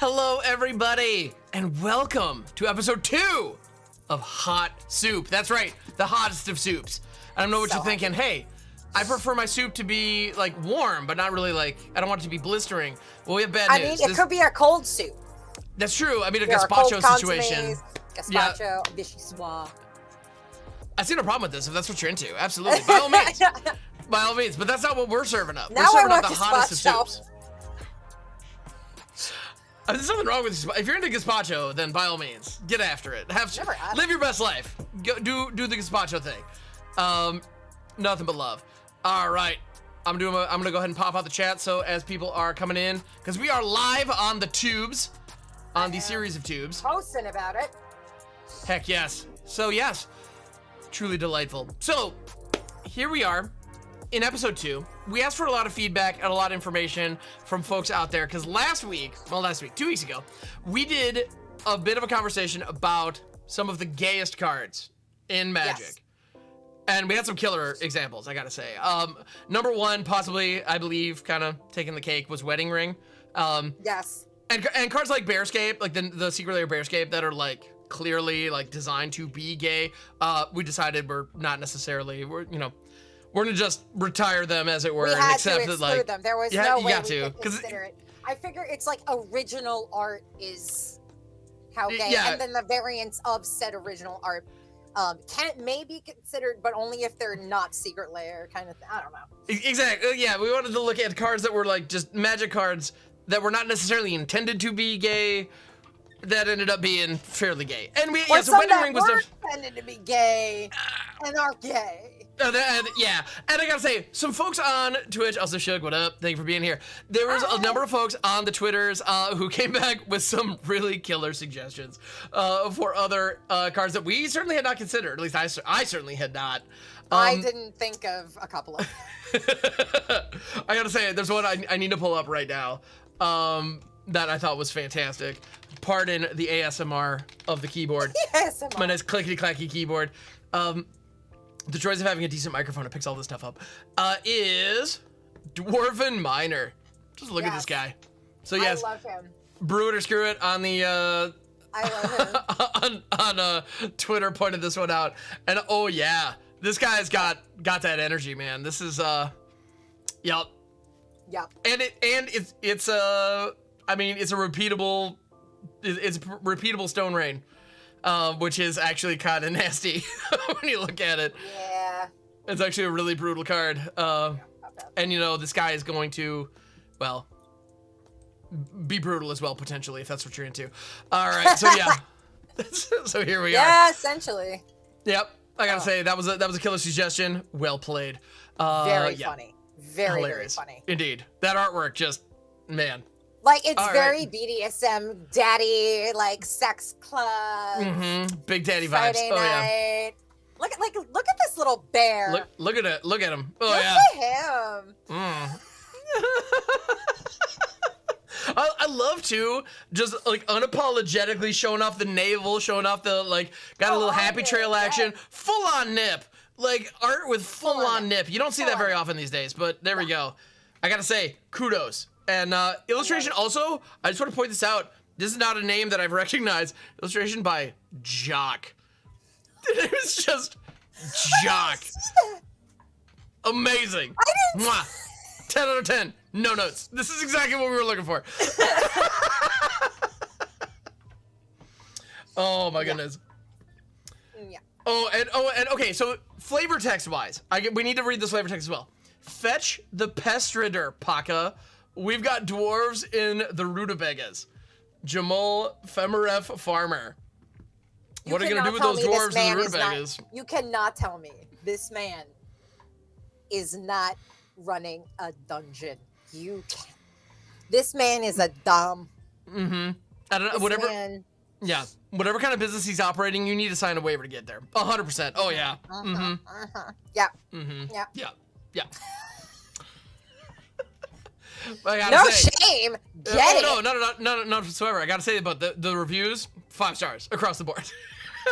Hello, everybody, and welcome to episode 2 of Hot Soup. That's right, the hottest of soups. I don't know what you're thinking. Hey, I prefer my soup to be like warm, but not really like, I don't want it to be blistering. Well, we have bad news. I mean, it could be a cold soup. That's true. I mean, a There are gazpacho cold situation. Gazpacho, vichyssoise. I see no problem with this if that's what you're into. Absolutely, by all means. By all means, but that's not what we're serving up. Now We're serving I up want the hottest of gazpacho. soups. There's nothing wrong with if you're into gazpacho, then by all means, get after it. Live your best life. Go do the gazpacho thing. Nothing but love. All right, I'm gonna go ahead and pop out the chat so as people are coming in, because we are live on the tubes, on the series of tubes. Posting about it. Heck yes. So yes, truly delightful. So here we are. In episode 2, we asked for a lot of feedback and a lot of information from folks out there, because 2 weeks ago, we did a bit of a conversation about some of the gayest cards in Magic. Yes. And we had some killer examples, I gotta say. Number 1, possibly, I believe, kind of taking the cake, was Wedding Ring. Yes. And cards like Bearscape, like the Secret Lair Bearscape, that are like clearly like designed to be gay, we decided we're not necessarily, we're gonna just retire them, as it were, We and had accept to that, exclude like, them. There was you no way got we to, could consider it. I figure it's like original art is how gay, Yeah. and then the variants of said original art can maybe considered, but only if they're not Secret Lair kind of thing. I don't know. Exactly. Yeah, we wanted to look at cards that were like just Magic cards that were not necessarily intended to be gay, that ended up being fairly gay. And Or so some Wedding that Ring was were intended to be gay and are gay. and I gotta say, some folks on Twitch, also Shug, what up? Thank you for being here. There was a number of folks on the Twitters who came back with some really killer suggestions for other cards that we certainly had not considered. At least I certainly had not. I didn't think of a couple of I gotta say, there's one I need to pull up right now that I thought was fantastic. Pardon the ASMR of the keyboard. ASMR. My nice clickety-clacky keyboard. The choice of having a decent microphone that picks all this stuff up is Dwarven Miner. Just look at this guy. So yes, I love him. brew it or screw it on the I love him. on Twitter pointed this one out, and oh yeah, this guy's got that energy, man. This is yep. Yep. And it's a repeatable Stone Rain, which is actually kind of nasty when you look at it. Yeah. It's actually a really brutal card. And this guy is going to, well, be brutal as well, potentially, if that's what you're into. All right, so yeah. So here we are. Yeah, essentially. Yep. I gotta say, that was a killer suggestion. Well played. Very yeah. funny. Very, Hilarious. very funny. Indeed. That artwork just, man. Like, it's All very right. BDSM, daddy, like, sex club. Big daddy Friday vibes. night. Look at this little bear. Look at it. Look at him. Oh Look yeah. at him. I love to just like unapologetically showing off the navel, showing off the got a little happy trail action, full on nip, like art with full on nip. You don't see that very often these days, but there we go. I gotta say, kudos. And illustration also, I just want to point this out. This is not a name that I've recognized. Illustration by Jock. It was just Jock. Amazing. Mwah. 10 out of 10. No notes. This is exactly what we were looking for. Oh my goodness. Yeah. Oh, and okay, so flavor text wise, we need to read this flavor text as well. Fetch the Pestrider, Paka. We've got dwarves in the Rutabagas. Jamal Femeref Farmer. What are you gonna do with those dwarves in the Rutabagas? You cannot tell me this man is not running a dungeon. You can't. This man is a dumb. I don't know. Whatever. Man, Yeah. Whatever kind of business he's operating, you need to sign a waiver to get there. 100%. Oh yeah. Yeah. Yeah. Yeah. Yeah. I No gotta say, shame. Get it. No whatsoever. I gotta say about the reviews, 5 stars across the board.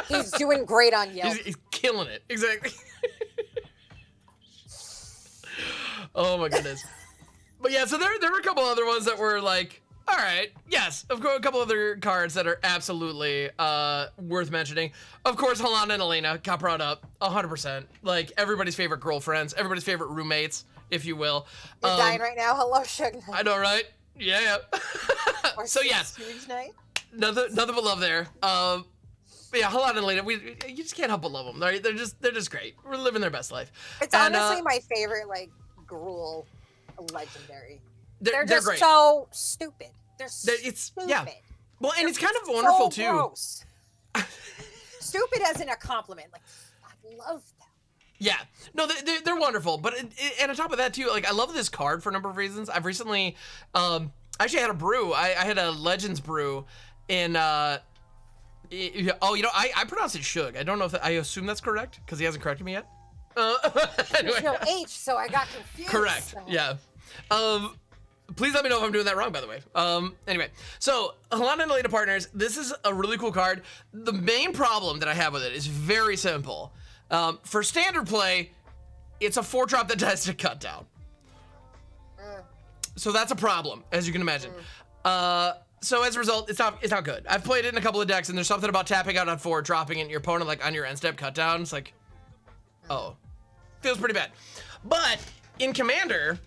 He's doing great on Yelp. He's killing it. Exactly. Oh my goodness. But yeah, so there were a couple other ones that were like, All right. Yes, of course, a couple other cards that are absolutely worth mentioning. Of course, Helena and Elena got brought up 100%. Like everybody's favorite girlfriends, everybody's favorite roommates, if you will. You're dying right now. Hello, Suge Knight. I know, right? Yeah. Or So yes, Suge Knight. nothing but love there. But yeah, Helena and Elena, you just can't help but love them. They're just great. We're living their best life. It's honestly my favorite, like, Gruul legendary. They're just great. so stupid. They're stupid. Yeah. Well, and They're it's kind of wonderful too. Gross. Stupid as in a compliment. Like, I love them. Yeah. No, they're wonderful. But and on top of that too, like I love this card for a number of reasons. I've recently, actually had a brew. I had a Legends brew in. I pronounce it Shug. I don't know if I assume that's correct because he hasn't corrected me yet. Anyway. There's no H, so I got confused. Correct. So. Yeah. Please let me know if I'm doing that wrong, by the way. Anyway, so Helena and Elena Partners, this is a really cool card. The main problem that I have with it is very simple. For standard play, it's a 4-drop that dies to cut down. So that's a problem, as you can imagine. So as a result, it's not good. I've played it in a couple of decks, and there's something about tapping out on 4, dropping it in your opponent like on your end step cut down. It's like, oh, feels pretty bad. But in Commander,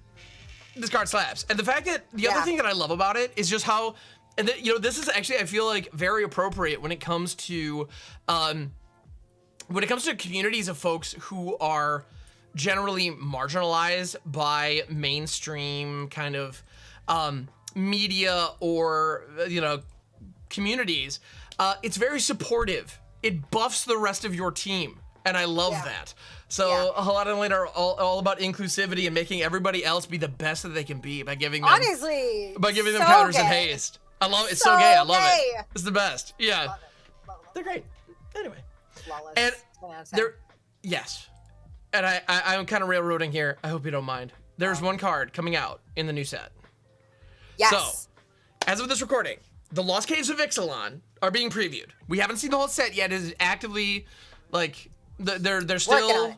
this card slaps. And the fact that the other thing that I love about it is just how, and this is actually, I feel like, very appropriate when it comes to communities of folks who are generally marginalized by mainstream kind of media or communities. It's very supportive. It buffs the rest of your team, and I love that. So a lot of them are all about inclusivity and making everybody else be the best that they can be by giving them them counters and haste. I love it. It's so gay. I love it. It's the best. Yeah, Love it. they're great. Anyway, Flawless. and 10 out of 10. they're and I'm kind of railroading here. I hope you don't mind. There's one card coming out in the new set. Yes. So, as of this recording, the Lost Caves of Ixalan are being previewed. We haven't seen the whole set yet. It is actively, like, they're still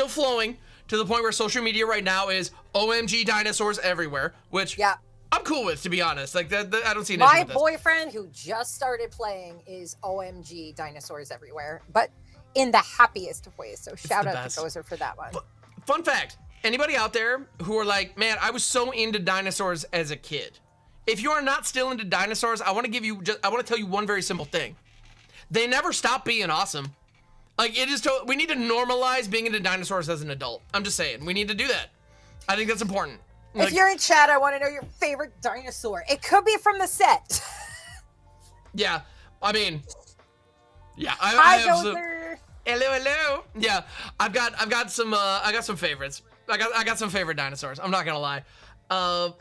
flowing to the point where social media right now is OMG dinosaurs everywhere, which I'm cool with, to be honest. Like, I don't see an issue My with this. boyfriend, who just started playing, is OMG dinosaurs everywhere, but in the happiest of ways. So shout out to Gozer for that one. Fun fact. Anybody out there who are like, man, I was so into dinosaurs as a kid. If you are not still into dinosaurs, I want to tell you one very simple thing. They never stop being awesome. Like, we need to normalize being into dinosaurs as an adult. I'm just saying, we need to do that. I think that's important. If you're in chat, I want to know your favorite dinosaur. It could be from the set. Yeah, I mean, yeah, Hi, Gozer. Hello. Yeah, I've got some favorites. I got some favorite dinosaurs. I'm not gonna lie. Well,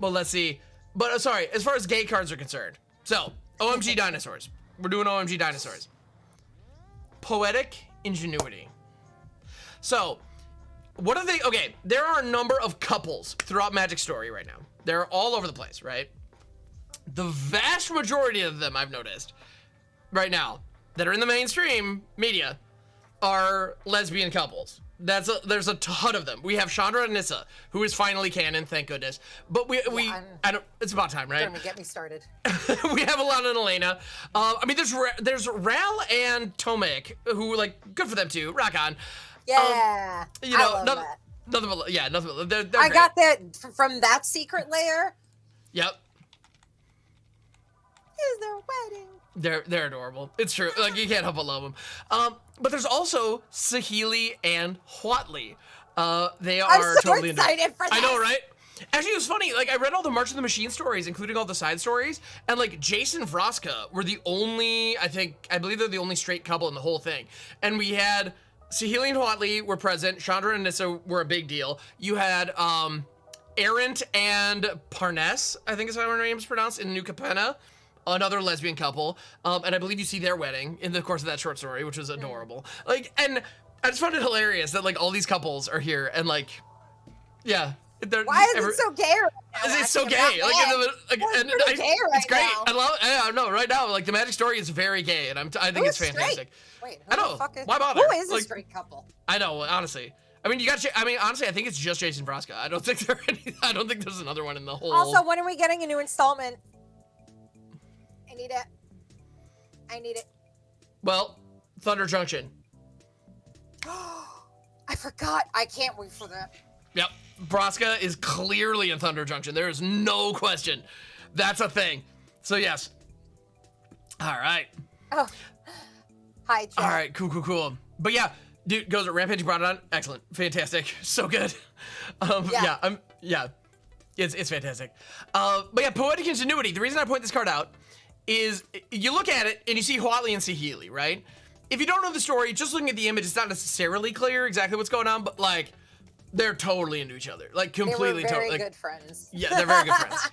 let's see. But sorry, as far as gay cards are concerned. So, OMG dinosaurs. We're doing OMG dinosaurs. Poetic ingenuity. So, what are they? Okay, there are a number of couples throughout Magic Story right now. They're all over the place, right? The vast majority of them, I've noticed, right now, that are in the mainstream media, are lesbian couples. There's a ton of them. We have Chandra and Nissa, who is finally canon, thank goodness. But it's about time, right? Don't get me started. We have Alana and Elena. I mean, there's Ral and Tomek, who, like, good for them too. Rock on. Yeah, I love that. Nothing but they're I great. got that from that secret layer. Yep. Is their wedding? They're adorable. It's true. Like, you can't help but love them. But there's also Saheeli and Huatli. They are I'm so totally excited for that. I know, right? Actually, it was funny. Like, I read all the March of the Machine stories, including all the side stories, and like Jason Vraska were the only, I believe they're the only straight couple in the whole thing. And we had Saheeli and Huatli were present. Chandra and Nissa were a big deal. You had Errant and Parnes, I think is how her name is pronounced, in New Capenna. Another lesbian couple, and I believe you see their wedding in the course of that short story, which was adorable. Like, and I just found it hilarious that, like, all these couples are here, and, like, yeah. Why is it so gay right now? It's so gay. It's great. Now. I love it. I know, right now, like, the Magic Story is very gay, and I think it's fantastic. Wait, I know. Why bother? Who is a like, straight couple? I know, honestly. I mean, honestly, I think it's just Jason Vraska. I don't think I don't think there's another one in the whole. Also, when are we getting a new installment? I need it. Well, Thunder Junction. I forgot. I can't wait for that. Yep. Vraska is clearly in Thunder Junction. There is no question. That's a thing. So, yes. All right. Oh. Hi, Jack. All right. Cool. But yeah, dude, goes at Rampage, brought it on. Excellent. Fantastic. So good. Yeah. It's fantastic. But yeah, Poetic Ingenuity. The reason I point this card out is you look at it and you see Huatli and Saheeli, right? If you don't know the story, just looking at the image, it's not necessarily clear exactly what's going on, but like, they're totally into each other. Like, completely. They were very good friends. Yeah, they're very good friends.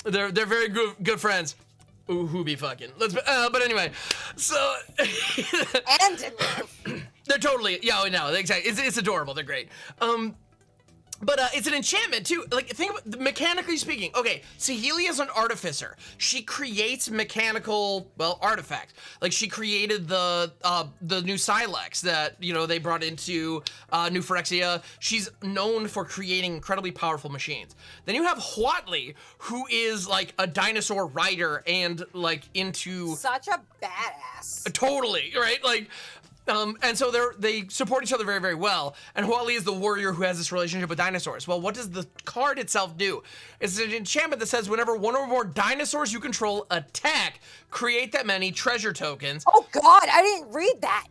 They're very good friends. Ooh, who be fucking? But anyway, so. And in love. They're totally, exactly. It's adorable. They're great. But it's an enchantment too. Like, think about, mechanically speaking. Okay, Saheeli is an artificer. She creates mechanical, artifacts. Like, she created the new Silex that they brought into New Phyrexia. She's known for creating incredibly powerful machines. Then you have Huatli, who is like a dinosaur rider and like into such a badass. Totally right, like. And so they support each other very, very well. And Huatli is the warrior who has this relationship with dinosaurs. Well, what does the card itself do? It's an enchantment that says whenever one or more dinosaurs you control attack, create that many treasure tokens. Oh God, I didn't read that.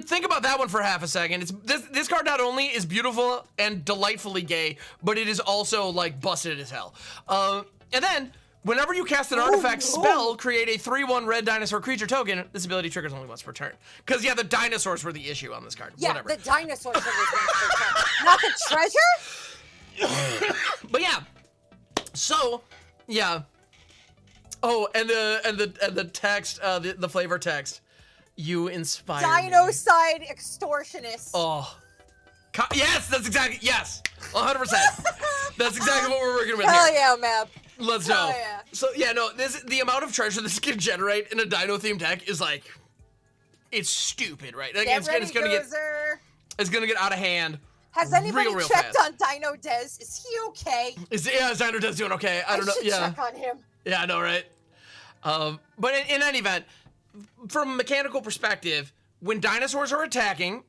Think about that one for half a second. This card not only is beautiful and delightfully gay, but it is also like busted as hell. And then, whenever you cast an artifact spell, create a 3/1 red dinosaur creature token. This ability triggers only once per turn. Because, the dinosaurs were the issue on this card. Yeah, Whatever. the dinosaurs were the turn. Not the treasure? But yeah. So, yeah. Oh, and the text, the flavor text. You inspire me. Dinocide extortionist. Oh. Yes, that's exactly, yes. 100%. That's exactly what we're working with here. Hell yeah, Map. Let's go. Yeah. So the amount of treasure this can generate in a dino themed deck is like, it's stupid, right? Like, it's gonna get out of hand. Has anybody real checked fast. on Dino Des? Is he okay? Is Dino Des doing okay? I don't know. Should check on him. Yeah, I know, right? But in any event, from a mechanical perspective, when dinosaurs are attacking,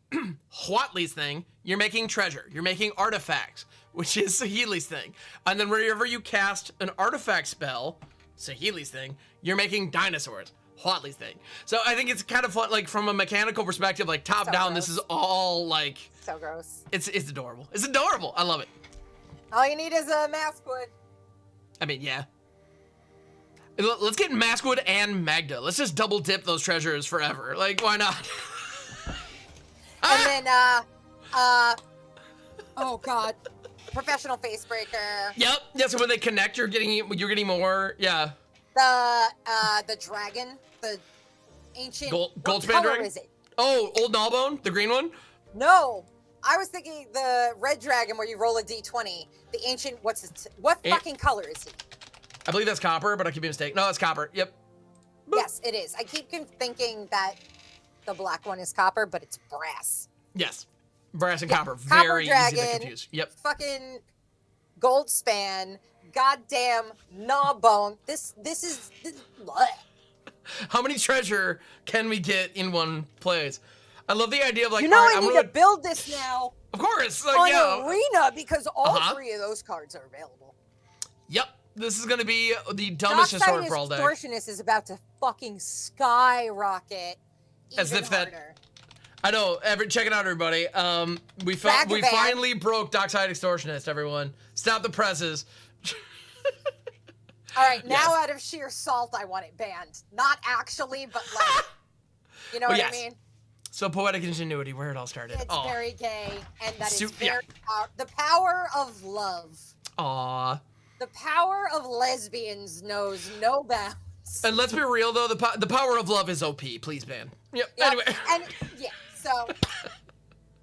Huatli's thing, you're making treasure. You're making artifacts, which is Saheeli's thing. And then wherever you cast an artifact spell, Saheeli's thing, you're making dinosaurs, Huatli's thing. So I think it's kind of fun, like, from a mechanical perspective, like, top down, gross. this is all, like... So gross. It's adorable. It's adorable. I love it. All you need is a Maskwood. I mean, yeah. Let's get Maskwood and Magda. Let's just double dip those treasures forever. Like, why not? And then, oh God, professional facebreaker. Yep. Yeah. So when they connect, you're getting more. Yeah. The dragon, the ancient Goldspan dragon. Is it? Oh, Old Gnawbone, the green one. No, I was thinking the red dragon where you roll a d20. The ancient, what fucking color is he? I believe that's copper, but I could be mistaken. No, it's copper. Yep. Boop. Yes, it is. I keep thinking that the black one is copper, but it's brass. Yes. Brass and copper. Copper Very dragon, easy to confuse. Yep. Fucking gold span. Goddamn gnawbone. This is what? How many treasure can we get in one place? I love the idea of like. I need to build this now. Of course. On Arena because all three of those cards are available. Yep. This is going to be the dumbest historic brawl deck. Extortionist is about to fucking skyrocket. As if that. Harder. I know. Check it out, everybody. We finally broke Dockside Extortionist. Everyone, stop the presses. All right, now out of sheer salt, I want it banned. Not actually, but like, you know what I mean. So Poetic Ingenuity, where it all started. It's very gay, and that is very the power of love. Aww. The power of lesbians knows no bounds. And let's be real, though, the power of love is OP. Please ban. Yep. Anyway. And so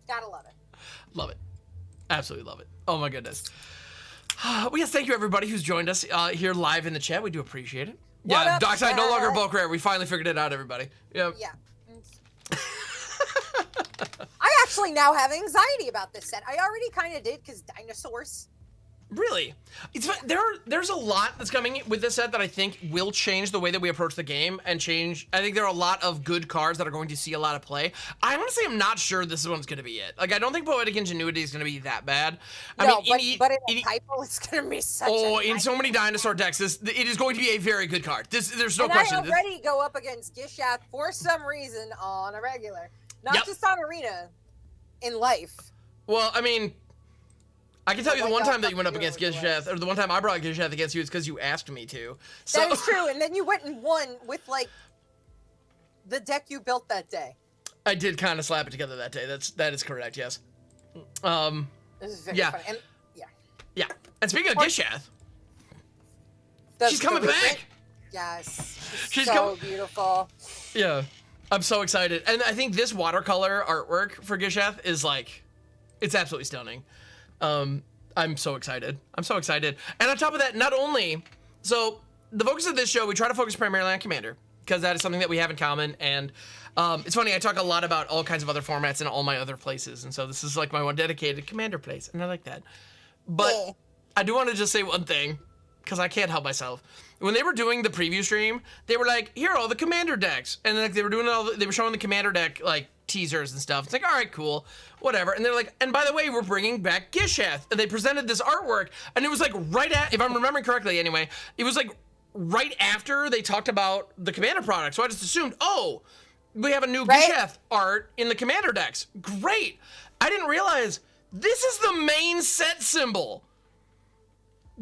gotta love it. Love it. Absolutely love it. Oh my goodness. Well, yes, thank you everybody who's joined us here live in the chat. We do appreciate it. Yeah, Dockside no longer bulk rare. We finally figured it out, everybody. Yep. Yeah. I actually now have anxiety about this set. I already kind of did because dinosaurs. Really? There's a lot that's coming with this set that I think will change the way that we approach the game and change. I think there are a lot of good cards that are going to see a lot of play. I honestly am not sure this one's going to be it. Like, I don't think Poetic Ingenuity is going to be that bad. But in a typo, it's going to be such in so many dinosaur decks, it is going to be a very good card. There's no question. I already go up against Gishath for some reason on a regular. Not just on Arena, in life. Well, I mean, I can tell you the one time that you went up against Gishath, or the one time I brought Gishath against you, is because you asked me to. So. That is true, and then you went and won with, like, the deck you built that day. I did kind of slap it together that day. That is correct, yes. This is very funny. And, yeah. And speaking of Gishath, she's coming back! Yes. She's so beautiful. Yeah. I'm so excited. And I think this watercolor artwork for Gishath is, like, it's absolutely stunning. I'm so excited. And on top of that, not only, so the focus of this show, we try to focus primarily on Commander, because that is something that we have in common. And it's funny, I talk a lot about all kinds of other formats in all my other places. And so this is like my one dedicated Commander place, and I like that. But I do want to just say one thing, because I can't help myself. When they were doing the preview stream, they were like, here are all the Commander decks. And like they were showing the Commander deck, like, teasers and stuff. It's like, all right, cool, whatever. And they're like, and by the way, we're bringing back Gishath. And they presented this artwork, and it was like if I'm remembering correctly anyway, it was like right after they talked about the Commander product. So I just assumed, oh, we have a new Gishath art in the Commander decks. Great. I didn't realize this is the main set symbol.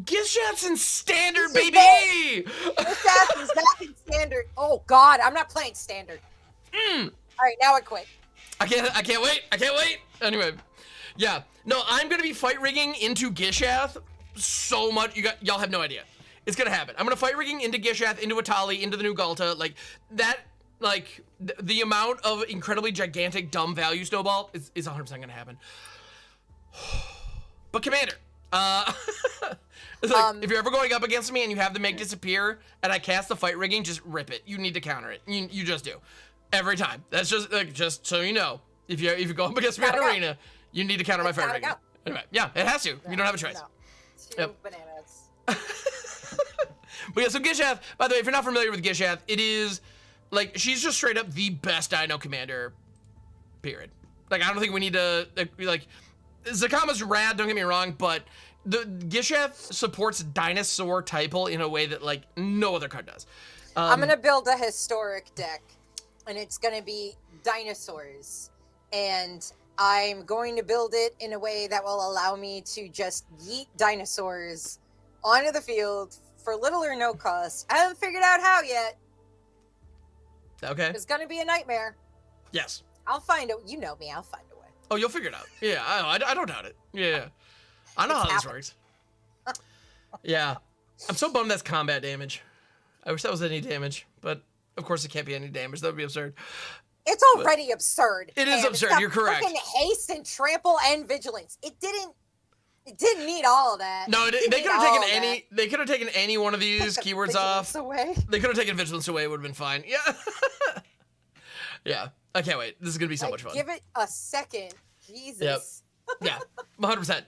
Gishath's in Standard, baby! Gishath is back in Standard. Oh, God, I'm not playing Standard. All right, now I quit. I can't wait. Anyway, yeah. No, I'm gonna be fight rigging into Gishath so much. Y'all have no idea. It's gonna happen. I'm gonna fight rigging into Gishath, into Atali, into the new Galta. Like that. Like the amount of incredibly gigantic dumb value snowball is 100% gonna happen. But Commander, it's like, if you're ever going up against me and you have the make disappear and I cast the fight rigging, just rip it. You need to counter it. You just do. Every time. That's just so you know. If you go up against me in Arena, you need to counter my fight rigging. Anyway, yeah, it has to. You don't have a choice. Two bananas. But yeah, so Gishath, by the way, if you're not familiar with Gishath, it is, like, she's just straight up the best Dino Commander, period. Like, I don't think we need to, like, Zakama's rad, don't get me wrong, but the Gishath supports Dinosaur Typal in a way that, like, no other card does. I'm going to build a historic deck, and it's going to be dinosaurs. And I'm going to build it in a way that will allow me to just yeet dinosaurs onto the field for little or no cost. I haven't figured out how yet. Okay. It's going to be a nightmare. Yes. I'll find it. You know me. I'll find a way. Oh, you'll figure it out. Yeah, I don't doubt it. Yeah. I know how this works. Yeah. I'm so bummed that's combat damage. I wish that was any damage, but of course it can't be any damage. That would be absurd. It's already absurd. It is absurd. You're correct. Freaking haste and trample and vigilance. It didn't need all of that. No, they could have taken any. They could have taken any one of these keywords off. Away. They could have taken vigilance away. It would have been fine. Yeah. Yeah. I can't wait. This is gonna be so much fun. Give it a second. Jesus. Yep. Yeah. 100%.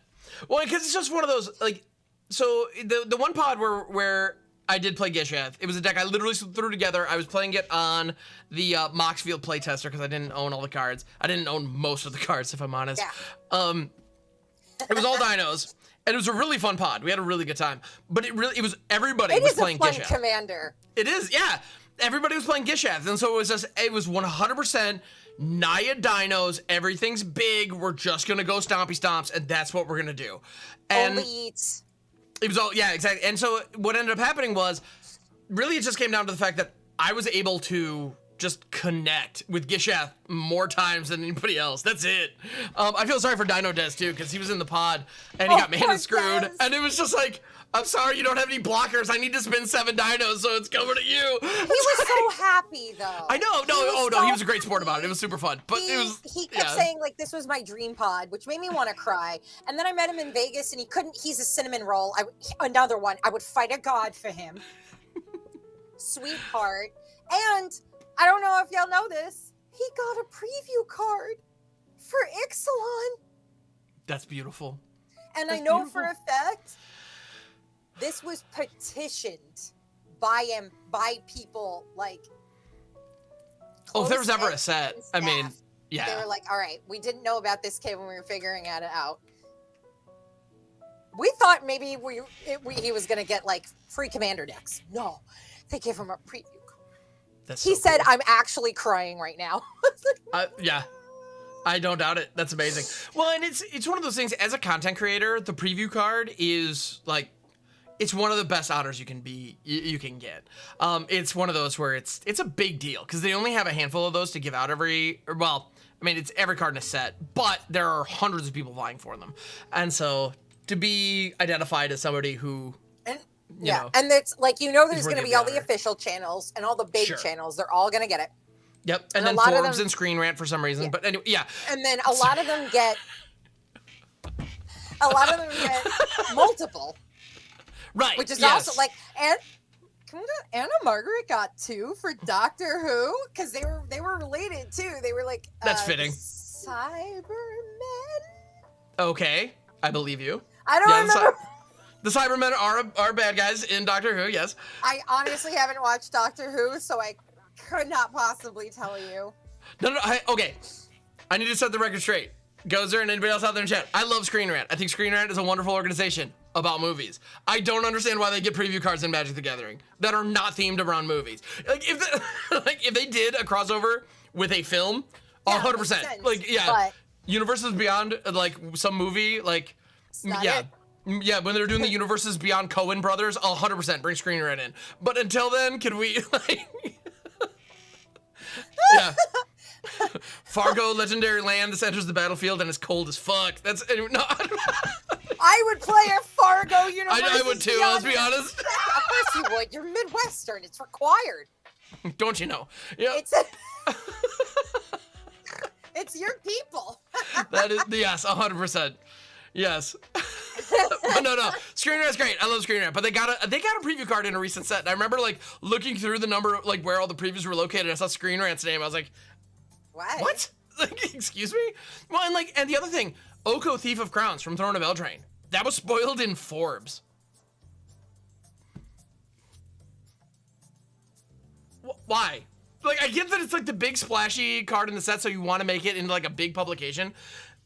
Well, because it's just one of those, like, so the one pod where I did play Gishath, it was a deck I literally threw together. I was playing it on the Moxfield playtester because I didn't own all the cards. I didn't own most of the cards, if I'm honest. Yeah. It was all dinos, and it was a really fun pod. We had a really good time. But it was everybody was playing Gishath. It is a fun commander. It is, yeah. Everybody was playing Gishath, and so it was 100% Naya dinos. Everything's big. We're just gonna go stompy stomps, and that's what we're gonna do. And only eats. It was all, yeah, exactly. And so what ended up happening was, really, it just came down to the fact that I was able to just connect with Gishath more times than anybody else. That's it. I feel sorry for Dino Des too, because he was in the pod and he got mana screwed, and it was just like, I'm sorry you don't have any blockers. I need to spin 7 dinos, so it's coming to you. He was so happy though. I know. He was a great sport about it. It was super fun. But he kept saying like this was my dream pod, which made me want to cry. And then I met him in Vegas, and he couldn't. He's a cinnamon roll. Another one. I would fight a god for him. Sweetheart. And I don't know if y'all know this. He got a preview card for Ixalan. That's beautiful. And That's I know beautiful. for a fact this was petitioned by people like. Oh, if there was close ever a and set, I mean, staff. yeah. They were like, all right, we didn't know about this kid when we were figuring it out. We thought maybe he was going to get like free commander decks. No, they gave him a preview. He said, cool. I'm actually crying right now. Yeah. I don't doubt it. That's amazing. Well, and it's one of those things, as a content creator, the preview card is like, it's one of the best honors you can get. It's one of those where it's a big deal because they only have a handful of those to give out it's every card in a set, but there are hundreds of people vying for them. And so to be identified as somebody who, and you know, and it's like, there's worthy going to of be the all the honor. official channels and all the big Sure. channels. They're all going to get it. Yep. And And then a lot of Forbes them- and Screen Rant for some reason. Yeah. But anyway, yeah. And then a lot of them get multiple, Right. which is yes. also like, and Anna Margaret got 2 for Doctor Who because they were related too. They were like That's fitting. Cybermen. Okay. I believe you. I don't remember. The Cybermen are bad guys in Doctor Who, yes. I honestly haven't watched Doctor Who, so I could not possibly tell you. No, okay. I need to set the record straight. Gozer and anybody else out there in chat. I love Screen Rant. I think Screen Rant is a wonderful organization about movies. I don't understand why they get preview cards in Magic the Gathering that are not themed around movies. Like if they did a crossover with a film, Yeah, 100%. makes sense, Like yeah, but- Universes Beyond, like some movie, like not yeah. it. Yeah, when they're doing the Universes Beyond Coen Brothers, 100% bring Screen Rant in. But until then, can we like yeah. Fargo, Legendary Land. This enters the battlefield and it's cold as fuck. That's no. I would play a Fargo universe. I would too. Let's be honest. Of course you would. You're Midwestern. It's required. Don't you know? Yeah, It's your people. that is yes, 100%. Yes. But no. Screen Rant's great. I love Screen Rant. But they got a preview card in a recent set. And I remember like looking through the number like where all the previews were located. I saw Screen Rant's name. I was like, what? Like, excuse me? Well, and the other thing, Oko Thief of Crowns from Throne of Eldraine. That was spoiled in Forbes. Why? Like, I get that it's like the big splashy card in the set, so you want to make it into like a big publication.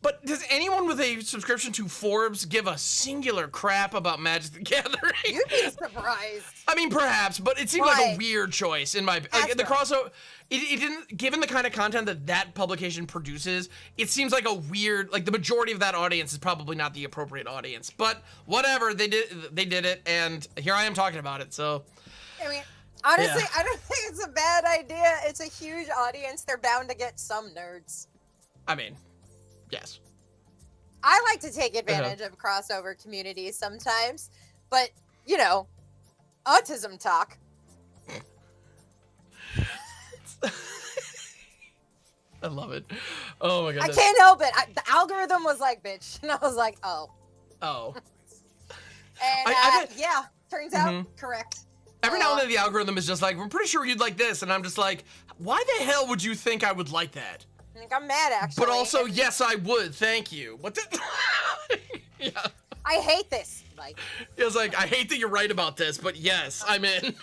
But does anyone with a subscription to Forbes give a singular crap about Magic the Gathering? You'd be surprised. I mean, perhaps, but it seemed like a weird choice in my like the crossover. It didn't, given the kind of content that publication produces, it seems like a weird, like the majority of that audience is probably not the appropriate audience. But whatever, they did it, and here I am talking about it. So, I mean, honestly, Yeah. I don't think it's a bad idea. It's a huge audience. They're bound to get some nerds. I mean, yes. I like to take advantage of crossover communities sometimes, but autism talk. I love it. Oh my I goodness. can't help it. The algorithm was like, bitch. And I was like, oh. Oh. And yeah, turns out correct. Every now and then the algorithm is just like, we're pretty sure you'd like this. And I'm just like, why the hell would you think I would like that? Like, I'm mad, actually. But also, yes, I would. Thank you. What the? Yeah. I hate this. Like, It was like, I hate that you're right about this, but yes, I'm in.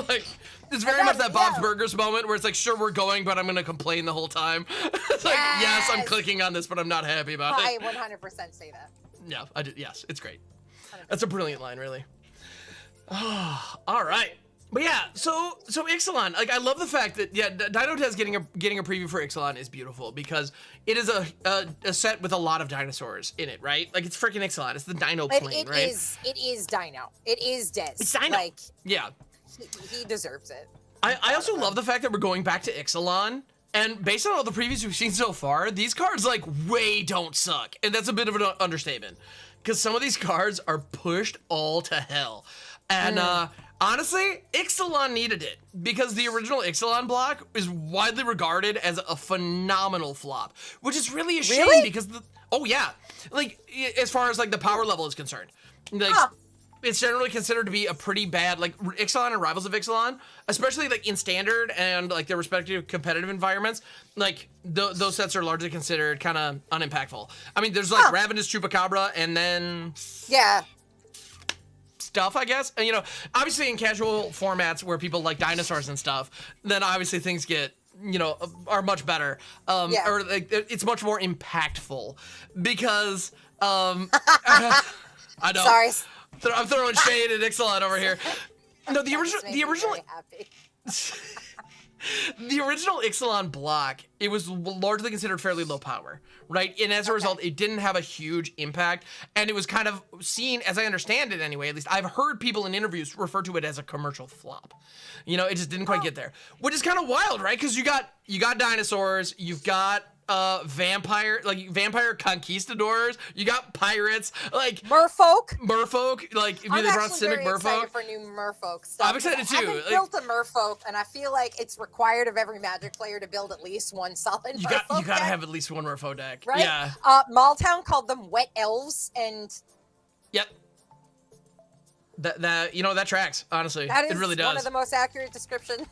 Like, it's very much that Bob's Burgers moment where it's like, sure, we're going, but I'm going to complain the whole time. It's like, yes, I'm Yes. clicking on this, but I'm not happy about I it. 100% say that. Yeah, I do. Yes, it's great. That's a brilliant line, really. All right. But yeah, so Ixalan, like I love the fact that Dino Tez getting a preview for Ixalan is beautiful because it is a set with a lot of dinosaurs in it, right? Like it's freaking Ixalan. It's the Dino plane, right? It is Dino. It is Des. It's Dino. Like, Yeah. he deserves it. I also love the fact that we're going back to Ixalan, and based on all the previews we've seen so far, these cards like way don't suck, and that's a bit of an understatement, because some of these cards are pushed all to hell, and honestly, Ixalan needed it because the original Ixalan block is widely regarded as a phenomenal flop, which is really a shame because like as far as like the power level is concerned, like. it's generally considered to be a pretty bad, like Ixalan and Rivals of Ixalan, especially like in standard and like their respective competitive environments. Like those sets are largely considered kind of unimpactful. I mean, there's like Ravenous Chupacabra and then stuff, I guess. And, you know, obviously in casual formats where people like dinosaurs and stuff, then obviously things get, you know, are much better. Or like it's much more impactful because I know. Sorry. I'm throwing shade at Ixalan over here. No, the original the original Ixalan block, it was largely considered fairly low power, right? And as a result, it didn't have a huge impact, and it was kind of seen, as I understand it anyway, at least I've heard people in interviews refer to it as a commercial flop. You know, it just didn't quite get there, which is kind of wild, right? Because you got dinosaurs, you've got vampire conquistadors, you got pirates, like merfolk, like if I'm they brought actually Simic very merfolk. excited for new merfolk stuff. I'm excited too. I haven't built a merfolk, and I feel like it's required of every Magic player to build at least one solid merfolk You gotta deck, have at least one merfolk deck, right? Yeah. Maltown called them wet elves, and Yep. That you know, that tracks, honestly. that is it really does. one of the most accurate descriptions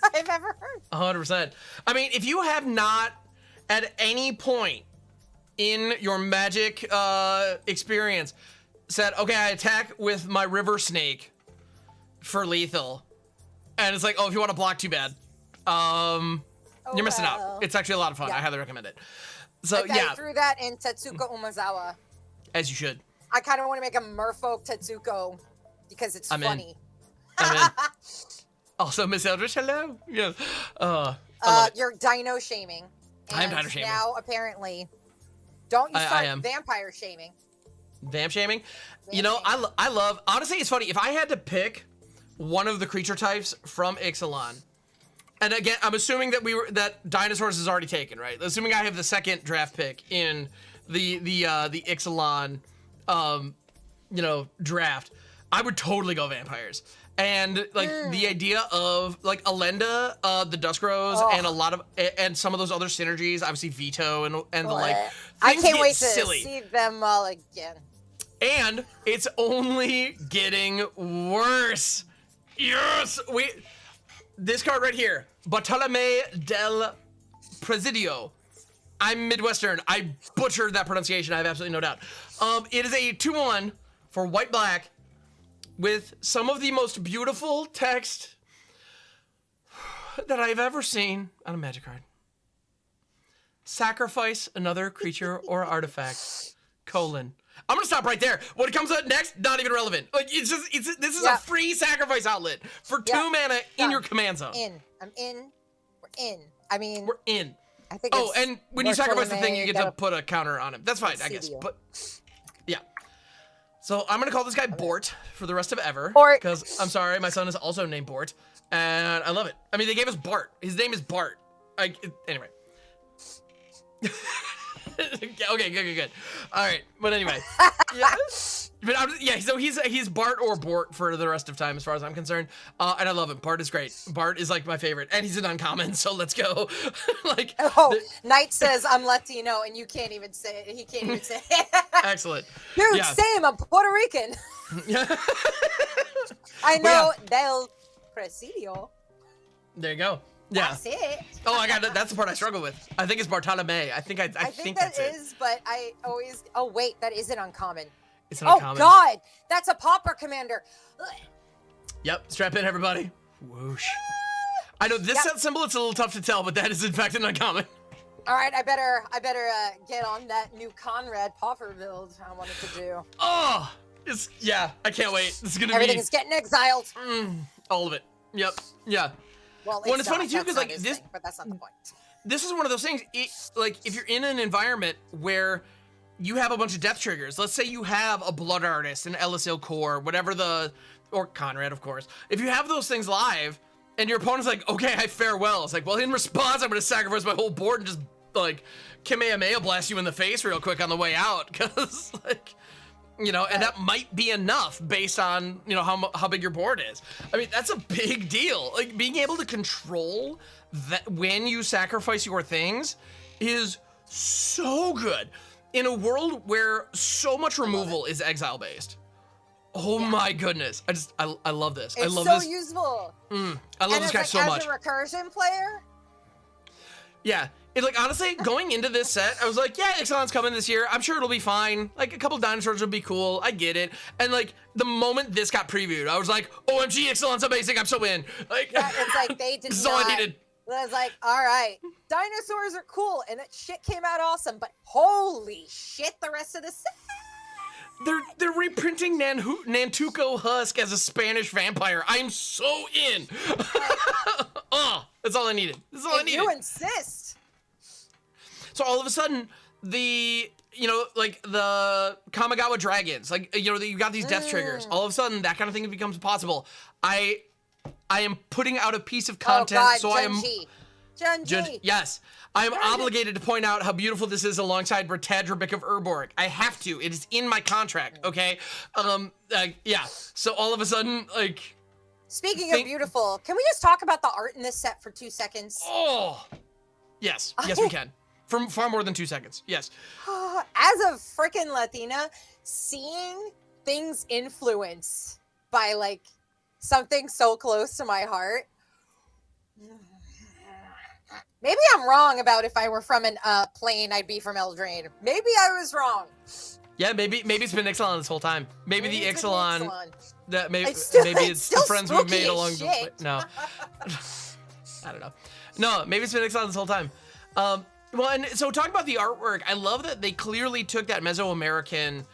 I've ever heard. 100%. I mean, if you have not at any point in your Magic experience said, okay, I attack with my river snake for lethal, and it's like, oh, if you want to block, too bad. You're missing out. It's actually a lot of fun. Yeah. I highly recommend it. So I threw that in Tetsuko Umazawa. As you should. I kind of want to make a merfolk Tetsuko because it's funny. I'm in. Also, Miss Eldridge, hello. Yeah. You're dino shaming. I am dino shaming. Now, apparently, don't you I start am. vampire shaming. Vamp shaming? You know, I love, honestly, it's funny. If I had to pick one of the creature types from Ixalan, and again, I'm assuming that dinosaurs is already taken, right? Assuming I have the second draft pick in the Ixalan, you know, draft, I would totally go vampires. And like the idea of like Alenda, the Dusk Rose, and a lot of and some of those other synergies, obviously Veto and the like. I can't wait to silly. see them all again. And it's only getting worse. Yes, this card right here, Bartolome del Presidio. I'm Midwestern. I butchered that pronunciation. I have absolutely no doubt. It is a 2/1 for white-black with some of the most beautiful text that I've ever seen on a Magic card. Sacrifice another creature or artifact, : I'm gonna stop right there. What comes up next, not even relevant. Like this is a free sacrifice outlet for 2 mana in your command zone. I'm in. We're in. I mean, we're in. I think. Oh, and when you sacrifice the thing, you get to gotta put a counter on him. That's fine, I guess. But yeah. So I'm gonna call this guy Bort for the rest of ever. Bort. Because I'm sorry, my son is also named Bort, and I love it. I mean, they gave us Bart. His name is Bart. Anyway. Okay, good. All right, but anyway, so he's Bart or Bort for the rest of time, as far as I'm concerned, and I love him. Bart is great. Bart is like my favorite, and he's an uncommon. So let's go. Knight says I'm Latino, and you can't even say it. He can't even say it. Excellent. Dude, same. I'm Puerto Rican. Yeah. I know Del Presidio. There you go. Yeah. That's it. Oh my God, that's the part I struggle with. I think it's Bartolome. I think that's that it. is, but I always. Oh wait, that is an uncommon. It's an uncommon. Oh God, that's a pauper commander. Yep, strap in, everybody. Whoosh. I know this set symbol. It's a little tough to tell, but that is in fact an uncommon. All right, I better get on that new Conrad pauper build I wanted to do. Oh, I can't wait. This is gonna Everything is getting exiled. All of it. Yep. Yeah. Well, it's funny too, because like this, but that's not the point. This is one of those things. Like if you're in an environment where you have a bunch of death triggers, let's say you have a Blood Artist, an Elisil Core, or Conrad, of course. If you have those things live, and your opponent's like, okay, I fare well. It's like, well, in response, I'm gonna sacrifice my whole board and just like Kamehameha blast you in the face real quick on the way out, because like. You know, and that might be enough based on, you know, how big your board is. I mean, that's a big deal. Like, being able to control that when you sacrifice your things is so good. In a world where so much removal is exile-based. Oh my goodness. I love this. I It's love so this. useful. I love this guy so much. As a recursion player, Yeah. It, like, honestly, going into this set, I was like, yeah, Ixalan's coming this year. I'm sure it'll be fine. Like, a couple dinosaurs will be cool. I get it. And, like, the moment this got previewed, I was like, OMG, Ixalan's amazing. I'm so in. Like, yeah, it's like they did this is all I needed. It was like, all right, dinosaurs are cool, and that shit came out awesome, but holy shit, the rest of the set. They're reprinting Nantuko Husk as a Spanish vampire. I'm so in. Oh, that's all I needed. That's all I needed. You insist. So all of a sudden, the Kamigawa dragons, like, you got these death triggers. All of a sudden, that kind of thing becomes possible. I am putting out a piece of content, so I am. Junji. Yes, I am obligated to point out how beautiful this is alongside Bertadribik of Urborg. I have to. It is in my contract. Okay. Yeah. So all of a sudden, like. Speaking of beautiful, can we just talk about the art in this set for 2 seconds? Oh. Yes. Yes, we can. For far more than 2 seconds. Yes. As a freaking Latina, seeing things influenced by like something so close to my heart. Maybe I'm wrong about if I were from a plane, I'd be from Eldraine. Maybe I was wrong. Yeah, maybe it's been Ixalan this whole time. Maybe the Ixalan that maybe it's the friends we've made along the way. No. I don't know. No, maybe it's been Ixalan this whole time. Well, and so talking about the artwork, I love that they clearly took that Mesoamerican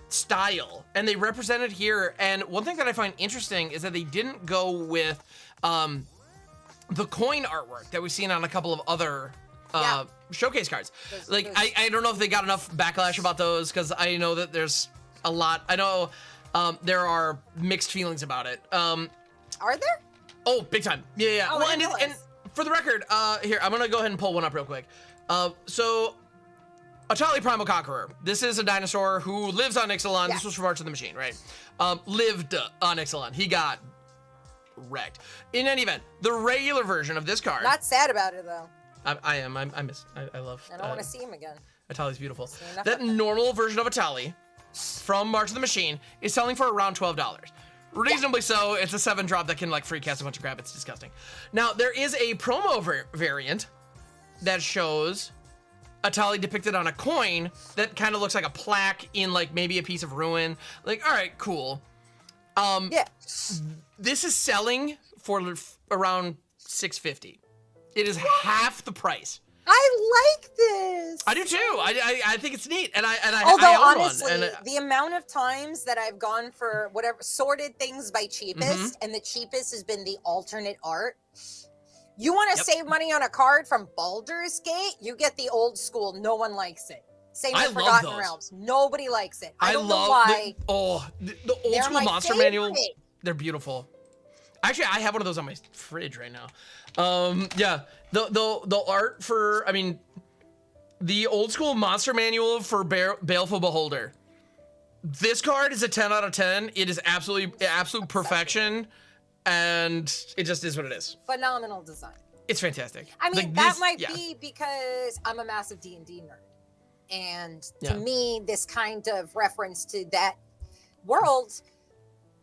style and they represent it here. And one thing that I find interesting is that they didn't go with the coin artwork that we've seen on a couple of other showcase cards. I don't know if they got enough backlash about those, because I know that there's a lot. I know there are mixed feelings about it. Are there? Oh, big time. Yeah. Oh, Well, and for the record, here, I'm gonna go ahead and pull one up real quick. So, Atali Primal Conqueror. This is a dinosaur who lives on Ixalan. Yeah. This was from March of the Machine, right? Lived on Ixalan. He got wrecked. In any event, the regular version of this card. Not sad about it though. I am. I love. I don't want to see him again. Atali's beautiful. That normal version of Atali from March of the Machine is selling for around $12. Reasonably so. It's a 7-drop that can like free cast a bunch of crap. It's disgusting. Now there is a promo variant that shows Atali depicted on a coin that kind of looks like a plaque in like maybe a piece of ruin. Like, all right, cool. Yeah. This is selling for around $650. It is half the price. I like this. I do too. I think it's neat, and I Although I own honestly, one. And, the amount of times that I've gone for whatever sorted things by cheapest, and the cheapest has been the alternate art. You want to save money on a card from Baldur's Gate? You get the old school. No one likes it. Same with Forgotten Realms. Nobody likes it. I don't know why. The old school monster manual. They're beautiful. Actually, I have one of those on my fridge right now. Yeah, the art for, I mean, the old school monster manual for Baleful Beholder. This card is a 10 out of 10. It is absolute perfection, and it just is what it is. Phenomenal design. It's fantastic. I mean, like that might be because I'm a massive D&D nerd, and to me, this kind of reference to that world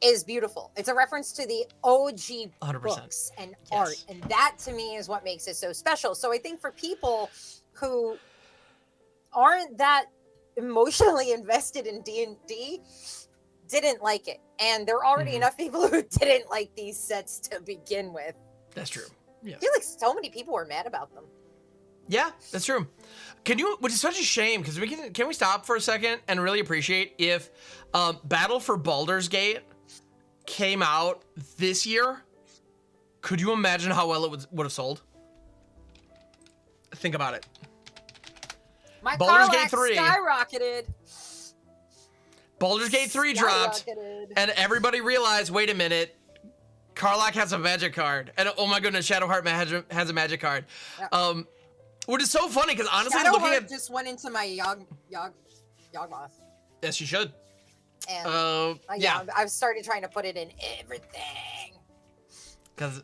is beautiful. It's a reference to the OG 100%. books and art, and that to me is what makes it so special. So I think for people who aren't that emotionally invested in D&D, didn't like it, and there are already enough people who didn't like these sets to begin with. That's true. Yeah. I feel like so many people were mad about them. Yeah, that's true. Which is such a shame, because can we stop for a second and really appreciate if Battle for Baldur's Gate came out this year? Could you imagine how well it would have sold? Think about it. My Baldur's Gate 3 skyrocketed. Baldur's Gate 3 dropped, and everybody realized, wait a minute, Karlach has a magic card, and oh my goodness, Shadowheart has a magic card. Yep. Which is so funny, because honestly, looking at just went into my Yawgmoth. Yes, she should. And I've started trying to put it in everything. Because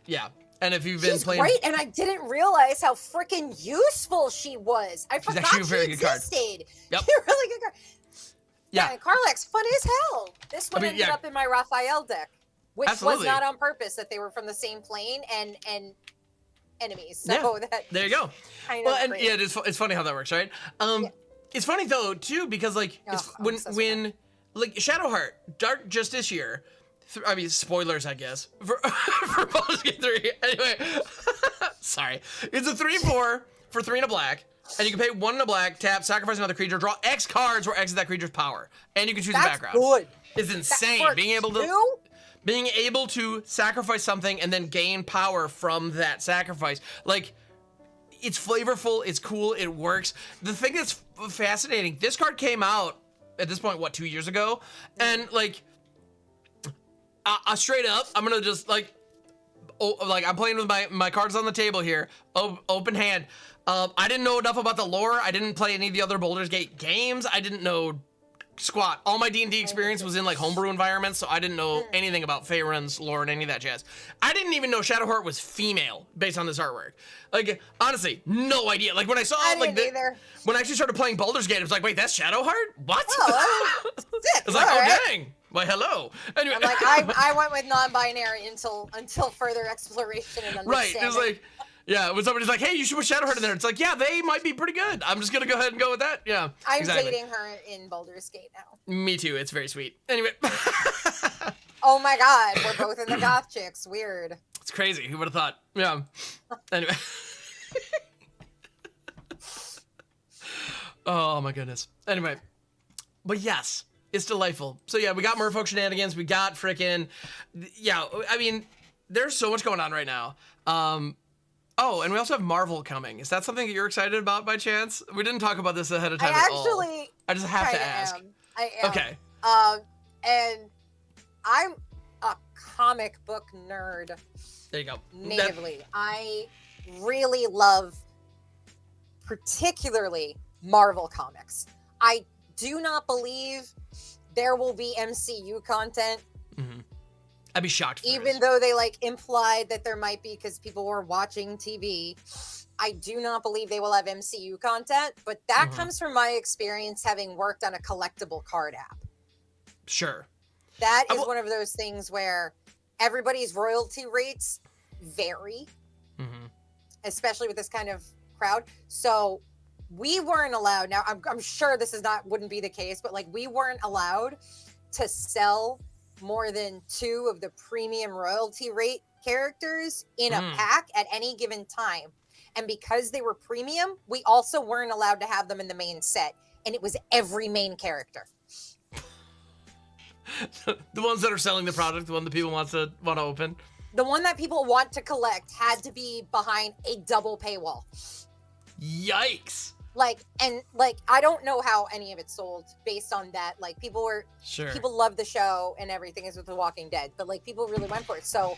and if you've been playing, great, and I didn't realize how freaking useful she was. I forgot actually a very she good card. existed. Yep. She's a really good card. Yeah. and Karlach's fun as hell. This one ended up in my Raphael deck, which was not on purpose, that they were from the same plane and enemies. So there you go. And yeah, it's funny how that works, right? It's funny though too, because like when like Shadowheart, Dark just this year. I mean, spoilers, I guess, for Baldur's Gate 3. Anyway, sorry. It's a 3/4 for 3 and a black, and you can pay 1 and a black, tap, sacrifice another creature, draw X cards where X is that creature's power, and you can choose a background. Good. It's insane. Being able to sacrifice something and then gain power from that sacrifice. Like, it's flavorful, it's cool, it works. The thing that's fascinating, this card came out at this point, what, 2 years ago? And like, straight up, I'm gonna just like I'm playing with my cards on the table here, open hand. I didn't know enough about the lore. I didn't play any of the other Baldur's Gate games. I didn't know squat. All my D&D experience was in like homebrew environments, so I didn't know anything about Faerun's lore and any of that jazz. I didn't even know Shadowheart was female based on this artwork. Like, honestly, no idea. Like when I saw when I actually started playing Baldur's Gate, it was like, wait, that's Shadowheart? What? Oh, sick. It's like, oh dang. Why, hello. Anyway. I'm like, I went with non-binary until further exploration and understanding. Right. It was like, yeah, when somebody's like, hey, you should put Shadowheart in there. It's like, yeah, they might be pretty good. I'm just going to go ahead and go with that. Yeah. I'm dating her in Baldur's Gate now. Me too. It's very sweet. Anyway. Oh my God. We're both in the goth chicks. Weird. It's crazy. Who would have thought? Yeah. Anyway. Oh my goodness. Anyway. But yes. It's delightful. So yeah, we got Merfolk shenanigans. We got frickin', yeah. I mean, there's so much going on right now. Oh, and we also have Marvel coming. Is that something that you're excited about by chance? We didn't talk about this ahead of time at all. I just have to ask. I am. Okay. And I'm a comic book nerd. There you go. Natively. I really love, particularly Marvel comics. I do not believe there will be MCU content. Mm-hmm. I'd be shocked. Even though they like implied that there might be because people were watching TV. I do not believe they will have MCU content, but that comes from my experience having worked on a collectible card app. Sure. That is one of those things where everybody's royalty rates vary, especially with this kind of crowd. So we weren't allowed. Now, I'm sure this wouldn't be the case, but like we weren't allowed to sell more than 2 of the premium royalty rate characters in a pack at any given time. And because they were premium, we also weren't allowed to have them in the main set. And it was every main character. The ones that are selling the product, the one that people want to open. The one that people want to collect had to be behind a double paywall. Yikes. I don't know how any of it sold based on that. Like people love the show and everything is with The Walking Dead, but like people really went for it. So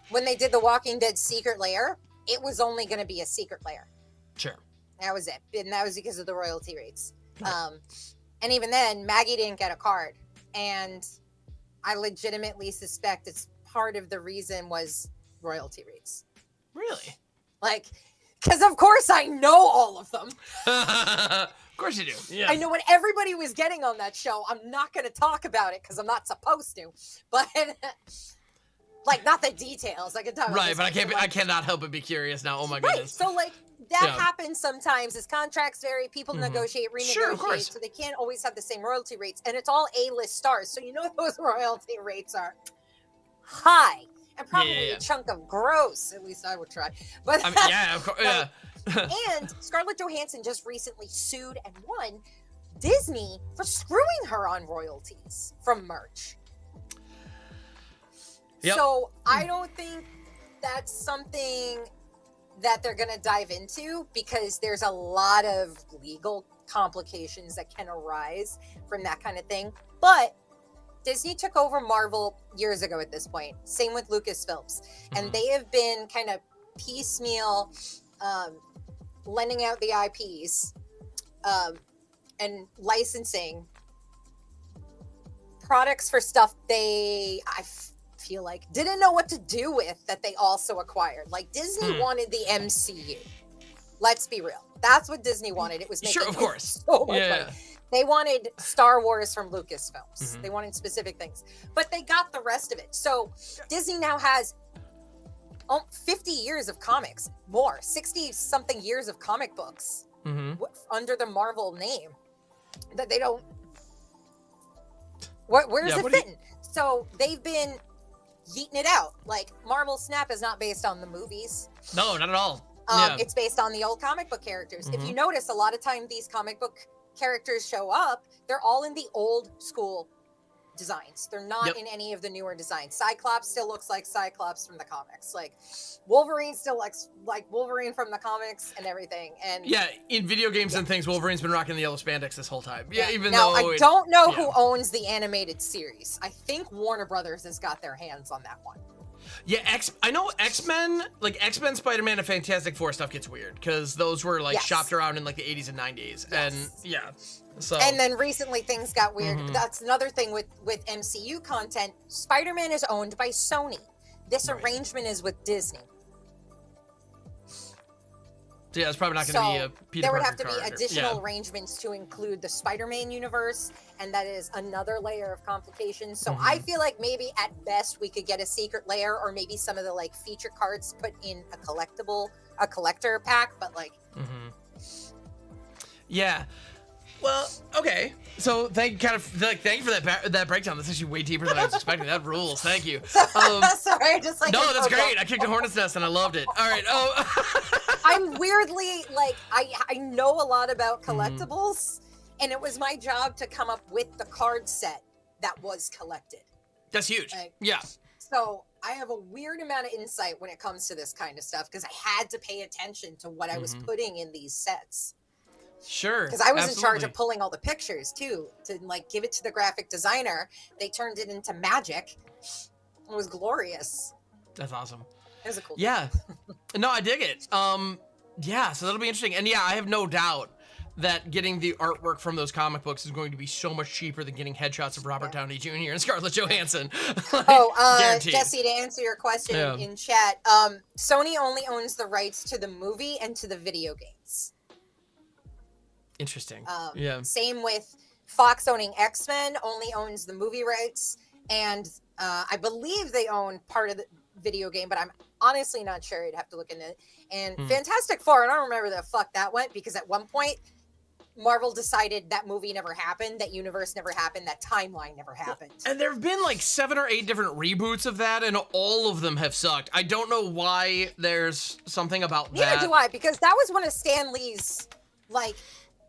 when they did The Walking Dead Secret Lair, it was only going to be a secret lair. Sure. That was it. And that was because of the royalty rates. And even then, Maggie didn't get a card. And I legitimately suspect it's part of the reason was royalty rates. Really? Like, because of course I know all of them. Of course you do. Yeah. I know what everybody was getting on that show. I'm not going to talk about it because I'm not supposed to. But like, not the details. I can talk about right, but I cannot help but be curious now. Oh my goodness. Right. So like that happens sometimes as contracts vary, people negotiate, renegotiate, sure, of course. So they can't always have the same royalty rates. And it's all A-list stars. So you know those royalty rates are high. And probably a chunk of gross. At least I would try. But I mean, yeah, of course. Yeah. And Scarlett Johansson just recently sued and won Disney for screwing her on royalties from merch. Yep. So I don't think that's something that they're going to dive into because there's a lot of legal complications that can arise from that kind of thing. But Disney took over Marvel years ago at this point. Same with Lucasfilms. And they have been kind of piecemeal lending out the IPs and licensing products for stuff I feel like didn't know what to do with that they also acquired. Like Disney wanted the MCU. Let's be real. That's what Disney wanted. It was making sure, of course. so much money. They wanted Star Wars from Lucasfilms. Mm-hmm. They wanted specific things, but they got the rest of it. So Disney now has 50 years of comics, more 60 something years of comic books under the Marvel name that they don't. Where's it fitting? So they've been yeeting it out. Like Marvel Snap is not based on the movies. No, not at all. It's based on the old comic book characters. If you notice, a lot of time these comic book characters show up, they're all in the old school designs. They're not in any of the newer designs. Cyclops still looks like Cyclops from the comics. Like Wolverine still looks like Wolverine from the comics and everything. And yeah, in video games and things, Wolverine's been rocking the yellow spandex this whole time. Yeah, even now, though I don't know who owns the animated series. I think Warner Brothers has got their hands on that one. Yeah, I know X-Men, like X-Men, Spider-Man, and Fantastic Four stuff gets weird because those were like shopped around in like the 80s and 90s, and so. And then recently things got weird. That's another thing with MCU content. Spider-Man is owned by Sony. This arrangement is with Disney. So yeah, it's probably not going to be a Peter There would Parker have to be card. additional arrangements to include the Spider-Man universe, and that is another layer of complications. So I feel like maybe at best we could get a secret layer, or maybe some of the like feature cards put in a collector pack. But like, yeah. Well, okay. So thank you for that breakdown. That's actually way deeper than I was expecting. That rules. Thank you. Sorry, just like no, that's great. I kicked a hornet's nest and I loved it. All right. I'm weirdly like I know a lot about collectibles, and it was my job to come up with the card set that was collected. That's huge. Like, yeah. So I have a weird amount of insight when it comes to this kind of stuff because I had to pay attention to what I was putting in these sets. Sure. Because I was in charge of pulling all the pictures too, to like give it to the graphic designer. They turned it into magic. It was glorious. That's awesome. It was a cool thing. No, I dig it. Yeah, so that'll be interesting. And yeah, I have no doubt that getting the artwork from those comic books is going to be so much cheaper than getting headshots of Robert Downey Jr. and Scarlett Johansson. Jesse, to answer your question in chat, Sony only owns the rights to the movie and to the video games. Interesting. Same with Fox owning X-Men, only owns the movie rights, and I believe they own part of the video game, but I'm honestly not sure. I'd have to look into it. And Fantastic Four, I don't remember the fuck that went, because at one point Marvel decided that movie never happened, that universe never happened, that timeline never happened. And there have been like 7 or 8 different reboots of that, and all of them have sucked. I don't know why there's something about that. Neither do I, because that was one of Stan Lee's, like...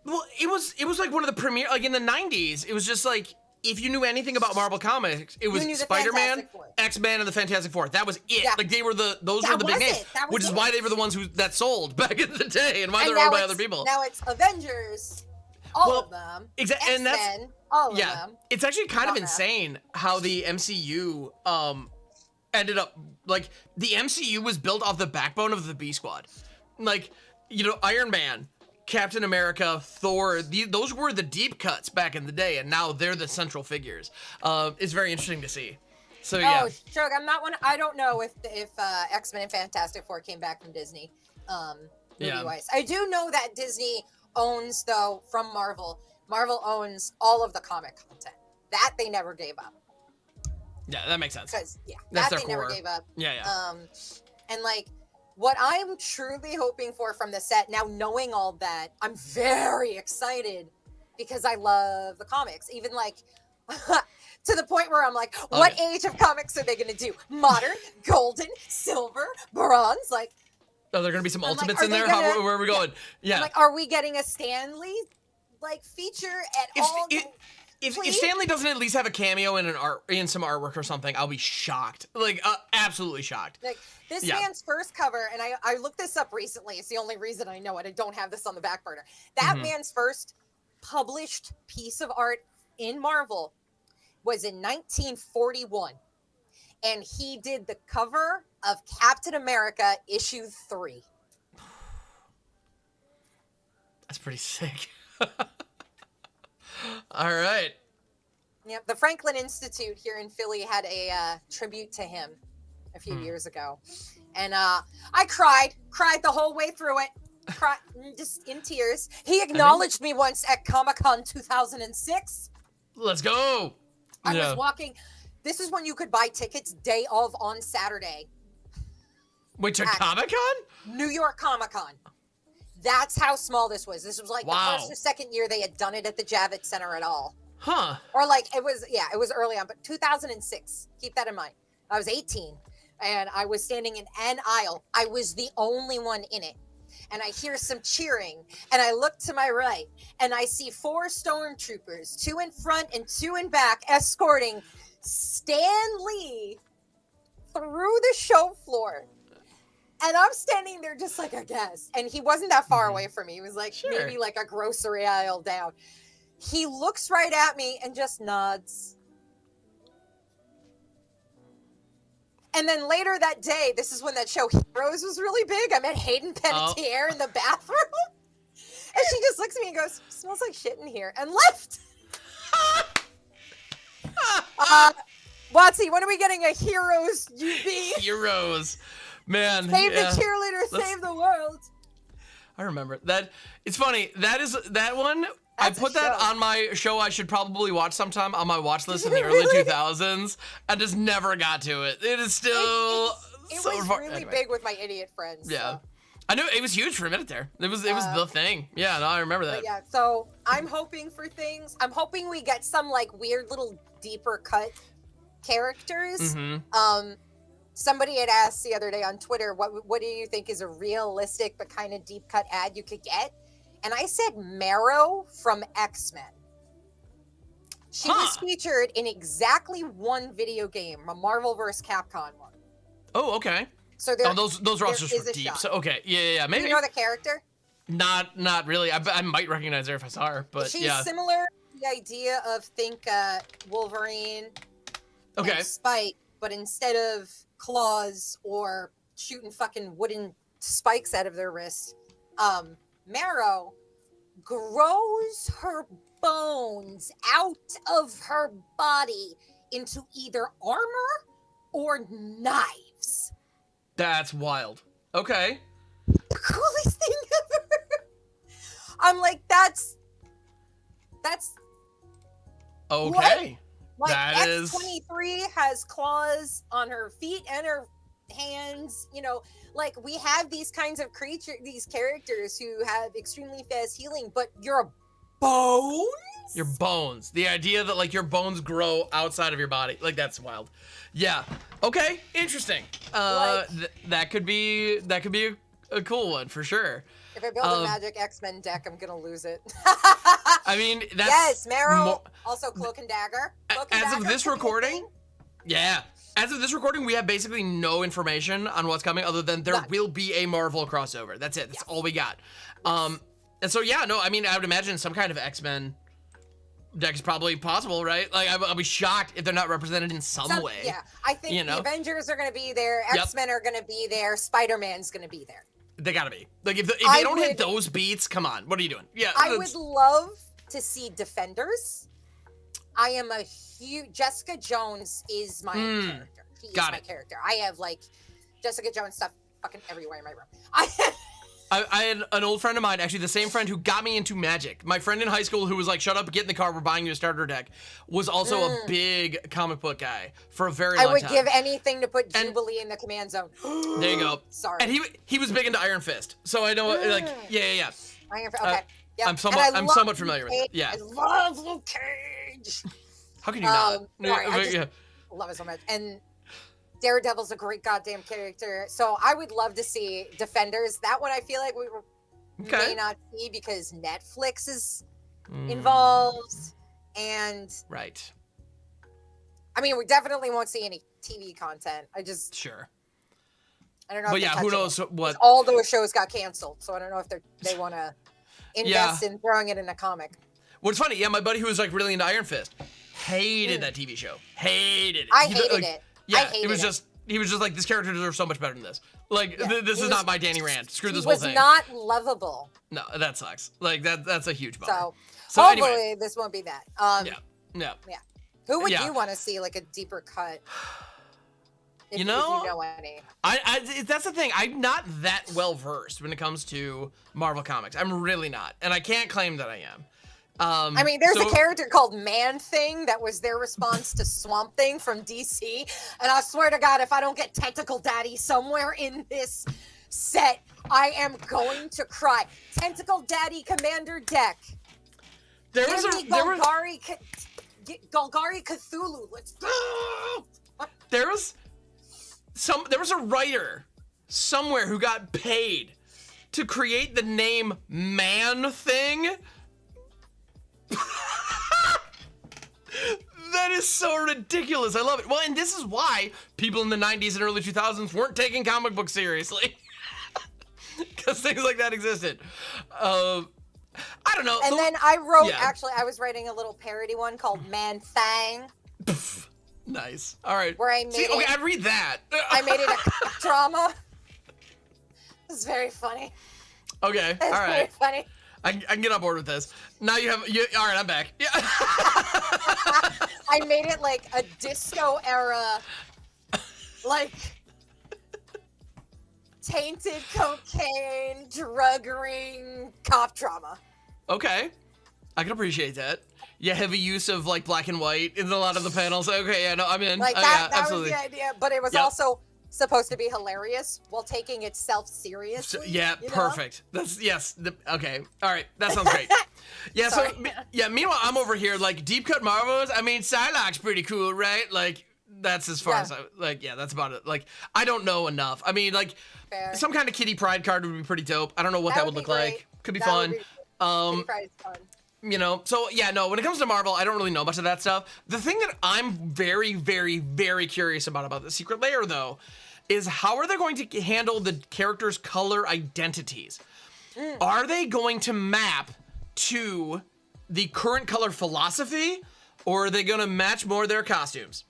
Well, it was like one of the premiere, like in the 90s, it was just like, if you knew anything about Marvel Comics, it was Spider-Man, X-Men, and the Fantastic Four. That was it. Yeah. Like those were the big names, which is why they were the ones that sold back in the day, and why they were owned by other people. Now it's Avengers, all of them, exactly, and that's all of them. It's actually kind of insane how the MCU ended up, like, the MCU was built off the backbone of the B Squad, like, Iron Man, Captain America, Thor, those were the deep cuts back in the day, and now they're the central figures. It's very interesting to see. So yeah. Oh, sure. I don't know if X-Men and Fantastic Four came back from Disney, movie-wise. I do know that Disney owns, though, from Marvel. Marvel owns all of the comic content. That they never gave up. Yeah, that makes sense. Because that's that their they core. never gave up. Yeah. And like, what I'm truly hoping for from the set, now knowing all that, I'm very excited because I love the comics. Even like, to the point where I'm like, what age of comics are they going to do? Modern, golden, silver, bronze? Like, oh, there are going to be some ultimates in there? Where are we going? Yeah. I'm like, are we getting a Stan Lee like feature at all? If Stan Lee doesn't at least have a cameo in some artwork or something, I'll be shocked. Like, absolutely shocked. Like, this man's first cover, and I looked this up recently. It's the only reason I know it. I don't have this on the back burner. That man's first published piece of art in Marvel was in 1941. And he did the cover of Captain America issue 3. That's pretty sick. All right. Yep, the Franklin Institute here in Philly had a tribute to him a few years ago. And I cried the whole way through it. just in tears. He acknowledged me once at Comic-Con 2006. Let's go. I was walking. This is when you could buy tickets day of on Saturday. Wait, to Comic-Con? New York Comic-Con. That's how small this was. This was like the first or second year they had done it at the Javits Center at all. Huh. Or like, it was early on, but 2006. Keep that in mind. I was 18, and I was standing in an aisle. I was the only one in it. And I hear some cheering, and I look to my right, and I see 4 stormtroopers, 2 in front and 2 in back, escorting Stan Lee through the show floor. And I'm standing there just like a guest. And he wasn't that far away from me. He was like maybe like a grocery aisle down. He looks right at me and just nods. And then later that day, this is when that show Heroes was really big. I met Hayden Panettiere in the bathroom. And she just looks at me and goes, "Smells like shit in here," and left. Watsy, when are we getting a Heroes UB? Heroes. Man. Save the cheerleader, save the world. I remember that. It's funny. That one. I put that on my show I should probably watch sometime on my watch list in the early 2000s. I just never got to it. It is still it was really big with my idiot friends. Yeah. So. I knew it was huge for a minute there. It was the thing. Yeah, no, I remember that. Yeah, so I'm hoping for things. I'm hoping we get some like weird little deeper cut characters. Mm-hmm. Somebody had asked the other day on Twitter, what do you think is a realistic but kind of deep cut ad you could get? And I said Marrow from X-Men. She was featured in exactly one video game, a Marvel vs. Capcom one. Oh, okay. So those rosters were deep. Shot. So okay, yeah, maybe. Do you know the character? Not really. I might recognize her if I saw her, but she's similar to the idea of Wolverine, and Spike, but instead of claws or shooting fucking wooden spikes out of their wrists, Marrow grows her bones out of her body into either armor or knives. That's wild. Okay. The coolest thing ever. I'm like, that's okay. What? Like, that X-23 has claws on her feet and her hands, like we have these kinds of these characters who have extremely fast healing, but your bones? Your bones. The idea that like your bones grow outside of your body. Like that's wild. Yeah. Okay. Interesting. That could be a cool one for sure. If I build a magic X-Men deck, I'm gonna lose it. I mean, that's Marrow. Also Cloak and Dagger. As of this recording, as of this recording, we have basically no information on what's coming other than there will be a Marvel crossover. That's it. That's all we got. And so, I mean, I would imagine some kind of X-Men deck is probably possible, right? Like, I'll be shocked if they're not represented in some way. Yeah, I think the Avengers are going to be there. X-Men are going to be there. Spider-Man's going to be there. They gotta be. Like, if they don't hit those beats, come on. What are you doing? Yeah. I would love to see Defenders. I am a huge... Jessica Jones is my character. She is my character. I have, like, Jessica Jones stuff fucking everywhere in my room. I had an old friend of mine, actually the same friend who got me into Magic. My friend in high school who was like, shut up, get in the car, we're buying you a starter deck, was also a big comic book guy for a very long time. I would give anything to put Jubilee in the command zone. There you go. Sorry. And he was big into Iron Fist. So I know, like, yeah. Iron Fist, okay. Yep. I'm somewhat familiar with it. Yeah. I love Luke Cage. How can you not? Sorry, I just love it so much. And Daredevil's a great goddamn character. So I would love to see Defenders. That one I feel like we may not see because Netflix is involved. And right. I mean, we definitely won't see any TV content. I don't know. But yeah, who knows what? All those shows got canceled, so I don't know if they want to invest in throwing it in a comic. What's funny? Yeah, my buddy who was like really into Iron Fist hated that TV show. Hated it. I hated it. Yeah, he was just like, this character deserves so much better than this. Like, this is not my Danny Rand. Screw this whole thing. He was not lovable. No, that sucks. Like, that's a huge bummer. So hopefully this won't be that. Yeah. Who would you want to see, like, a deeper cut If you you know any. that's the thing. I'm not that well versed when it comes to Marvel Comics. I'm really not. And I can't claim that I am. I mean, there's a character called Man-Thing that was their response to Swamp Thing from DC. And I swear to God, if I don't get Tentacle Daddy somewhere in this set, I am going to cry. Tentacle Daddy Commander Deck. Give me Golgari Cthulhu. Let's go. There was a writer somewhere who got paid to create the name Man-Thing. That is so ridiculous. I love it. Well, and this is why people in the 90s and early 2000s weren't taking comic books seriously. Because things like that existed. I don't know. And then I wrote, I was writing a little parody one called Man Thang. Nice. All right. Where I made I'd read that. I made it a drama. It's very funny. Okay. It's all right. very funny. I can get on board with this. Now all right, I'm back. Yeah. I made it like a disco era, like tainted cocaine, drug ring, cop drama. Okay. I can appreciate that. Yeah, heavy use of like black and white in a lot of the panels. Okay, yeah, no, I'm in. Like that was absolutely. the idea, but it was also supposed to be hilarious while taking itself seriously. Perfect. Okay. All right. That sounds great. Yeah. So meanwhile, I'm over here like deep cut Marvels. I mean, Psylocke's pretty cool, right? Like that's as far as that's about it. Like I don't know enough. I mean, like some kind of Kitty Pryde card would be pretty dope. I don't know what that would look like. Could be fun. Kitty Pryde is fun. You know, so when it comes to Marvel, I don't really know much of that stuff. The thing that I'm very, very, very curious about the Secret Lair, though, is how are they going to handle the characters' color identities? Are they going to map to the current color philosophy, or are they going to match more their costumes?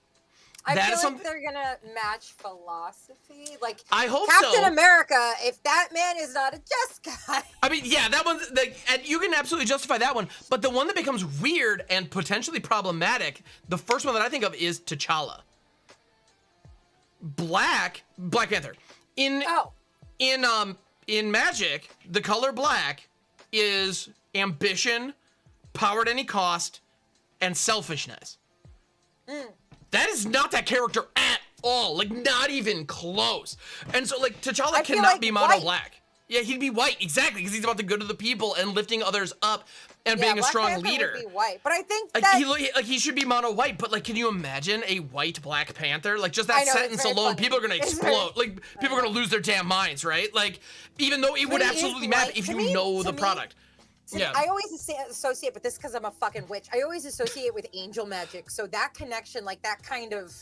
I feel like they're gonna match philosophy. Like I hope Captain America, if that man is not a just guy. I mean, yeah, that one's and you can absolutely justify that one. But the one that becomes weird and potentially problematic, the first one that I think of is T'Challa. Black Panther. In Magic, the color black is ambition, power at any cost, and selfishness. That is not that character at all. Like, not even close. And so, like, T'Challa cannot be mono black. Yeah, he'd be white, exactly, because he's about the good of the people and lifting others up and being a strong leader. Would be white, but I think he should be mono white. But like, can you imagine a white Black Panther? Like, just that sentence alone, people are gonna explode. Like, people are gonna lose their damn minds, right? Like, even though it would absolutely matter if you know the product. I always associate with this because I'm a fucking witch. I always associate with angel magic. So that connection, like that kind of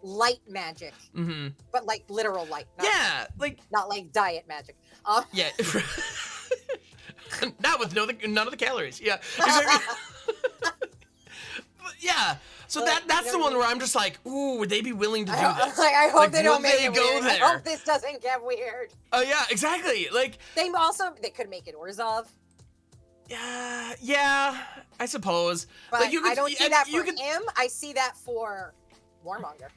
light magic, but like literal light. Not like diet magic. Yeah. Not with none of the calories. Yeah. Exactly. Yeah. So that's the one where I'm just like, ooh, would they be willing to do this? Like, I hope they don't make it weird. There? I hope this doesn't get weird. Oh yeah, exactly. Like they could make it Orzhov. Yeah, I suppose. But like I don't see that for him. I see that for Warmonger.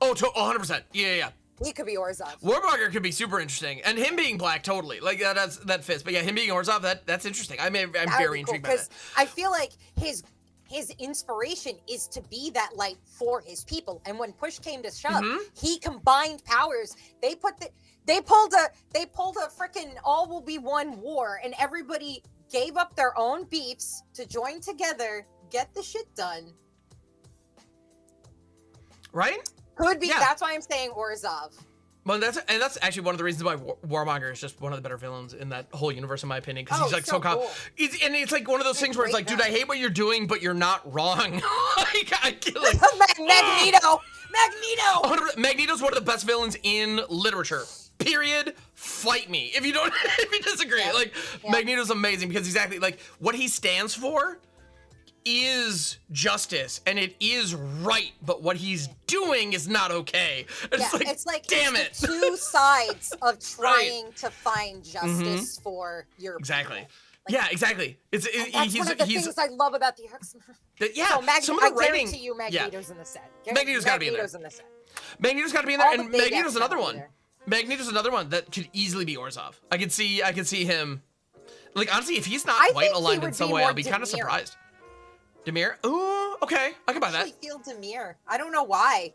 Oh, 100%. Yeah. He could be Orzhov. Warmonger could be super interesting, and him being black, totally. Like that fits. But yeah, him being Orzhov, that's interesting. I'm very intrigued by that. I feel like his inspiration is to be that light for his people, and when push came to shove, he combined powers. They pulled a freaking all will be one war, and everybody gave up their own beefs to join together, get the shit done. Right? Could be. Yeah. That's why I'm saying Orzhov. Well, that's actually one of the reasons why Warmonger is just one of the better villains in that whole universe, in my opinion, because he's like so cool. And it's like one of those things where it's like, dude, I hate what you're doing, but you're not wrong. Magneto. Magneto's one of the best villains in literature. Period. Fight me if you disagree. Magneto's amazing because exactly like what he stands for is justice and it is right, but what he's doing is not okay. It's like damn it. Two sides of trying to find justice for your exactly. people. Yeah, exactly. That's one of the things I love about the X-Men. Yeah, So some of the I writing. guarantee you Magneto's in the set. Magneto's got to be in there. In the set. Magneto's got to be in there, All and the big Magneto's X-Men another will be one. there. Magneto's another one that could easily be Orzhov. I could see him. Like honestly, if he's not I white think he aligned would in some be way, more I'll be kind of Demir. surprised. Demir? Ooh, okay, I can buy that. I feel Demir. I don't know why.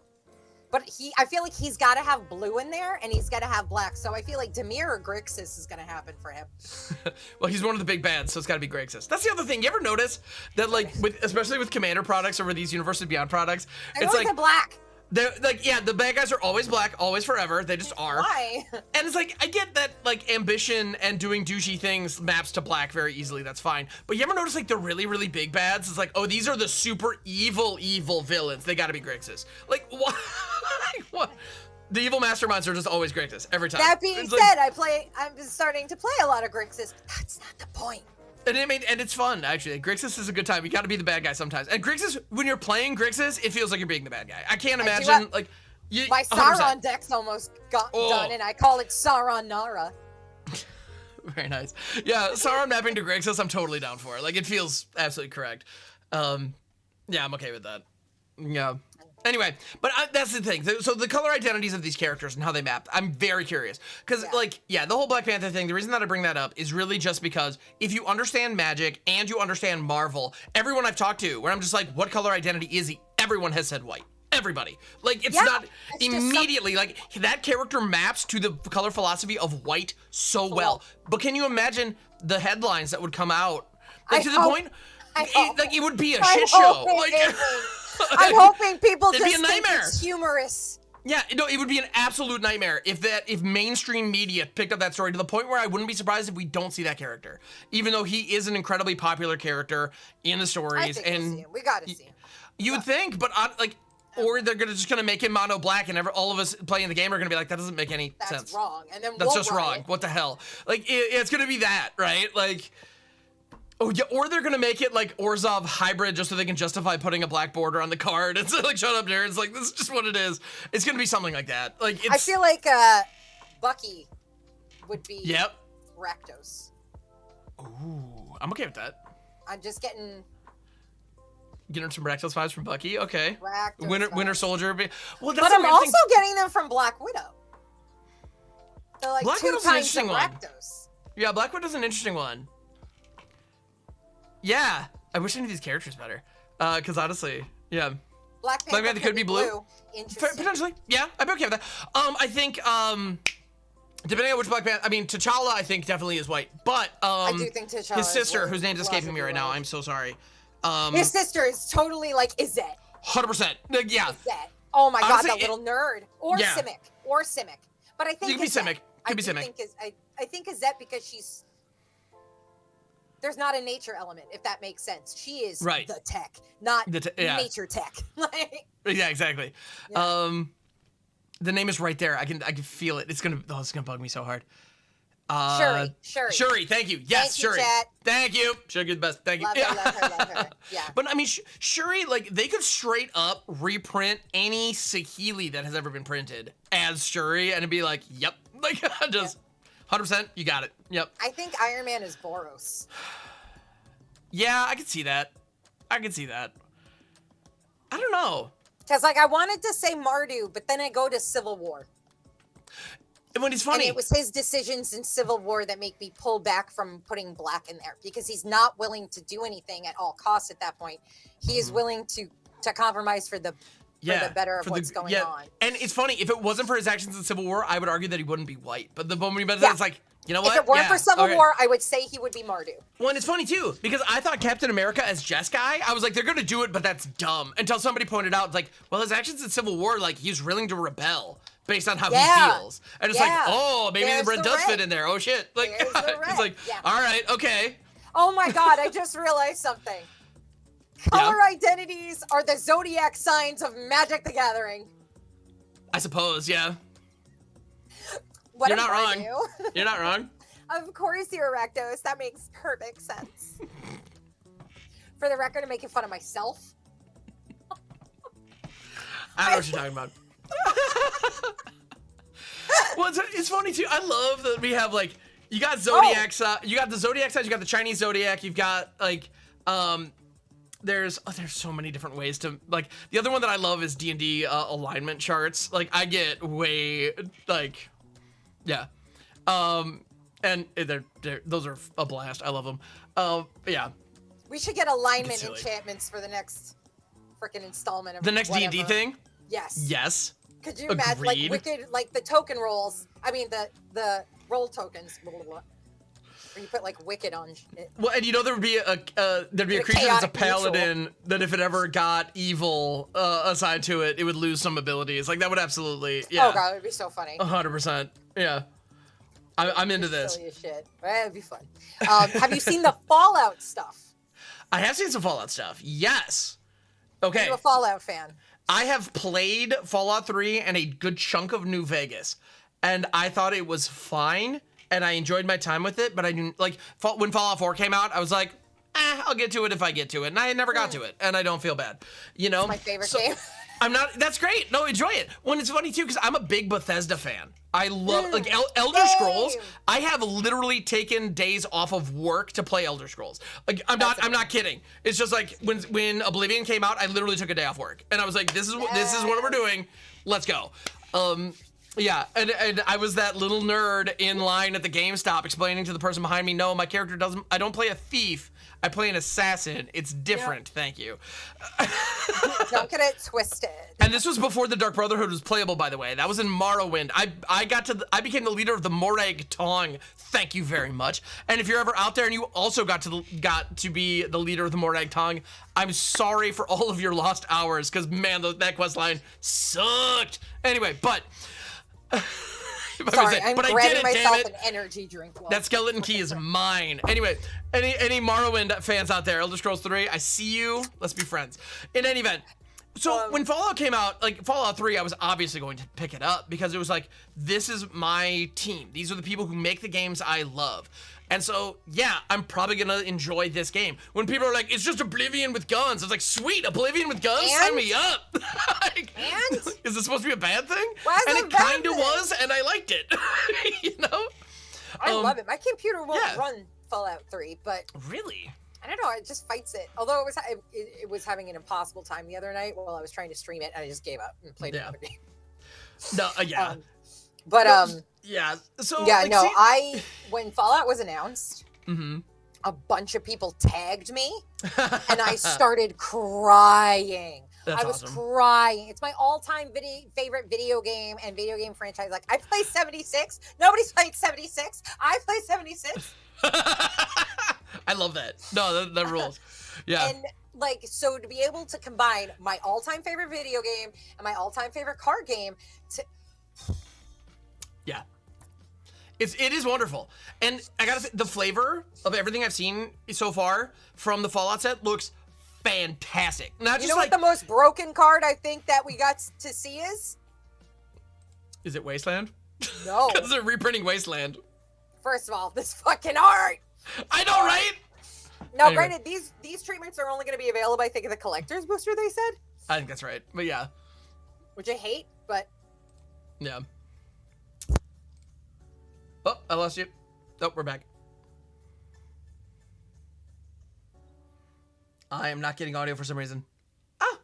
But I feel like he's got to have blue in there, and he's got to have black. So I feel like Demir or Grixis is going to happen for him. Well, he's one of the big bads, so it's got to be Grixis. That's the other thing. You ever notice that, like, especially with Commander products or with these Universes Beyond products, They're it's always like the black. they're like, yeah, the bad guys are always black, always forever. They just are. Why? And it's like, I get that, like, ambition and doing douchey things maps to black very easily. That's fine. But you ever notice, like, the really, really big bads? It's like, oh, these are the super evil villains. They got to be Grixis. Like, why? What? The evil masterminds are just always Grixis every time. That being It's said, like, I'm starting to play a lot of Grixis. That's not the point. and it's fun, actually. Grixis is a good time. You got to be the bad guy sometimes. And Grixis, when you're playing Grixis, it feels like you're being the bad guy. I can't imagine, like, My 100%. Sauron deck's almost got done, and I call it Sauron Nara. Very nice. Yeah, Sauron mapping to Grixis, I'm totally down for. Like, it feels absolutely correct. Yeah, I'm okay with that. Yeah. Anyway, but that's the thing. So the color identities of these characters and how they map, I'm very curious. Because, the whole Black Panther thing, the reason that I bring that up is really just because if you understand Magic and you understand Marvel, everyone I've talked to, where I'm just like, what color identity is he? Everyone has said white. Everybody. Like, it's not immediately, like, that character maps to the color philosophy of white so well. But can you imagine the headlines that would come out? Like, to the point, it would be a shit show. Like, I'm hoping people it'd just be a think nightmare. it's humorous. Yeah, no, it would be an absolute nightmare if mainstream media picked up that story to the point where I wouldn't be surprised if we don't see that character, even though he is an incredibly popular character in the stories. I think we'll see him. We gotta see him. You would think, but or they're just gonna make him mono black, and all of us playing the game are gonna be like, that doesn't make any sense. That's wrong, and then that's just wrong. What the hell? Like, it's gonna be that, right? Like. Oh yeah, or they're gonna make it like Orzhov hybrid just so they can justify putting a black border on the card. It's like, shut up, Jared. It's like, this is just what it is. It's gonna be something like that. Like, I feel like Bucky would be Rakdos. Ooh, I'm okay with that. I'm just getting some Rakdos vibes from Bucky. Okay. Rakdos Winter Soldier. Well, that's but I'm also getting them from Black Widow. They're like Black two Widow's an times interesting the one. Rakdos. Yeah, Black Widow's an interesting one. Yeah, I wish I knew these characters better. Because honestly, yeah. Black Panther could be blue. Interesting. Potentially, yeah, I'd be okay with that. I think, depending on which Black Panther, I mean, T'Challa, I think definitely is white. But, I do think T'Challa his sister, is whose name's escaping me right now, I'm so sorry. His sister is totally like Izzet. 100%. Yeah. Izzet. Oh my Honestly, god, that little nerd. Or Simic. But I think you could be Simic. Could be Simic. I think Izzet because she's. There's not a nature element, if that makes sense. She is the tech, not nature tech. Yeah, exactly. Yeah. The name is right there. I can feel it. It's gonna bug me so hard. Shuri, thank you. Yes, Shuri. Thank you. Shuri, you're the best. Thank you. Love her. Yeah. But I mean, Shuri, like, they could straight up reprint any Saheeli that has ever been printed as Shuri, and it'd be like, yep, like just 100%. You got it. Yep. I think Iron Man is Boros. Yeah, I could see that. I don't know. Because, like, I wanted to say Mardu, but then I go to Civil War. And when it's funny, and it was his decisions in Civil War that make me pull back from putting black in there because he's not willing to do anything at all costs at that point. He is willing to compromise for the better of what's going on. And it's funny, if it wasn't for his actions in Civil War, I would argue that he wouldn't be white. But the moment he mentioned it's like, you know what? If it weren't for Civil War, I would say he would be Mardu. Well, and it's funny too, because I thought Captain America as Jeskai, I was like, they're gonna do it, but that's dumb. Until somebody pointed out, it's like, well, his actions in Civil War, like, he's willing to rebel based on how he feels. And it's like, oh, maybe the red does fit in there. Oh shit. Like, it's like, all right, okay. Oh my god, I just realized something. Color identities are the zodiac signs of Magic the Gathering. I suppose, yeah. What You're not wrong. You're not wrong. Of course you're Rakdos. That makes perfect sense. For the record, I'm making fun of myself. I know what you're talking about. Well, it's funny too. I love that we have, like, You got Zodiac. You got the Zodiac side. You got the Chinese Zodiac. You've got like, there's so many different ways to like. The other one that I love is D&D alignment charts. Like I get way like, yeah, and those are a blast. I love them. Yeah. We should get alignment enchantments for the next freaking installment of the next whatever. D&D thing. Yes. Yes. Could you imagine like wicked, like the token rolls? I mean the roll tokens. Blah, blah, blah. Where you put like wicked on it. Well, and you know there would be a creature that's a paladin that if it ever got evil assigned to it, it would lose some abilities. Like that would absolutely, yeah. Oh god, it would be so funny. 100%. Yeah. I'm into this. Silly as shit. It'd be fun. Have you seen the Fallout stuff? I have seen some Fallout stuff. Yes. Okay. Are you a Fallout fan? I have played Fallout 3 and a good chunk of New Vegas, and I thought it was fine, and I enjoyed my time with it, but I didn't, like, when Fallout 4 came out, I was like, I'll get to it if I get to it, and I never got to it, and I don't feel bad, you know? It's my favorite game. That's great. No, enjoy it. When it's funny, too, because I'm a big Bethesda fan. I love, like, Elder Scrolls. I have literally taken days off of work to play Elder Scrolls. Like, I'm not kidding. It's just like, when Oblivion came out, I literally took a day off work. And I was like, this is what we're doing. Let's go. Yeah, and I was that little nerd in line at the GameStop explaining to the person behind me, no, my character I don't play a thief. I play an assassin. It's different. Yep. Thank you. Don't get it twisted. And this was before the Dark Brotherhood was playable, by the way. That was in Morrowind. I became the leader of the Morag Tong. Thank you very much. And if you're ever out there and you also got to be the leader of the Morag Tong, I'm sorry for all of your lost hours, because man, that quest line sucked. Anyway, but. Sorry, I'm grabbing myself an energy drink. That skeleton key is mine. Anyway, any Morrowind fans out there, Elder Scrolls 3, I see you. Let's be friends. In any event, so when Fallout came out, like Fallout 3, I was obviously going to pick it up because it was like, this is my team. These are the people who make the games I love. And so, yeah, I'm probably gonna enjoy this game. When people are like, it's just Oblivion with guns, I was like, sweet, Oblivion with guns? Sign me up! Like, is this supposed to be a bad thing? And it kind of was, and I liked it. You know? I love it. My computer won't run Fallout 3, but... Really? I don't know, it just fights it. Although it was having an impossible time the other night while I was trying to stream it, and I just gave up and played another game. No, yeah. Yeah. So yeah, like, when Fallout was announced, a bunch of people tagged me, and I started crying. I was crying. It's my all-time favorite video game and video game franchise. Like, I play 76. Nobody's played 76. I play 76. I love that. No, that rules. Yeah. And like, so to be able to combine my all-time favorite video game and my all-time favorite card game yeah. It is wonderful. And I gotta say, the flavor of everything I've seen so far from the Fallout set looks fantastic. Not just what the most broken card I think that we got to see is? Is it Wasteland? No. Because they're reprinting Wasteland. First of all, this fucking art. I know, right? Now, granted, these treatments are only going to be available, I think, in the collector's booster, they said. I think that's right. But yeah. Which I hate, but... Yeah. Oh, I lost you. Oh, we're back. I am not getting audio for some reason. Ah!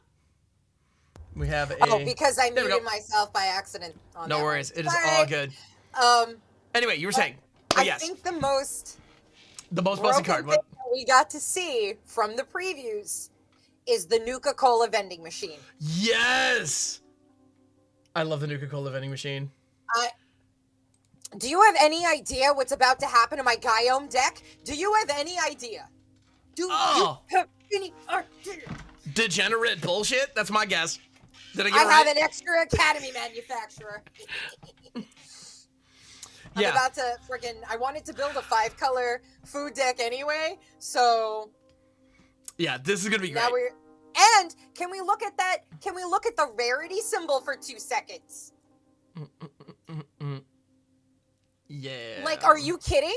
We have a... Oh, because I muted myself by accident on No worries. It is all good. Anyway, you were saying. I think the most busted card. What we got to see from the previews is the Nuka-Cola vending machine. Yes! I love the Nuka-Cola vending machine. Do you have any idea what's about to happen to my Gaiome deck? Do you have any idea? Do you have any idea? Degenerate bullshit? That's my guess. Did I get it right? I have an extra Academy manufacturer. I'm about to I wanted to build a 5-color food deck anyway, so... Yeah, this is gonna be great. And can we look at that? Can we look at the rarity symbol for 2 seconds? Yeah. Like, are you kidding?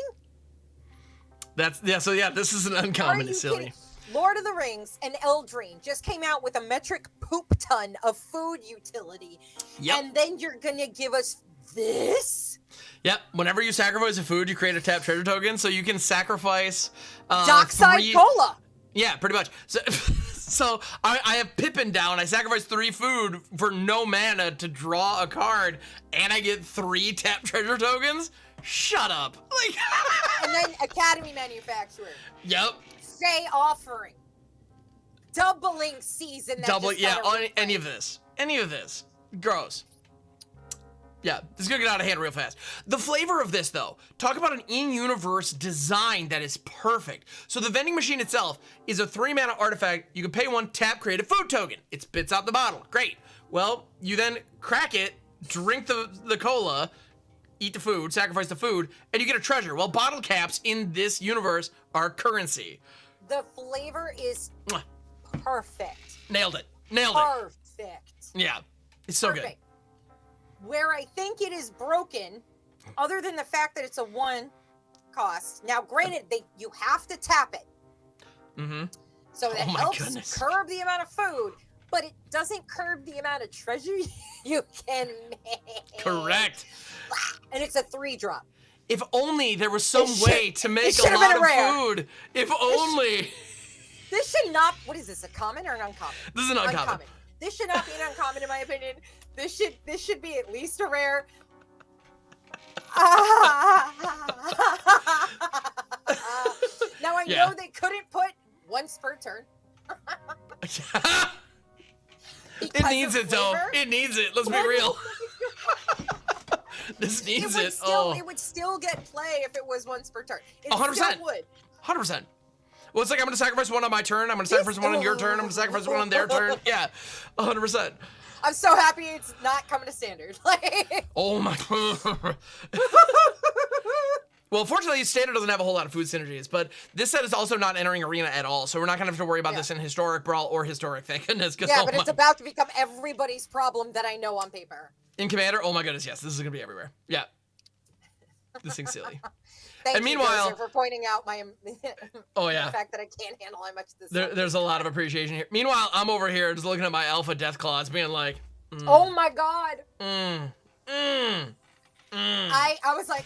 So this is an uncommon. It's silly. Kidding? Lord of the Rings and Eldraine just came out with a metric poop ton of food utility. Yep. And then you're gonna give us this? Yep. Whenever you sacrifice a food, you create a tap treasure token, so you can sacrifice Dockside Cola. Yeah, pretty much. So, so I have Pippin down. I sacrifice 3 food for no mana to draw a card, and I get 3 tap treasure tokens. Shut up. Like. And then Academy Manufacturer. Yep. Say Offering. Doubling season. That Doubling. just Yeah. got a On reprint. any of this. Any of this. Gross. Yeah, this is gonna get out of hand real fast. The flavor of this, though, talk about an in-universe design that is perfect. So the vending machine itself is a 3-mana artifact. You can pay 1, tap, create a food token. It spits out the bottle. Great. Well, you then crack it, drink the cola, eat the food, sacrifice the food, and you get a treasure. Well, bottle caps in this universe are currency. The flavor is Mwah. perfect. Nailed it. Nailed it. Perfect. Yeah, it's so Perfect. Where I think it is broken, other than the fact that it's a 1 cost. Now, granted, you have to tap it. Mm-hmm. So that Oh my helps goodness. curb the amount of food, but it doesn't curb the amount of treasure you can make. Correct. And it's a 3-drop. If only there was some It should- way to make a should've lot been of rare. food. If only. This should not. What is this? A common or an uncommon? This is an uncommon. This should not be an uncommon, in my opinion. This should be at least a rare. Now I Yeah. know they couldn't put once per turn. It because needs of it though. flavor. It needs it. Let's be real. This needs it. Oh, It would still get play if it was once per turn. It 100%. still would. 100%. Well, it's like I'm gonna sacrifice 1 on my turn. I'm gonna sacrifice 1 on your turn. I'm gonna sacrifice 1 on their turn. Yeah, 100%. I'm so happy it's not coming to standard. Like, Oh my. Well, fortunately, Standard doesn't have a whole lot of food synergies, but this set is also not entering Arena at all, so we're not gonna have to worry about Yeah. this in Historic, Brawl, or Historic, thank goodness. yeah, Oh but it's my- about to become everybody's problem that I know on paper. in Commander, oh my goodness, yes, this is gonna be everywhere. Yeah. This thing's silly. Thank And you, meanwhile- Joseph, for pointing out my Oh the yeah. fact that I can't handle how much this. There's a lot of appreciation here. Meanwhile, I'm over here just looking at my Alpha Death Claws, being like, Oh my god! I was like,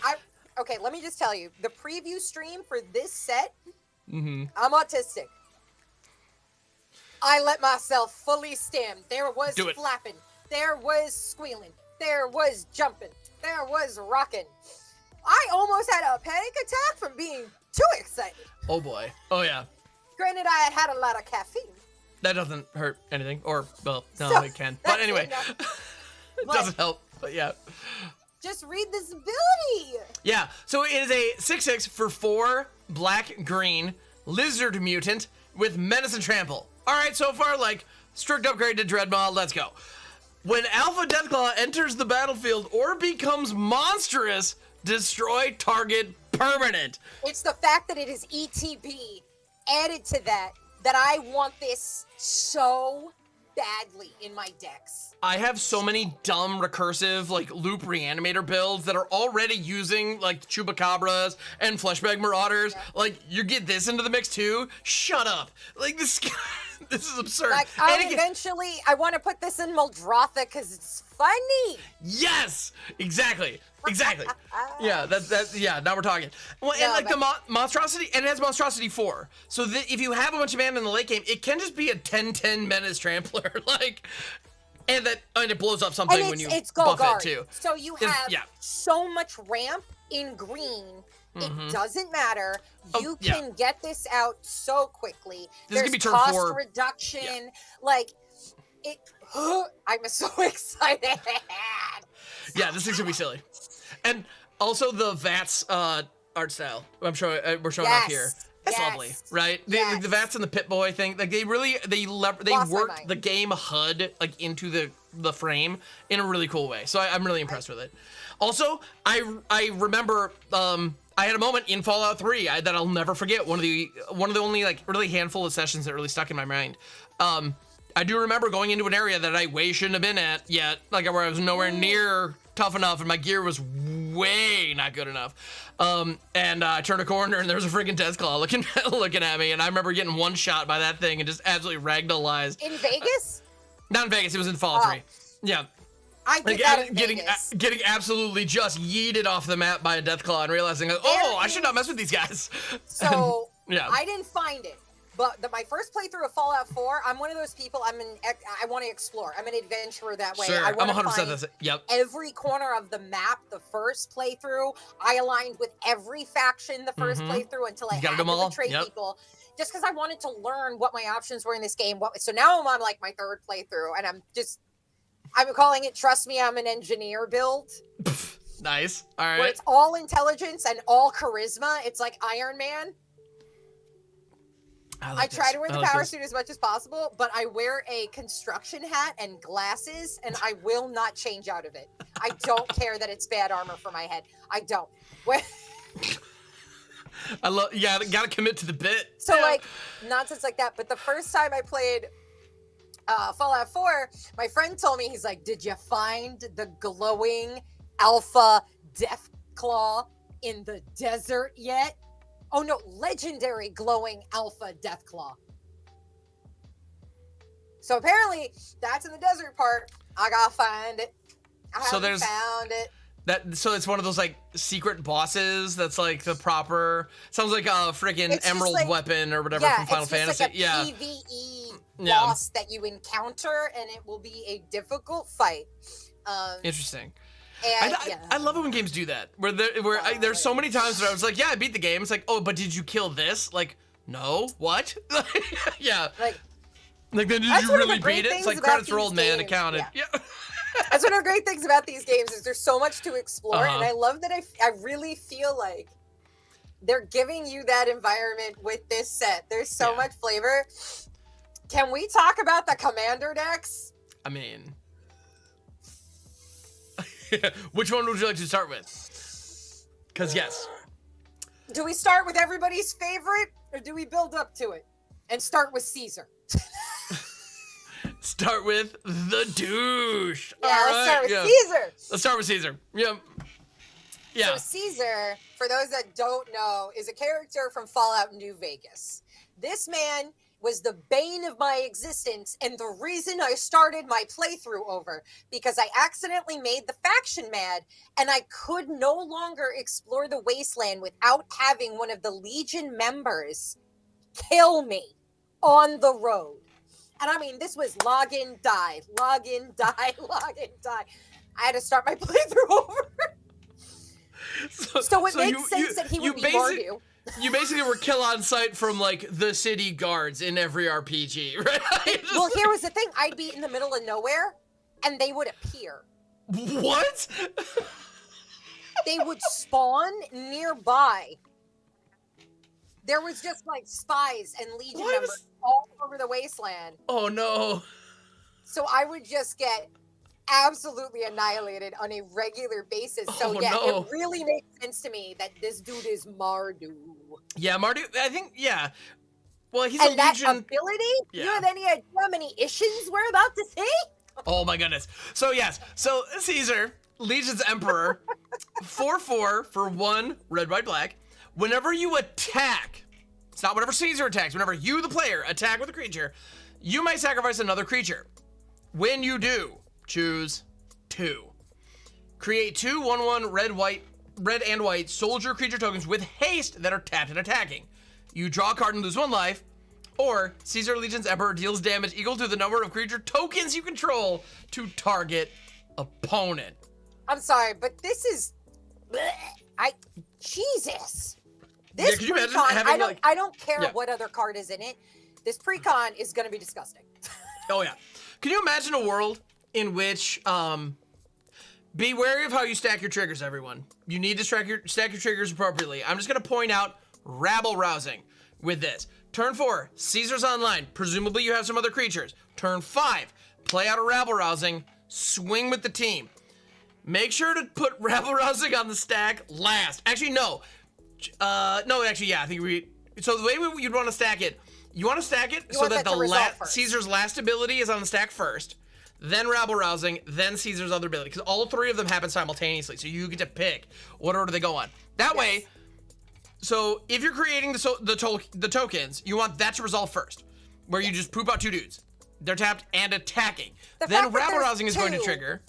okay. Let me just tell you, the preview stream for this set, I'm autistic. I let myself fully stem. There was Do it. flapping. There was squealing. There was jumping. There was rocking. I almost had a panic attack from being too excited. Oh boy. Oh yeah. Granted, I had had a lot of caffeine. That doesn't hurt anything. Or, well, no, So, it can. But that's anyway, enough. it But- doesn't help. But yeah. Just read this ability. Yeah, so it is a 6/6 for 4 black-green lizard mutant with Menace and Trample. All right, so far, like, strict upgrade to Dreadmaw, let's go. When Alpha Deathclaw enters the battlefield or becomes monstrous, destroy target permanent. It's the fact that it is ETB added to that I want this so badly in my decks. I have so many dumb recursive like loop reanimator builds that are already using like Chupacabras and Fleshbag Marauders. Yeah. Like you get this into the mix too. Shut up! Like this, this is absurd. Like, And again- I want to put this in Muldrotha because it's funny. yes, exactly. Yeah, yeah. Now we're talking. Well, and No, like the but- monstrosity, and it has monstrosity 4. So that if you have a bunch of mana in the late game, it can just be a 10/10 Menace Trampler, like, and it blows up something And when you it's buff Golgari. it too. So you It's- have yeah. so much ramp in green. It doesn't matter. Oh, You yeah. can get this out so quickly. This There's could be turn cost 4. reduction. Like it. I'm so excited. Yeah, this thing's gonna be silly. And also the VATS art style. We're showing off here. That's yes, lovely, right? yes. The VATS and the Pit Boy thing, like they Lost my worked mind. the game HUD like into the frame in a really cool way. So I'm really impressed with it. Also, I remember I had a moment in Fallout 3 that I'll never forget. One of the only like really handful of sessions that really stuck in my mind. I do remember going into an area that I way shouldn't have been at yet, like where I was nowhere near tough enough and my gear was way not good enough. And I turned a corner and there was a freaking Deathclaw looking at me, and I remember getting one shot by that thing and just absolutely ragdollized. In Vegas? Not in Vegas, it was in Fallout 3. Yeah. I did that in getting Vegas. getting absolutely just yeeted off the map by a Deathclaw and realizing, like, oh, I should not mess with these guys. So Yeah. I didn't find it. But my first playthrough of Fallout 4, I'm one of those people. I want to explore. I'm an adventurer that way. Sure, I I'm want to 100% find that's it. Yep. every corner of the map. The first playthrough, I aligned with every faction. The first playthrough until I You had gotta to do 'em all. betray Yep. people, just because I wanted to learn what my options were in this game. So now I'm on like my third playthrough, and I'm calling it. Trust me, I'm an engineer build. Nice. All right. Where it's all intelligence and all charisma. It's like Iron Man. I try to wear the power suit as much as possible, but I wear a construction hat and glasses, and I will not change out of it. I don't care that it's bad armor for my head. I don't. I love. Yeah, gotta commit to the bit. So like nonsense like that. But the first time I played Fallout 4, my friend told me, he's like, "Did you find the glowing alpha Deathclaw in the desert yet?" Oh no, legendary glowing alpha Deathclaw. So apparently that's in the desert part. I gotta find it. I haven't found it. So it's one of those like secret bosses that's like the proper, sounds like a freaking emerald like, weapon or whatever from Final Fantasy. Like a PvE boss that you encounter, and it will be a difficult fight. Interesting. And, I love it when games do that. There's so many times where I was like, yeah, I beat the game. It's like, oh, but did you kill this? Like, no, what? Yeah. Like then did you really beat it? It's like credits rolled, man. It counted. Yeah. That's one of the great things about these games is there's so much to explore, and I love that I really feel like they're giving you that environment with this set. There's so much flavor. Can we talk about the commander decks? I mean, which one would you like to start with? Because yes. Do we start with everybody's favorite, or do we build up to it and start with Caesar? Start with the douche. Yeah, let's start with Caesar. Let's start with Caesar. Yeah. Yeah. So Caesar, for those that don't know, is a character from Fallout New Vegas. This man was the bane of my existence and the reason I started my playthrough over, because I accidentally made the faction mad and I could no longer explore the wasteland without having one of the Legion members kill me on the road. And I mean, this was log in, die, log in, die, log in, die. I had to start my playthrough over. So it makes sense that he would be Mardu. You basically were kill on sight from like the city guards in every RPG, right? Well, here was the thing. I'd be in the middle of nowhere and they would appear. What? They would spawn nearby. There was just like spies and Legion members all over the wasteland. Oh no. So I would just get absolutely annihilated on a regular basis. So it really makes sense to me that this dude is Mardu. Yeah, Mardu, I think, yeah. Well, he's and a that Legion. Ability? Yeah. You have any idea how many issues we're about to see? Oh my goodness. So yes, so Caesar, Legion's Emperor, 4/4 for 1 red, white, black. Whenever you attack, it's not whenever Caesar attacks, whenever you, the player, attack with a creature, you may sacrifice another creature. When you do, choose 2. Create 2 1/1 red and white soldier creature tokens with haste that are tapped and attacking. You draw a card and lose 1 life, or Caesar Legion's Emperor deals damage equal to the number of creature tokens you control to target opponent. I'm sorry, but this is Jesus. This precon, I don't care what other card is in it. This precon is going to be disgusting. Oh yeah. Can you imagine a world in which be wary of how you stack your triggers, everyone. You need to stack your triggers appropriately. I'm just going to point out rabble rousing with this. Turn 4, Caesar's online. Presumably you have some other creatures. Turn 5, play out a rabble rousing, swing with the team. Make sure to put rabble rousing on the stack last. Actually, no. I think so the way you'd want to stack it, you want to stack it so that the Caesar's last ability is on the stack first, then rabble rousing, then Caesar's other ability, because all 3 of them happen simultaneously, so you get to pick what order they go on. That way, so if you're creating the tokens, you want that to resolve first, where you just poop out 2 dudes. They're tapped and attacking. Then rabble rousing is going to trigger.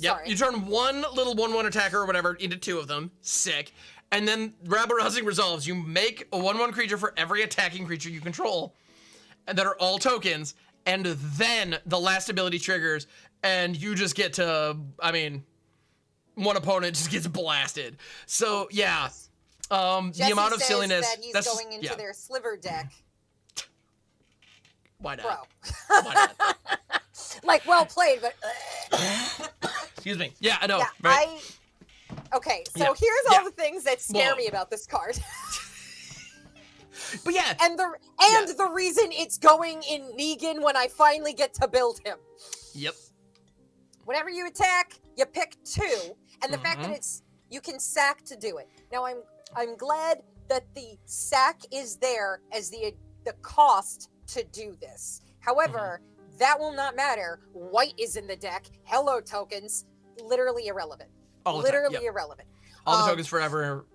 Yep. Sorry. You turn one little 1/1 attacker or whatever into 2 of them. Sick. And then rabble rousing resolves. You make a 1/1 creature for every attacking creature you control, and that are all tokens. And then the last ability triggers, and you just get to. I mean, one opponent just gets blasted. So yeah, the amount of says silliness. That he's going into their sliver deck. Why not? Bro. Why not? Like, well played, but. Excuse me. Yeah, I know. Yeah, right? Okay, so here's all the things that scare Whoa. me about this card. But yeah. And the reason it's going in Negan when I finally get to build him. Yep. Whenever you attack, you pick 2, and the fact that you can sack to do it. Now I'm glad that the sack is there as the cost to do this. However, that will not matter. White is in the deck. Hello tokens, literally irrelevant. All the time. Literally irrelevant. All the tokens forever.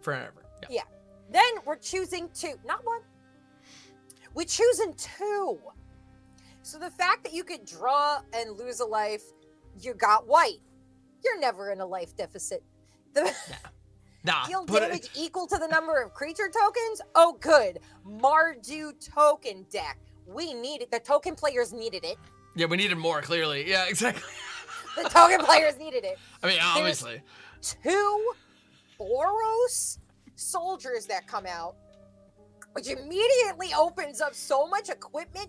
Yeah. Then we're choosing 2, not 1. We're choosing 2. So the fact that you could draw and lose a life, you got white. You're never in a life deficit. Deal damage equal to the number of creature tokens? Oh, good. Mardu token deck. We needed, the token players needed it. Yeah, we needed more, clearly. Yeah, exactly. The token players needed it. I mean, obviously. There's 2 Boros soldiers that come out, which immediately opens up so much equipment.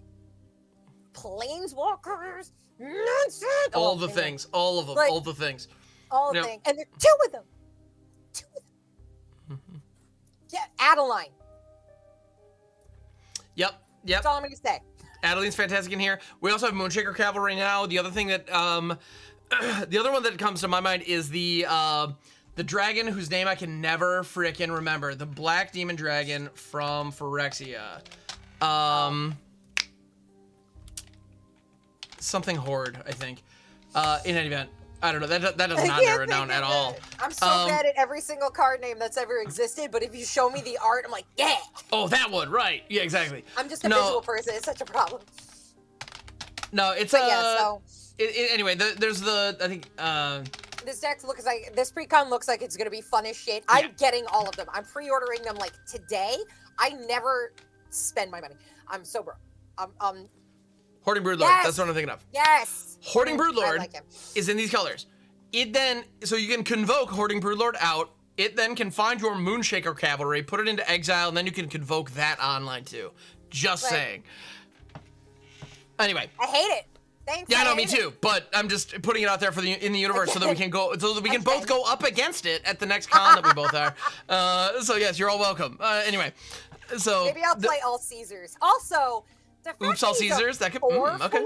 Planeswalkers, nonsense. All the things, all of them, like, all the things. All the things. And there are 2 of them. 2 of them. Yeah, Adeline. Yep. That's all I'm going to say. Adeline's fantastic in here. We also have Moonshaker Cavalry now. The other thing that, the other one that comes to my mind is the dragon whose name I can never frickin' remember. The Black Demon Dragon from Phyrexia. Something Horde, I think. In any event, I don't know. That does not narrow it down at all. I'm so bad at every single card name that's ever existed, but if you show me the art, I'm like, yeah. Oh, that one, right? Yeah, exactly. I'm just a visual person. It's such a problem. No, it's anyway, there's I think this deck looks like this precon looks like it's gonna be fun as shit. Yeah. I'm getting all of them. I'm pre-ordering them like today. I never spend my money. I'm so broke. Hoarding Broodlord. Yes. That's what I'm thinking of. Yes. Hoarding Broodlord like is in these colors. It then, so you can convoke Hoarding Broodlord out. It then can find your Moonshaker Cavalry, put it into exile, and then you can convoke that online too. Just saying. Anyway. I hate it. Thanks. Yeah, no, me too. But I'm just putting it out there for in the universe so that we can both go up against it at the next con that we both are. So yes, you're all welcome. Anyway, so maybe I'll play all Caesars. Also, oops, all Caesars. That could okay.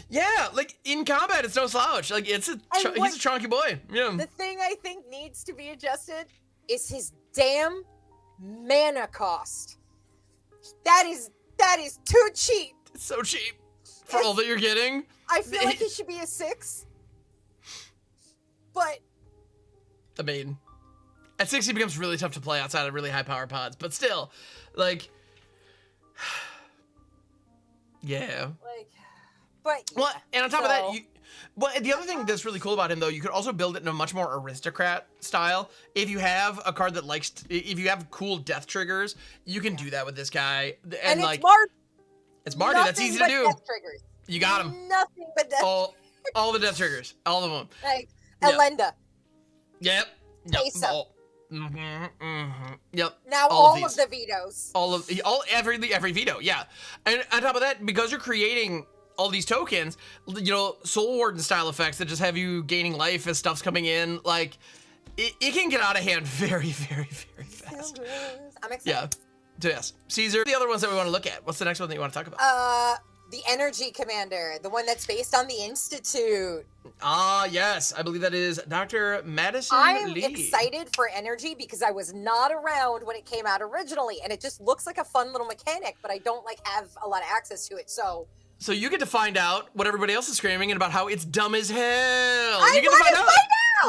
Yeah, like in combat, it's no slouch. Like he's a chunky boy. Yeah. The thing I think needs to be adjusted is his damn mana cost. That is too cheap. It's so cheap for all that you're getting. I feel like it should be a 6. But I mean, at 6 he becomes really tough to play outside of really high power pods. But still, like, yeah. Like, but yeah, well, and on top of that, the other thing that's really cool about him, though, you could also build it in a much more aristocrat style. If you have a card that likes, if you have cool death triggers, you can do that with this guy. And like, it's Marty. That's easy to do. Death triggers. You got him. Nothing but death. All the death triggers, all of them. Like Elenda. Yep. Asa. Yep. Now all of the vetoes. Every veto. Yeah. And on top of that, because you're creating all these tokens, you know, Soul Warden style effects that just have you gaining life as stuff's coming in, like it can get out of hand very, very, very fast. I'm excited. Yeah. So yes, Caesar. The other ones that we want to look at. What's the next one that you want to talk about? The Energy Commander, the one that's based on the Institute. Yes, I believe that is Dr. Madison I'm Lee. excited for Energy because I was not around when it came out originally, and it just looks like a fun little mechanic, but I don't have a lot of access to it. So you get to find out what everybody else is screaming and about how it's dumb as hell. You get to find out.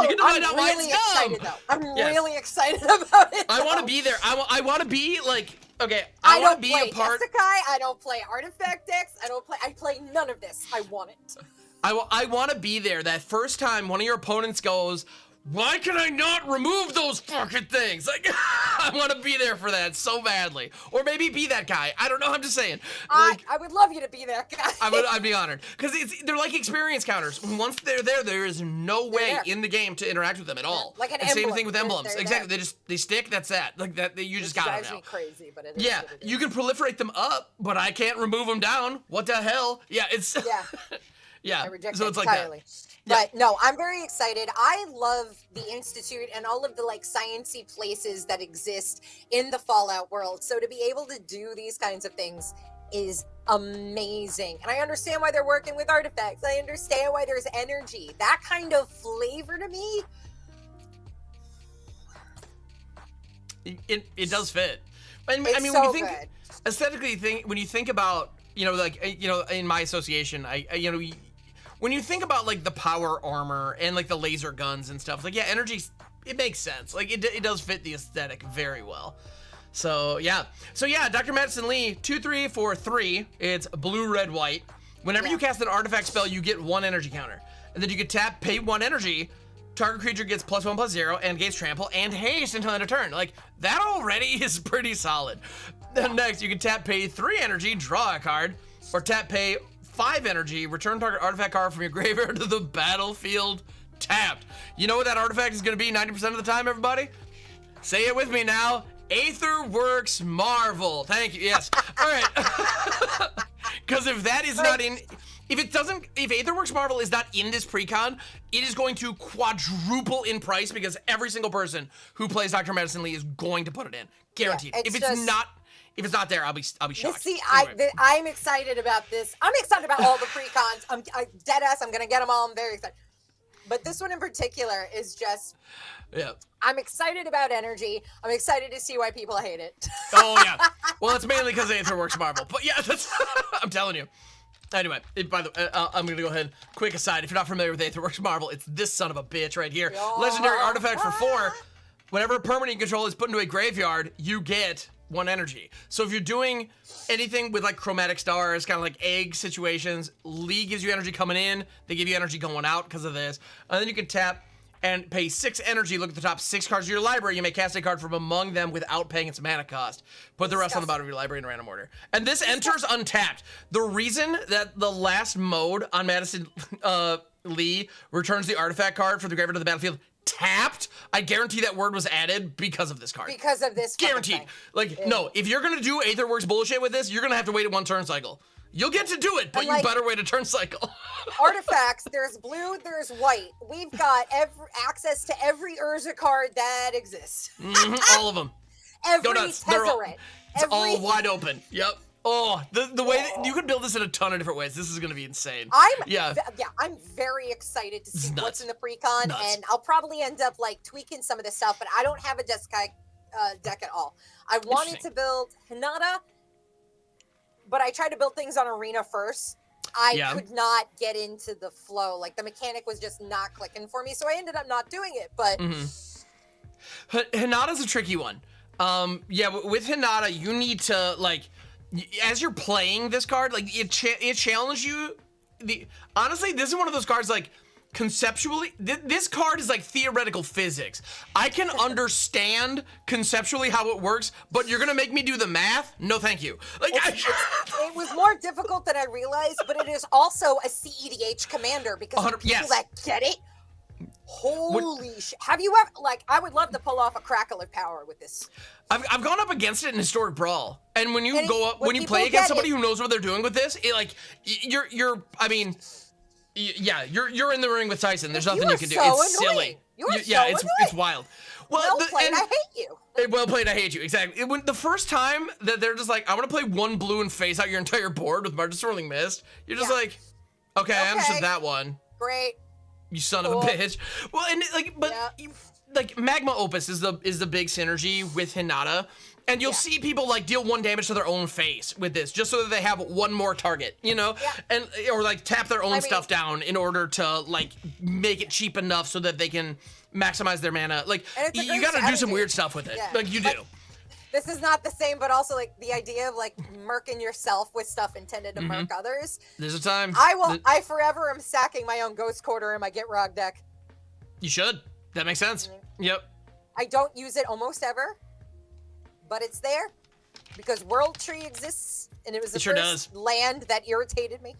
You get to find I'm out why really it's dumb. excited, though. I'm really excited about it. I want to be there. I want to be like, okay, I want to be a part. I don't play Artifact decks. I play none of this. I want it. I want to be there that first time one of your opponents goes, why can I not remove those fucking things? Like, I want to be there for that so badly. Or maybe be that guy. I don't know. I'm just saying. Like, I would love you to be that guy. I'd be honored. Because they're like experience counters. Once they're there is no way in the game to interact with them at all. Like an and emblem. Same thing with emblems. They're exactly. They stick, that's that. Like, that you just got them drives now. me crazy, but it is Yeah, what it is. you can proliferate them up, but I can't remove them down. What the hell? Yeah, it's... Yeah. Yeah, I reject so it it's like entirely. that. But no, I'm very excited. I love the Institute and all of the like sciencey places that exist in the Fallout world. So to be able to do these kinds of things is amazing. And I understand why they're working with artifacts. I understand why there's energy. That kind of flavor to me. It does fit. I mean, It's when so you think good. aesthetically, when you think about, in my association, when you think about like the power armor and like the laser guns and stuff, like energy, it makes sense. Like it does fit the aesthetic very well. So yeah, Dr. Madison Lee, 2, 3, 4, 3. It's blue, red, white. Whenever you cast an artifact spell, you get 1 energy counter, and then you can tap, pay 1 energy. Target creature gets +1/+0 and gains trample and haste until end of turn. Like that already is pretty solid. Then next, you can tap, pay 3 energy, draw a card, or tap, pay 5 energy, return target artifact card from your graveyard to the battlefield tapped. You know what that artifact is going to be 90% of the time, everybody? Say it with me now. Aetherworks Marvel. Thank you. Yes. All right. Because if that is not in, if Aetherworks Marvel is not in this precon, it is going to quadruple in price because every single person who plays Dr. Madison Lee is going to put it in, guaranteed. Yeah, If it's not there, I'll be shocked. See, Anyway. I'm excited about this. I'm excited about all the precons. I'm dead ass. I'm gonna get them all. I'm very excited. But this one in particular is just. Yeah. I'm excited about energy. I'm excited to see why people hate it. Oh yeah. Well, it's mainly because Aetherworks Marvel. But yeah, that's. I'm telling you. Anyway, by the way, I'm gonna go ahead. Quick aside: if you're not familiar with Aetherworks Marvel, it's this son of a bitch right here. Legendary artifact for 4. Whenever a permanent you control is put into a graveyard, you get 1 energy. So if you're doing anything with like chromatic stars, kind of like egg situations, Lee gives you energy coming in, they give you energy going out because of this. And then you can tap and pay 6 energy, look at the top 6 cards of your library, you may cast a card from among them without paying its mana cost. Put the rest on the bottom of your library in random order. And this enters untapped. The reason that the last mode on Madison Lee returns the artifact card from the graveyard to the battlefield tapped, I guarantee that word was added because of this card. Because of this. Guaranteed. Like, no, if you're gonna do Aetherworks bullshit with this, you're gonna have to wait 1 turn cycle. You'll get to do it, but you better wait a turn cycle. Artifacts, there's blue, there's white. We've got access to every Urza card that exists. All of them. Every Go nuts. Tezzeret. It's all wide open. Yep. Oh, the way that you could build this in a ton of different ways. This is gonna be insane. I'm very excited to see what's in the precon, Nuts. and I'll probably end up like tweaking some of this stuff, but I don't have a deck at all. I wanted to build Hinata, but I tried to build things on Arena first. I could not get into the flow. Like the mechanic was just not clicking for me, so I ended up not doing it. But Hinata's a tricky one. With Hinata, you need to like, as you're playing this card, like it challenged you. Honestly, this is one of those cards like conceptually, this card is like theoretical physics. I can understand conceptually how it works, but you're gonna make me do the math? No, thank you. Like it was more difficult than I realized, but it is also a CEDH commander because of people that get it. Holy shit! Have you ever I would love to pull off a crackle of power with this. I've gone up against it in Historic Brawl, and when you when you play against somebody who knows what they're doing with this, it like you're in the ring with Tyson. There's nothing you can do. It's silly. It's wild. Well played, I hate you. Well played, I hate you. Exactly. When the first time that they're just like, I want to play 1 blue and phase out your entire board with March of Swirling Mist, you're just like, okay, I understood that one. Great. You son of a bitch. Well, and Magma Opus is the big synergy with Hinata, and you'll see people like deal 1 damage to their own face with this, just so that they have 1 more target, you know, and or like tap their own stuff down in order to like make it cheap enough so that they can maximize their mana. Like you got to do some weird stuff with it. Like you do. this is not the same, but also like the idea of like murking yourself with stuff intended to murk others. There's a time. I forever am stacking my own Ghost Quarter in my Get Rog deck. You should. That makes sense. Yep. I don't use it almost ever, but it's there because World Tree exists, and it was the first land that irritated me.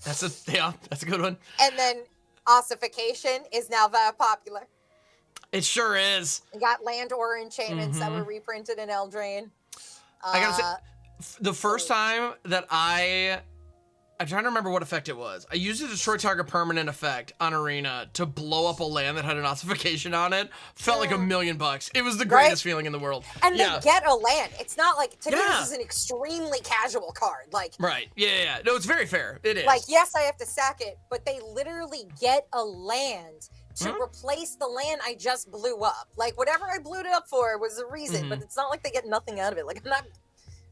That's a good one. And then ossification is now very popular. It sure is. We got land or enchantments that were reprinted in Eldraine. I gotta say, the first time that I'm trying to remember what effect it was. I used a destroy target permanent effect on Arena to blow up a land that had an ossification on it. Felt like $1 million. It was the greatest feeling in the world. And they get a land. It's not like, to me, this is an extremely casual card. Like, right. Yeah. No, it's very fair. It is. Like, yes, I have to sack it, but they literally get a land to replace the land I just blew up. Like, whatever I blew it up for was the reason, but it's not like they get nothing out of it. Like,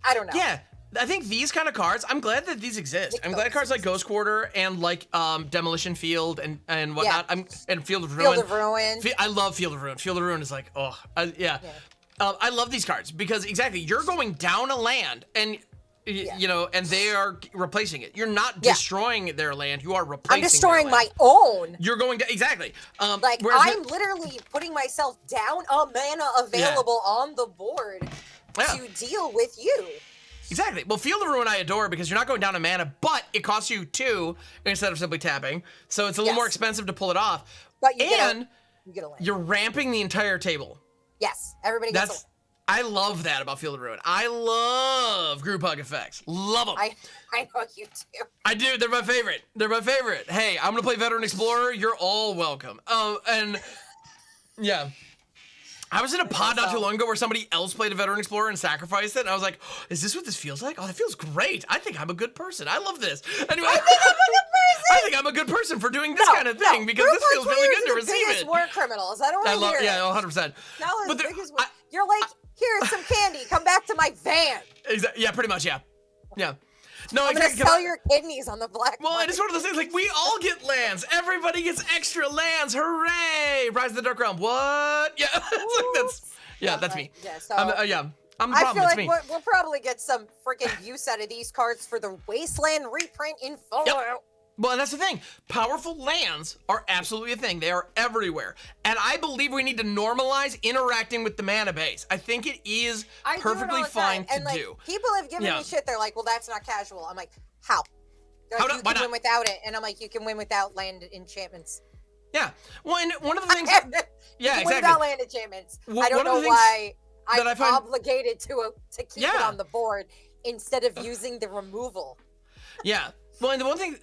I don't know. Yeah. I think these kind of cards, I'm glad that these exist. I'm glad cards like Ghost Quarter and like Demolition Field and whatnot. And Field of Ruin. Field of Ruin. I love Field of Ruin. Field of Ruin is like, I love these cards because exactly, you're going down a land and you know, and they are replacing it. You're not destroying their land. You are replacing. I'm destroying my own. You're going to exactly. Like I'm literally putting myself down a mana available on the board to deal with you. Exactly. Well, Field of Ruin I adore because you're not going down a mana, but it costs you 2 instead of simply tapping. So it's a little more expensive to pull it off. But you get a land. You're ramping the entire table. Yes. Everybody gets a land. I love that about Field of Ruin. I love group hug effects. Love them. I know you do. I do. They're my favorite. They're my favorite. Hey, I'm going to play Veteran Explorer. You're all welcome. And yeah. I was in a pod not too long ago where somebody else played a Veteran Explorer and sacrificed it, and I was like, oh, is this what this feels like? Oh, that feels great. I think I'm a good person. I love this. Anyway, I think I'm a good person for doing this kind of thing because this feels really good to receive it. Biggest war criminals. I don't want to hear it. Yeah, 100%. But you're like, here's some candy. Come back to my van. Exactly. Yeah, pretty much. Yeah. Yeah. No, I'm gonna sell your kidneys on the black market. Well, and it's one of those things, like, we all get lands. Everybody gets extra lands. Hooray! Rise of the Dark Realm. What? Yeah, that's me. Yeah, so I'm the problem. I feel like we'll probably get some freaking use out of these cards for the Wasteland reprint in Fallout. Well, and that's the thing. Powerful lands are absolutely a thing. They are everywhere. And I believe we need to normalize interacting with the mana base. I think it is perfectly fine to do. People have given me shit. They're like, well, that's not casual. I'm like, how? Like, you can win without it. And I'm like, you can win without land enchantments. Yeah. Well, and one of the things... you can win without land enchantments. I don't know why I'm obligated to keep it on the board instead of using the removal. Yeah. Well, and the one thing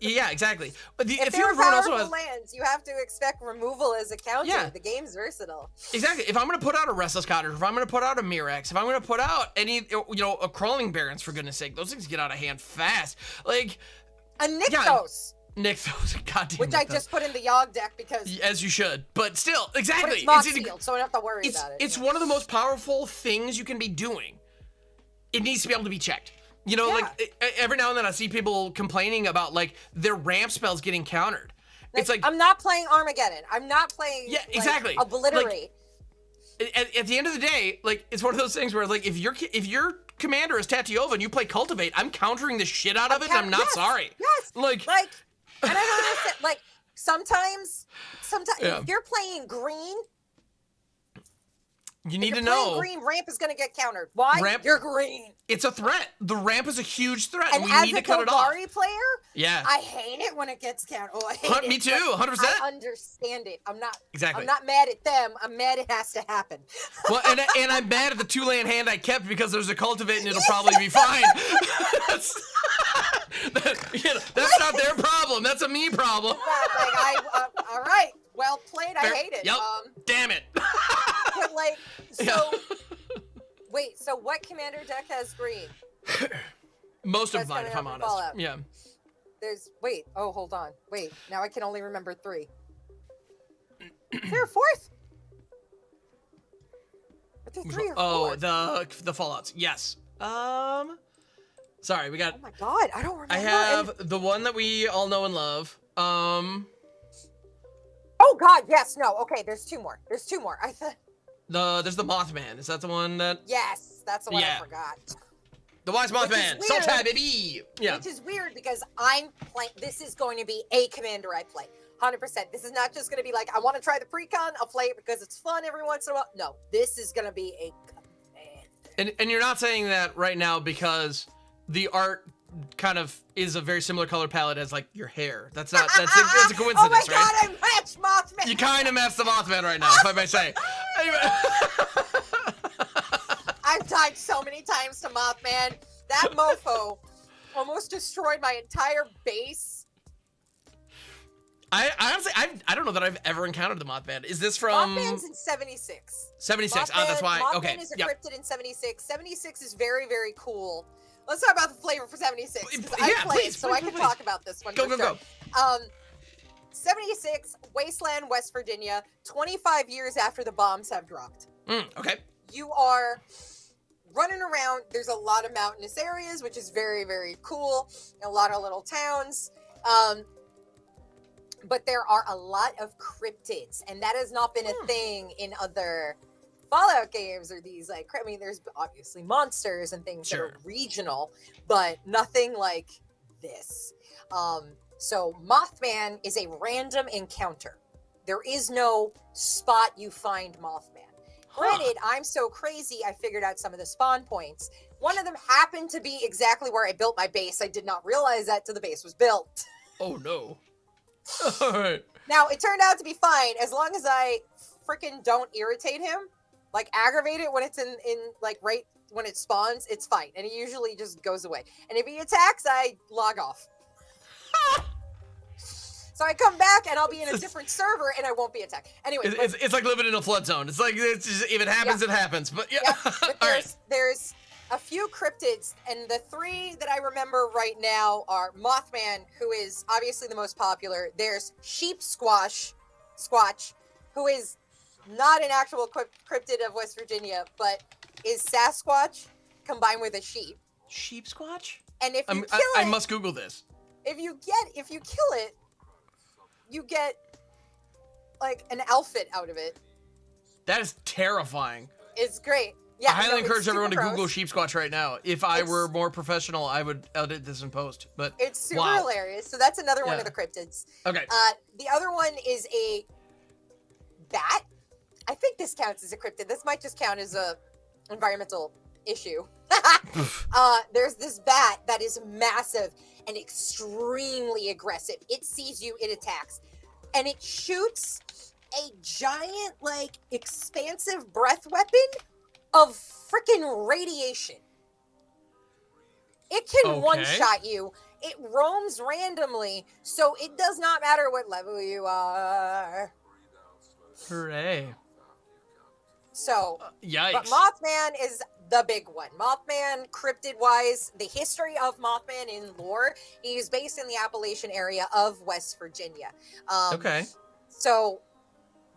exactly. But if you're powerful lands, you have to expect removal as a counter. Yeah. The game's versatile. Exactly. If I'm going to put out a Restless Cottage, if I'm going to put out a Mirex, if I'm going to put out any, a Crawling Barrens, for goodness sake, those things get out of hand fast. Like a Nykthos. Nykthos, goddamn. Which I just put in the Yogg deck because. As you should, but still, exactly. But it's sealed, so I don't have to worry about it. It's one of the most powerful things you can be doing. It needs to be able to be checked. You know, like every now and then I see people complaining about like their ramp spells getting countered. It's like I'm not playing Armageddon. I'm not playing. Yeah, exactly. Obliterate. Like, at the end of the day, like it's one of those things where like if your commander is Tatiova and you play Cultivate, I'm countering the shit out of it, and I'm not sorry. Yes. Like, and I don't understand. Like sometimes if you're playing green. You need to know. Green ramp is going to get countered. Why? You're green. It's a threat. The ramp is a huge threat, and we as need to cut it off. As a Golgari player, I hate it when it gets countered. Oh, I hate it. Me too, 100%. I understand it. I'm not mad at them. I'm mad it has to happen. Well, and I'm mad at the 2-land hand I kept because there's a Cultivate and it'll probably be fine. That's not their problem. That's a me problem. All right. Well played. I hate it. Yep. Damn it. But wait. So what commander deck has green? Most of mine, if I'm honest. Fallout. Yeah. Oh, hold on. Wait. Now I can only remember 3. Is there a 4th? Are there 3 or 4? Oh, the Fallouts. Yes. Sorry, we got. Oh my God, I don't remember. I have the one that we all know and love. Oh God, yes, no, okay. There's 2 more. I thought There's the Mothman. Is that the one that? Yes, that's the one Yeah. I forgot. The Wise Mothman. Soul Tribe, baby. Yeah. Which is weird because I'm playing. This is going to be a commander I play. 100%. This is not just going to be like, I want to try the precon. I'll play it because it's fun every once in a while. No, this is going to be a commander. And you're not saying that right now because the art kind of is a very similar color palette as like your hair. That's a coincidence, oh my right? God, I match Mothman. You kind of match the Mothman right now, if I may say. I've died so many times to Mothman. That mofo almost destroyed my entire base. I honestly, I don't know that I've ever encountered the Mothman. Is this from? Mothman's in 76. 76. Mothman, That's why. Mothman Okay. is a Yep. cryptid in 76. 76 is very, very cool. Let's talk about the flavor for 76. Because Yeah, I played, please, so please, I can please. talk about this one. Go, for go, sure. go. 76, Wasteland, West Virginia, 25 years after the bombs have dropped. Okay. You are running around. There's a lot of mountainous areas, which is very, very cool. A lot of little towns. But there are a lot of cryptids, and that has not been a thing in other Fallout games or these, like, I mean, there's obviously monsters and things that are regional, but nothing like this. So Mothman is a random encounter. There is no spot you find Mothman. Granted, I'm so crazy, I figured out some of the spawn points. One of them happened to be exactly where I built my base. I did not realize that till the base was built. Oh no. All right. Now, it turned out to be fine as long as I freaking don't irritate him, like aggravate it when it's in like right when it spawns, it's fine. And he usually just goes away. And if he attacks, I log off. So I come back and I'll be in a different server and I won't be attacked. Anyway, It's like living in a flood zone. It's like, it's just, if it happens, it happens. But yeah. But All right. there's a few cryptids, and the three that I remember right now are Mothman, who is obviously the most popular. There's Sheep Squatch, who is not an actual cryptid of West Virginia, but is Sasquatch combined with a sheep. Sheep Squatch? And if you I must Google this. if you kill it, you get like an outfit out of it. That is terrifying. It's great. Yeah, I highly it's encourage everyone to super Google gross. Sheep Squatch right now. If I were more professional, I would edit this in post. But It's super wow. hilarious. So that's another one Yeah. of the cryptids. Okay. The other one is a bat. I think this counts as a cryptid. This might just count as a environmental issue. There's this bat that is massive and extremely aggressive. It sees you, it attacks. And it shoots a giant, like, expansive breath weapon of freaking radiation. It can one-shot you. It roams randomly, so it does not matter what level you are. Hooray. So, Yikes. but Mothman is the big one. Mothman, cryptid-wise, the history of Mothman in lore, he's based in the Appalachian area of West Virginia. Okay. So,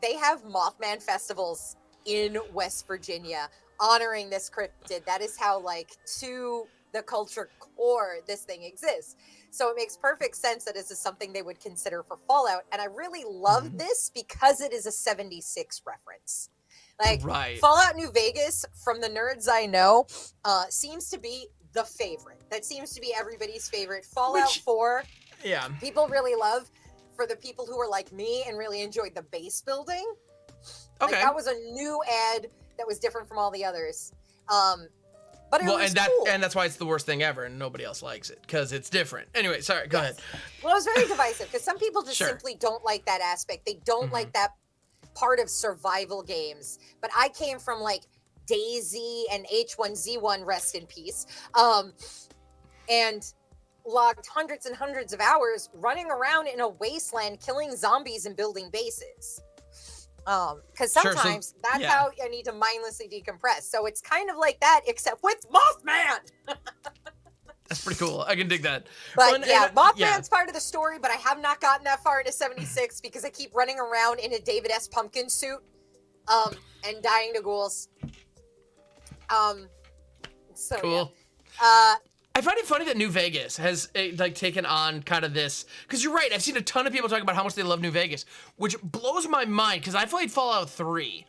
they have Mothman festivals in West Virginia honoring this cryptid. That is how, like, to the culture core this thing exists. So it makes perfect sense that this is something they would consider for Fallout. And I really love this because it is a 76 reference. Like, Fallout New Vegas, from the nerds I know, seems to be the favorite. That seems to be everybody's favorite. Fallout 4, people really love. For the people who are like me and really enjoyed the base building, like, that was a new ad that was different from all the others. But it was cool. And that's why it's the worst thing ever, and nobody else likes it because it's different. Anyway, sorry, go ahead. Well, it was very divisive because some people just simply don't like that aspect. They don't like that part of survival games. But I came from like DayZ and H1Z1, rest in peace, and logged hundreds and hundreds of hours running around in a wasteland, killing zombies and building bases. Because sometimes that's how I need to mindlessly decompress. So it's kind of like that, except with Mothman. That's pretty cool. I can dig that. But Mothman's part of the story, but I have not gotten that far into 76 because I keep running around in a David S. Pumpkin suit and dying to ghouls. So cool. Yeah. I find it funny that New Vegas has like taken on kind of this, because you're right, I've seen a ton of people talking about how much they love New Vegas, which blows my mind because I played Fallout 3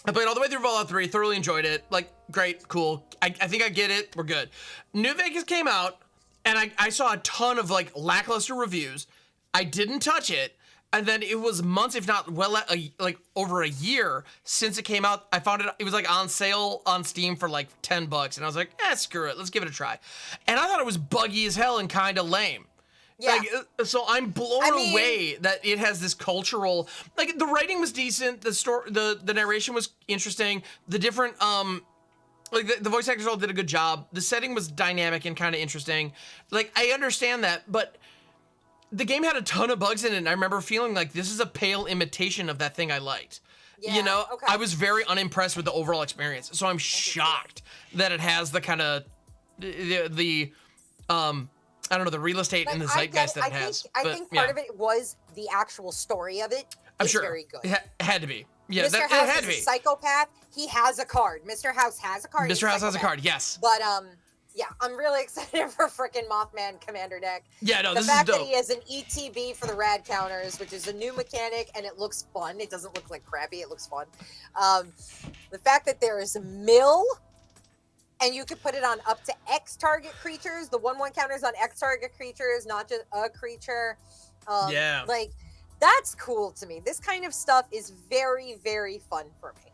I played all the way through Fallout 3, thoroughly enjoyed it. Like, great, cool. I think I get it. We're good. New Vegas came out, and I saw a ton of, like, lackluster reviews. I didn't touch it. And then it was months, if not like over a year since it came out. I found it was like on sale on Steam for like $10. And I was like, screw it. Let's give it a try. And I thought it was buggy as hell and kind of lame. Yeah. Like, so I'm blown away that it has this cultural, like the writing was decent. The story, the narration was interesting. The different, like the voice actors all did a good job. The setting was dynamic and kind of interesting. Like, I understand that, but the game had a ton of bugs in it, and I remember feeling like this is a pale imitation of that thing I liked. Yeah, You know, okay. I was very unimpressed with the overall experience. So I'm shocked that it has the kind of the I don't know, the real estate and the zeitgeist that it has. I think part of it was the actual story of it. I'm is sure very good. it had to be. Yeah, Mr. it House had is to be. a psychopath. He has a card. Mr. House has a card. Mr. House has a card. Yes. But yeah, I'm really excited for frickin' Mothman Commander deck. Yeah, no, the this fact is that dope. he has an ETB for the rad counters, which is a new mechanic, and it looks fun. It doesn't look like crappy. It looks fun. The fact that there is a mill, and you could put it on up to X target creatures. The 1/1 counters on X target creatures, not just a creature. Yeah. Like, that's cool to me. This kind of stuff is very, very fun for me.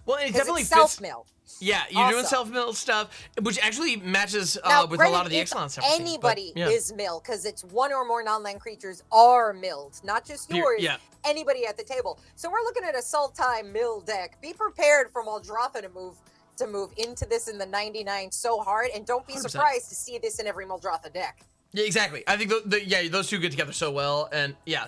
Well, it definitely it's fits. self-mill. Yeah, you're doing Also. self-mill stuff, which actually matches Now, with a granted, lot of the if Ixalan stuff. I've seen, but, anybody yeah. is mill, because it's one or more non-land creatures are milled, not just Here, yours. yeah. Anybody at the table. So we're looking at a Sultai mill deck. Be prepared for Muldrotha to move into this in the 99 so hard, and don't be 100%. surprised to see this in every Muldrotha deck. Yeah, exactly. I think those two get together so well, and yeah,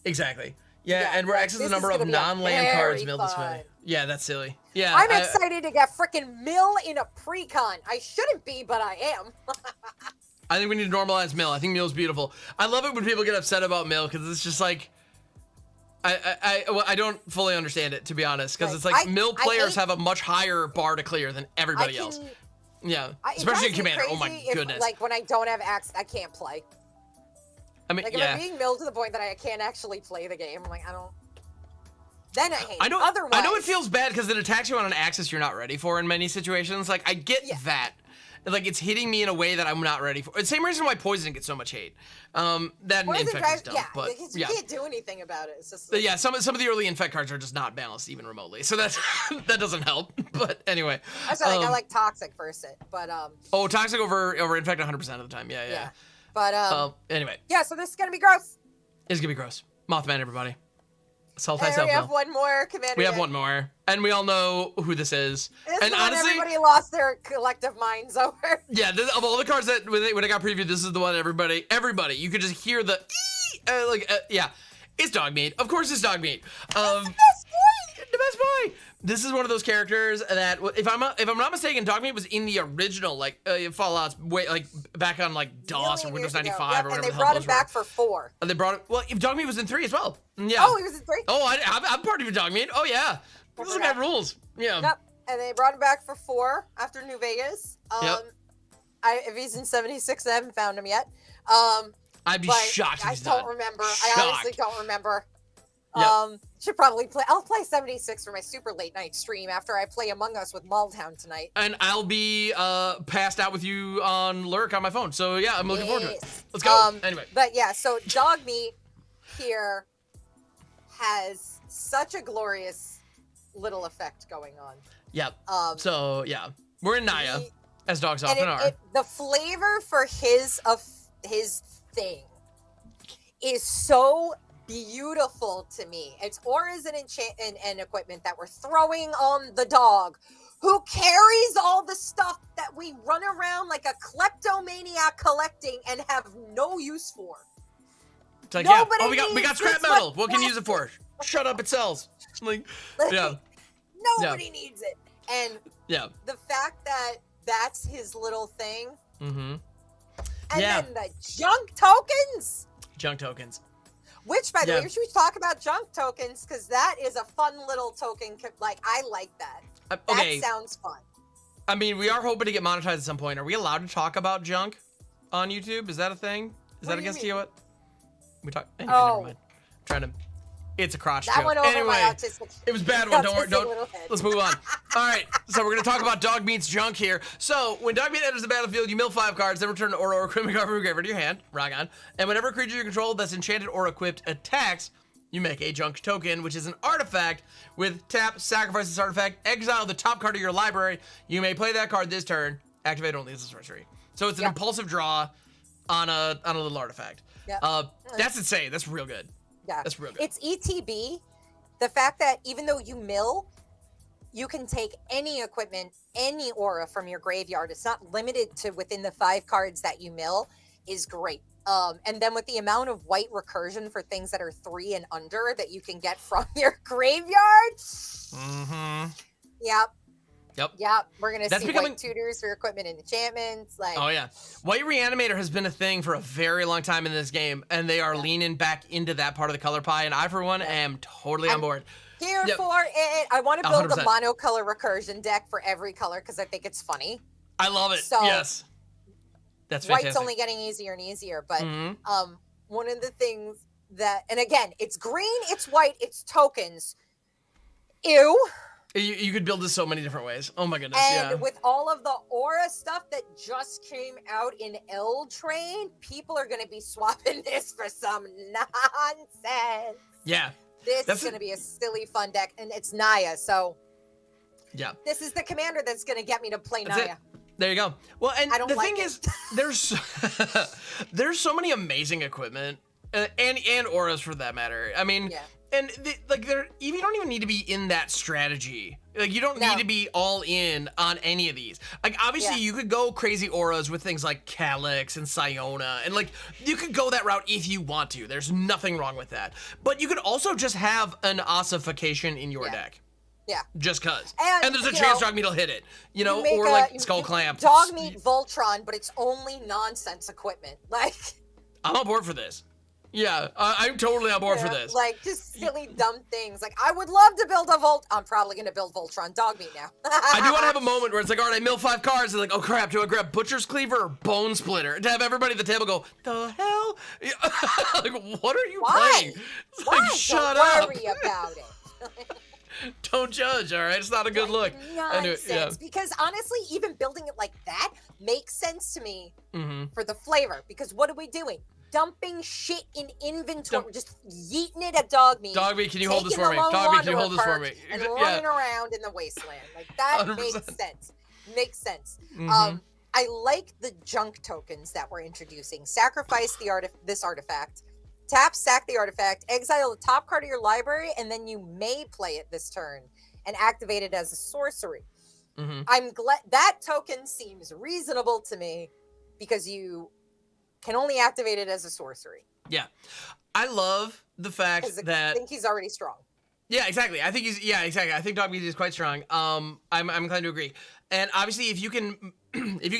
exactly. Yeah, and we're like, X's the this number is of gonna be a non-land cards very milled this fun. way. Yeah, that's silly. Yeah, I'm excited to get freaking mill in a pre-con. I shouldn't be, but I am. I think we need to normalize mill. I think mill's beautiful. I love it when people get upset about mill because it's just like, I don't fully understand it, to be honest, because it's like mill players have a much higher bar to clear than everybody else. Yeah, especially in Commander. Oh my goodness. Like when I don't have access, I can't play. I mean, Like, if I'm being milled to the point that I can't actually play the game, I'm like, I don't. Then I hate I know, it. Otherwise, I know it feels bad because it attacks you on an axis you're not ready for in many situations. Like, I get that. Like, it's hitting me in a way that I'm not ready for. It's the same reason why Poison gets so much hate. That and Infect is dumb, but you can't do anything about it. It's just like, yeah, some of the early Infect cards are just not balanced even remotely, so that's that doesn't help. But anyway, I like Toxic first, but oh, Toxic over Infect 100% of the time. Yeah. But anyway, yeah. So this is gonna be gross. It's gonna be gross. Mothman, everybody. Sultai We have one more Commander. We have one more, and we all know who this is. This and is honestly, everybody lost their collective minds over. Yeah, of all the cards that when I got previewed, this is the one everybody, you could just hear the yeah, it's dog meat. Of course, it's dog meat. The best boy. The best boy. This is one of those characters that, if I'm not mistaken, dog meat was in the original Fallout's way back on DOS or Windows 95 or whatever. And they the hell brought those him back were. for 4. And they brought it. Well, if dog meat was in 3 as well. Yeah. Oh, he was in 3. Oh, I'm part of your dog meat. Oh yeah. This guy rules. Yeah. Yep. And they brought him back for 4 after New Vegas. Yep. If he's in 76, I haven't found him yet. I'd be shocked if I he's don't not. remember. Shocked. I honestly don't remember. Yep. Should probably play. I'll play 76 for my super late night stream after I play Among Us with Maldhound tonight. And I'll be passed out with you on Lurk on my phone. So yeah, I'm looking forward to it. Let's go. Anyway. But yeah, so dog meat here has such a glorious little effect going on. Yep. So yeah, we're in Naya, as dogs often are. The flavor for his thing is so beautiful to me. It's auras and equipment that we're throwing on the dog, who carries all the stuff that we run around like a kleptomaniac collecting and have no use for. It's like, Nobody we got needs scrap this metal. much What can you use it for? Shut up, it sells. Yeah. Nobody needs it. And Yeah. the fact that that's his little thing. Mm-hmm. And Yeah. then the junk tokens. Junk tokens. Which, by the way, should we talk about junk tokens? Because that is a fun little token. Like, I like that. Okay. That sounds fun. I mean, we are hoping to get monetized at some point. Are we allowed to talk about junk on YouTube? Is that a thing? Is that against you? What? We talk. Anyway, never mind. I'm trying to. It's a crotch That joke. went over Anyway, my autistic. it was a bad one. Don't worry. autistic little head. Let's move on. All right. So we're gonna talk about Dog Meat's junk here. So when Dog Meat enters the battlefield, you mill 5 cards, then return an aura or equipment card from your graveyard to your hand. Rock on. And whenever a creature you control that's enchanted or equipped attacks, you make a junk token, which is an artifact. With tap, sacrifice this artifact, exile the top card of your library. You may play that card this turn. Activate only as a sorcery. So it's an impulsive draw on a little artifact. That's insane. That's real good. Yeah, that's real good. It's ETB. The fact that even though you mill, you can take any equipment, any aura from your graveyard. It's not limited to within the 5 cards that you mill is great. And then with the amount of white recursion for things that are 3 and under that you can get from your graveyard. Mm-hmm. Yep. We're gonna see becoming... white tutors for equipment and enchantments. Like, oh yeah, White Reanimator has been a thing for a very long time in this game, and they are leaning back into that part of the color pie. And I, for one, am totally on board. Here for it. I want to build 100%. a monocolor recursion deck for every color because I think it's funny. I love it. So, yes, that's fantastic. White's only getting easier and easier, but one of the things that, and again, it's green, it's white, it's tokens. Ew. You could build this so many different ways. Oh my goodness, and with all of the aura stuff that just came out in L Train, people are going to be swapping this for some nonsense. Yeah. This is going to be a silly fun deck, and it's Naya, so yeah. This is the commander that's going to get me to play Naya. There you go. Well, and the thing it. is, there's so many amazing equipment, and auras for that matter. I mean, and you don't even need to be in that strategy. Like, you don't need to be all in on any of these. Like, obviously, you could go crazy auras with things like Calyx and Siona, and like, you could go that route if you want to. There's nothing wrong with that. But you could also just have an ossification in your deck. Yeah. Just cause. And there's a chance Dog Meat will hit it. You know, or like Skull Clamp. Dog Meat Voltron, but it's only nonsense equipment. Like, I'm on board for this. Yeah, I'm totally on board for this. Like, just silly, dumb things. Like, I would love to build a I'm probably going to build Voltron Dog Meat now. I do want to have a moment where it's like, all right, I mill 5 cards, and like, oh crap, do I grab Butcher's Cleaver or Bone Splitter? To have everybody at the table go, the hell? Like, what are you playing? It's Why? like, shut Don't up. worry about it. Don't judge, all right? It's not a good look. Nonsense. Because honestly, even building it like that makes sense to me for the flavor. Because what are we doing? Dumping shit in inventory, just yeeting it at Dog Meat. Dog Meat, can you hold this for me? Dog Meat, can you hold this for me? And running around in the wasteland. Like, that 100%. makes sense. Makes sense. I like the junk tokens that we're introducing. Sacrifice this artifact. Tap, sack the artifact, exile the top card of your library, and then you may play it this turn and activate it as a sorcery. I'm glad that token seems reasonable to me because you can only activate it as a sorcery. Yeah. I love the fact that... I think he's already strong. Yeah, exactly. I think I think Dog Meat is quite strong. I'm inclined to agree. And obviously, if you can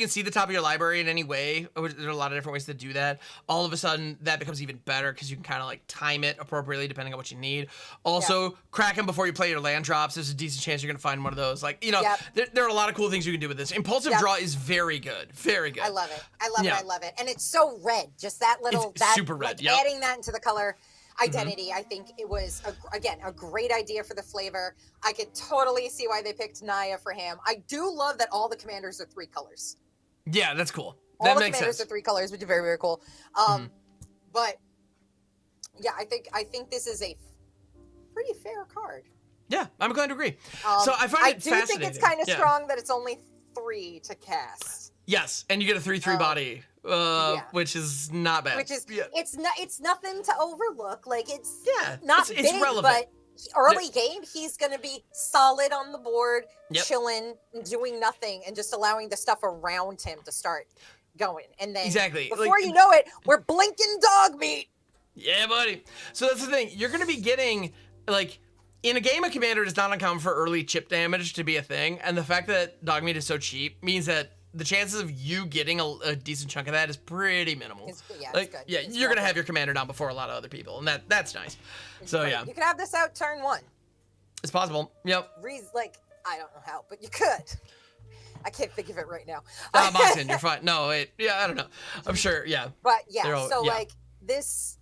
see the top of your library in any way, there's a lot of different ways to do that. All of a sudden, that becomes even better because you can kind of like time it appropriately depending on what you need. Also, crack them before you play your land drops. There's a decent chance you're gonna find one of those. Like, you know, there are a lot of cool things you can do with this. Impulsive draw is very good, very good. I love it. I love it, and it's so red. Just that little, super red. Like, adding that into the color identity, I think it was a great idea for the flavor. I could totally see why they picked Naya for him. I do love that all the commanders are 3 colors. Yeah, that's cool. All that the makes commanders sense. are 3 colors, which is very, very cool. But yeah, I think this is a pretty fair card. Yeah, I'm glad to agree. So I find it fascinating. I do think it's kind of strong that it's only 3 to cast. Yes, and you get a 3/3 body, which is not bad. Which is it's nothing to overlook. Like, it's not it's big, relevant. but early game he's gonna be solid on the board, chilling, doing nothing, and just allowing the stuff around him to start going. And then before you know it, we're blinking Dog Meat. Yeah, buddy. So that's the thing. You're gonna be getting, like, in a game of Commander, it's not uncommon for early chip damage to be a thing, and the fact that Dog Meat is so cheap means that the chances of you getting a decent chunk of that is pretty minimal. It's good. Yeah, you're gonna have your commander down before a lot of other people, and that's nice. So yeah, you could have this out turn 1. It's possible. Yep. Like, I don't know how, but you could. I can't think of it right now. Moxin, you're fine. No, wait. Yeah, I don't know. I'm sure. Yeah. But yeah, like this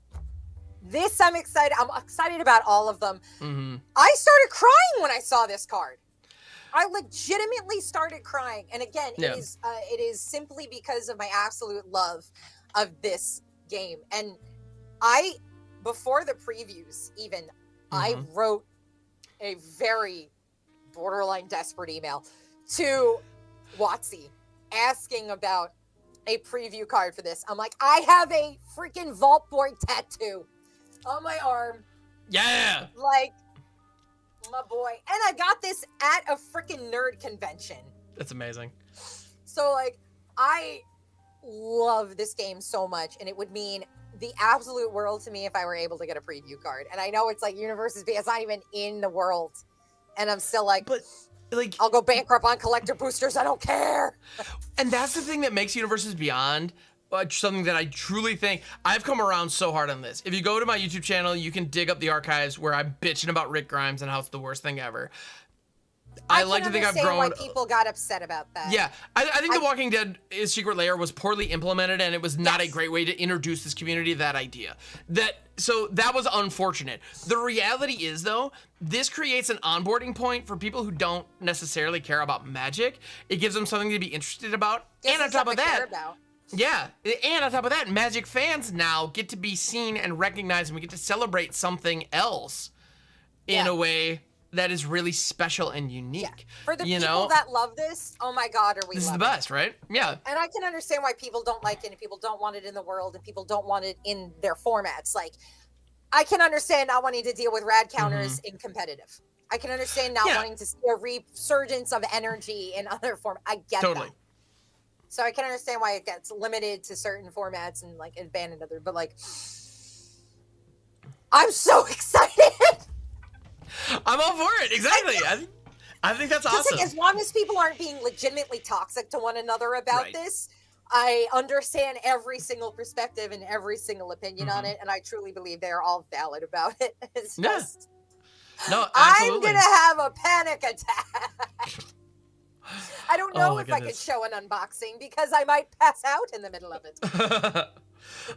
This I'm excited. I'm excited about all of them. Mm-hmm. I started crying when I saw this card. I legitimately started crying. And again, Yeah. it is simply because of my absolute love of this game. And before the previews even, I wrote a very borderline desperate email to WotC asking about a preview card for this. I'm like, I have a freaking Vault Boy tattoo on my arm. Yeah. Like, my boy. And I got this at a freaking nerd convention. That's amazing. So, like, I love this game so much, and it would mean the absolute world to me if I were able to get a preview card. And I know it's like Universes, but it's not even in the world. And I'm still like, but like, I'll go bankrupt on collector boosters. I don't care. And that's the thing that makes Universes Beyond something that I truly think I've come around so hard on this. If you go to my YouTube channel, you can dig up the archives where I'm bitching about Rick Grimes and how it's the worst thing ever. I like to think I've grown. Why people got upset about that. Yeah, I think The Walking Dead Secret Lair was poorly implemented, and it was not a great way to introduce this community to that idea. So that was unfortunate. The reality is, though, this creates an onboarding point for people who don't necessarily care about Magic. It gives them something to be interested about, and on top of that, and on top of that, Magic fans now get to be seen and recognized, and we get to celebrate something else in a way that is really special and unique. Yeah. For the people that love this, oh my God, this is the best, right? Yeah. And I can understand why people don't like it, and people don't want it in the world, and people don't want it in their formats. Like, I can understand not wanting to deal with rad counters in competitive. I can understand not wanting to see a resurgence of energy in other forms. I get that. So I can understand why it gets limited to certain formats and like abandoned other. But like, I'm so excited. I'm all for it. Exactly. I think that's awesome. Like, as long as people aren't being legitimately toxic to one another about this, I understand every single perspective and every single opinion on it, and I truly believe they are all valid about it. It's just, no, I'm gonna have a panic attack. I don't know if I could show an unboxing because I might pass out in the middle of it.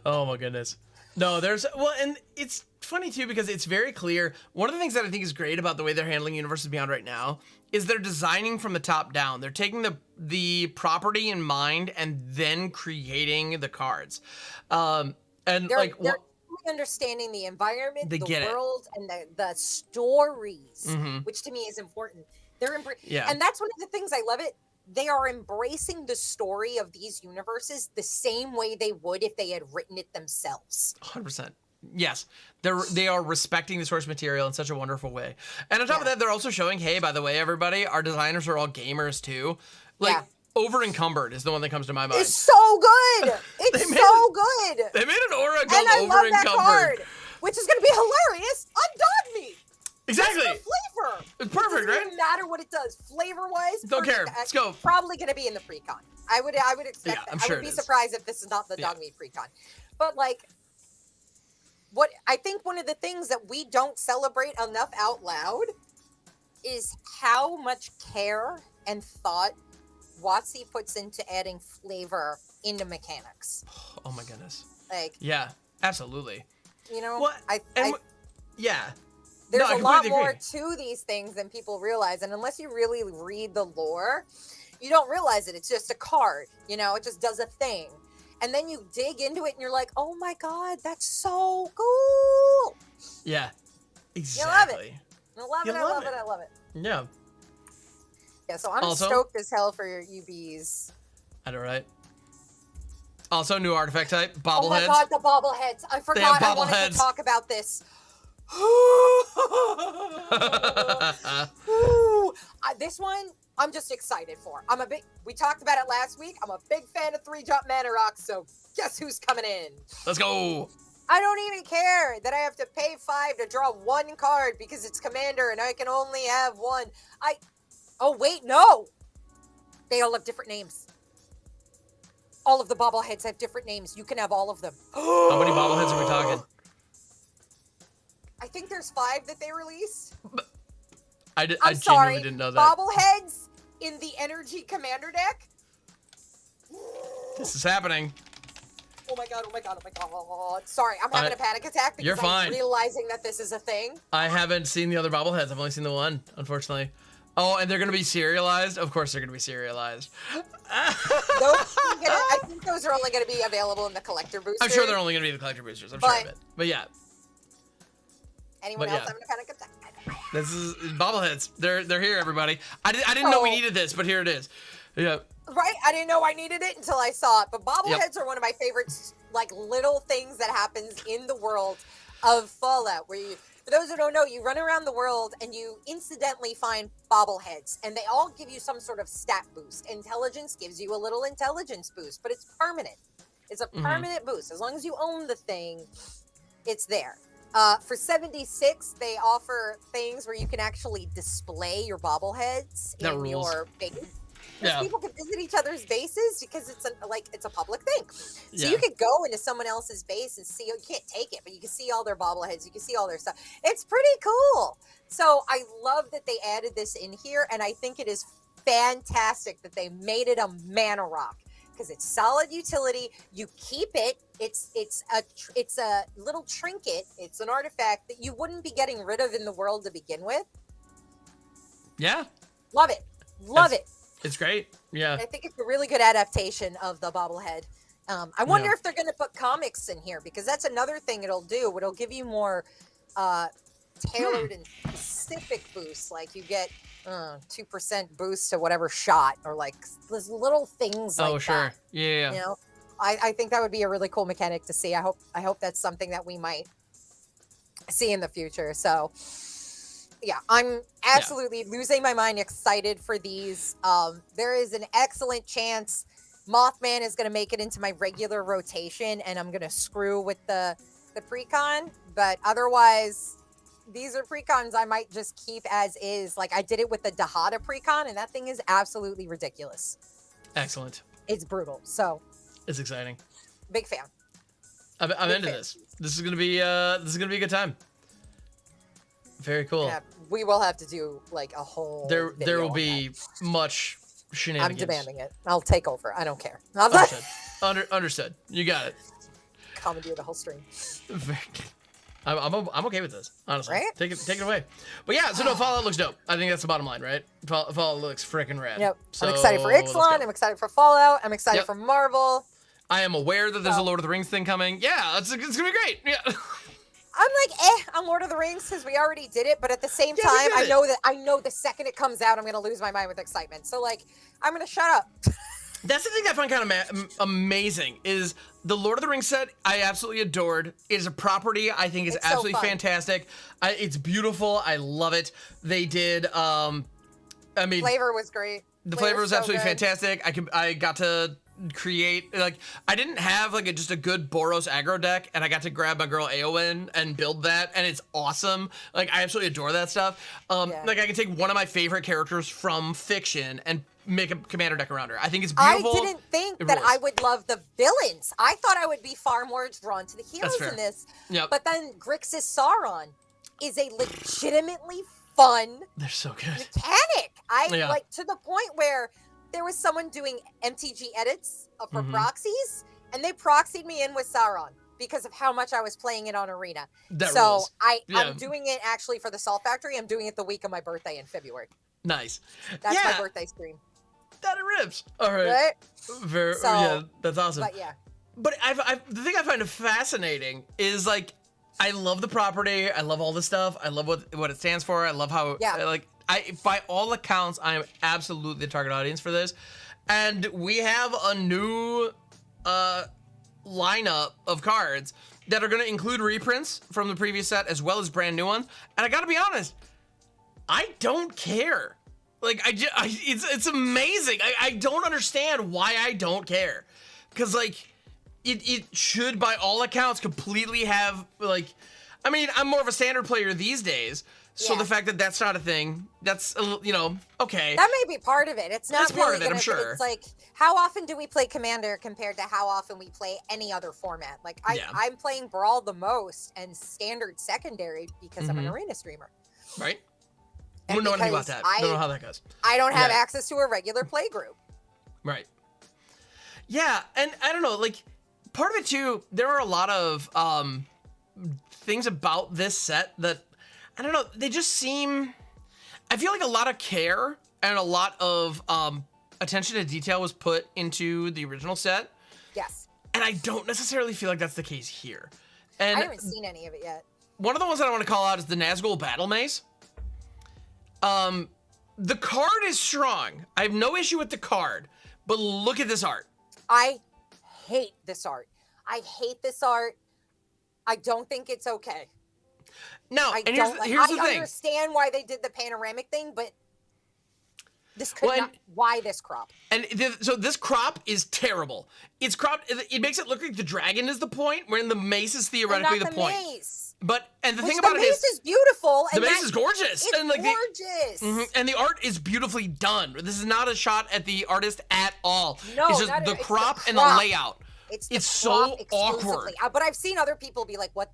Oh my goodness. No, and it's funny too because it's very clear. One of the things that I think is great about the way they're handling Universes Beyond right now is they're designing from the top down. They're taking the property in mind and then creating the cards. And they're understanding the environment, the world, and the stories, which to me is important. And that's one of the things I love it. They are embracing the story of these universes the same way they would if they had written it themselves. 100%. Yes, they are respecting the source material in such a wonderful way. And on top of that, they're also showing, hey, by the way, everybody, our designers are all gamers too. Like, Over Encumbered is the one that comes to my mind. It's so good. It's so good. They made an aura called and I Over love Encumbered. That card, which is going to be hilarious on Dog Meat. Exactly. It's the flavor. It's perfect, right? It right? doesn't matter what it does. Flavor-wise, don't care. Let's go. Probably going to be in the pre-con. I would expect that. I'm sure I would be surprised if this is not the Dog Meat pre-con. But like, what I think one of the things that we don't celebrate enough out loud is how much care and thought WotC puts into adding flavor into mechanics. Oh my goodness. Like, yeah, absolutely. You know, what? Yeah. There's a lot more to these things than people realize. And unless you really read the lore, you don't realize it. It's just a card, it just does a thing. And then you dig into it and you're like, oh my God, that's so cool. Yeah, exactly. I love it. Yeah. Yeah, so I'm stoked as hell for your UBs. I know, right? Also, new artifact type, bobbleheads. Oh my God, the bobbleheads. I forgot I wanted to talk about this. This one, I'm just excited for. We talked about it last week. I'm a big fan of 3-drop mana rocks, so guess who's coming in? Let's go. I don't even care that I have to pay 5 to draw 1 card because it's commander and I can only have 1. Oh, wait, no. They all have different names. All of the bobbleheads have different names. You can have all of them. How many bobbleheads are we talking? I think there's 5 that they released. I genuinely didn't know that. Bobbleheads in the energy commander deck? This is happening. Oh my god, oh my god, oh my god. Sorry, I'm having a panic attack You're because fine. I'm realizing that this is a thing. I haven't seen the other bobbleheads. I've only seen the one, unfortunately. Oh, and they're gonna be serialized? Of course they're gonna be serialized. I think those are only gonna be available in the collector booster. I'm sure they're only gonna be the collector boosters. I'm sure of it. But yeah. Anyone else having a panic attack? This is bobbleheads. They're here, everybody. I didn't know we needed this, but here it is. Yeah. Right? I didn't know I needed it until I saw it. But bobbleheads are one of my favorite, like, little things that happens in the world of Fallout, where for those who don't know, you run around the world and you incidentally find bobbleheads, and they all give you some sort of stat boost. Intelligence gives you a little intelligence boost, but it's permanent. It's a permanent boost. As long as you own the thing, it's there. For 76, they offer things where you can actually display your bobbleheads in your base. Yeah. People can visit each other's bases because it's a public thing. So you could go into someone else's base and see. You can't take it, but you can see all their bobbleheads. You can see all their stuff. It's pretty cool. So I love that they added this in here, and I think it is fantastic that they made it a mana rock because it's solid utility. You keep it. It's a little trinket. It's an artifact that you wouldn't be getting rid of in the world to begin with. Yeah. Love it. Love it. It's great. Yeah. I think it's a really good adaptation of the bobblehead. I wonder if they're going to put comics in here because that's another thing it'll do. It'll give you more tailored and specific boosts. Like you get 2% boost to whatever shot or like those little things like that. Yeah. You know, I think that would be a really cool mechanic to see. I hope that's something that we might see in the future. So yeah, I'm absolutely losing my mind excited for these. There is an excellent chance Mothman is going to make it into my regular rotation and I'm going to screw with the precon, but otherwise these are precons I might just keep as is. Like I did it with the Dahada precon and that thing is absolutely ridiculous. Excellent. It's brutal. So it's exciting. Big fan. I'm into this. This is going to be a good time. Very cool. Yeah, we will have to do like a whole. There will be much shenanigans. I'm demanding it. I'll take over. I don't care. Understood. Understood. You got it. Commandeer the whole stream. I'm okay with this, honestly. Right? Take it away. But yeah, so no, Fallout looks dope. I think that's the bottom line, right? Fallout looks freaking rad. Yep. So, I'm excited for Ixalan. I'm excited for Fallout. I'm excited for Marvel. I am aware that there's a Lord of the Rings thing coming. Yeah, it's gonna be great. Yeah. I'm like, on Lord of the Rings because we already did it, but at the same time, I know the second it comes out, I'm gonna lose my mind with excitement. So like, I'm gonna shut up. That's the thing I find kind of amazing is the Lord of the Rings set. I absolutely adored. It is a property I think is absolutely fantastic. It's beautiful. I love it. They did. I mean, flavor was great. The flavor was absolutely fantastic. I got to create I didn't have just a good Boros aggro deck, and I got to grab my girl Eowyn and build that, and it's awesome. Like I absolutely adore that stuff. Like I can take one of my favorite characters from fiction and make a commander deck around her. I think it's beautiful. I didn't think that I would love the villains. I thought I would be far more drawn to the heroes in this. Yep. But then Grixis Sauron is a legitimately fun. They're so good. Mechanic. Like to the point where there was someone doing MTG edits for proxies, and they proxied me in with Sauron because of how much I was playing it on Arena. I'm doing it actually for the Salt Factory. I'm doing it the week of my birthday in February. Nice. That's my birthday stream. That rips. All right. Yeah, that's awesome. But yeah. But the thing I find fascinating is I love the property. I love all the stuff. I love what it stands for. I love how by all accounts, I am absolutely the target audience for this. And we have a new lineup of cards that are going to include reprints from the previous set as well as brand new ones. And I got to be honest, I don't care. It's amazing. I don't understand why I don't care. Because it should, by all accounts, completely have I mean, I'm more of a standard player these days. So the fact that that's not a thing, that's, okay. That may be part of it. It's not part of it, I'm sure. It's how often do we play Commander compared to how often we play any other format? I'm playing Brawl the most and Standard secondary because I'm an Arena streamer. Right. I don't know anything about that. I don't know how that goes. I don't have access to a regular play group. Right. Yeah, and I don't know, part of it too, there are a lot of things about this set that, I don't know, they just seem, I feel like a lot of care and a lot of attention to detail was put into the original set. Yes. And I don't necessarily feel like that's the case here. And I haven't seen any of it yet. one of the ones that I want to call out is the Nazgul Battle Mace. The card is strong. I have no issue with the card, but look at this art. I hate this art. I hate this art. I don't think it's okay. No, I and here's don't the I thing. understand why they did the panoramic thing, but this could not. Why this crop? And so this crop is terrible. It's cropped. It makes it look like the dragon is the point, when the mace is theoretically Not the point. Mace. But and the Which thing about the it mace is is beautiful. the and mace is gorgeous. It's And like gorgeous. and the art is beautifully done. This is not a shot at the artist at all. No, it's just not the it's crop the and the crop. layout. It's so awkward. But I've seen other people be like, "What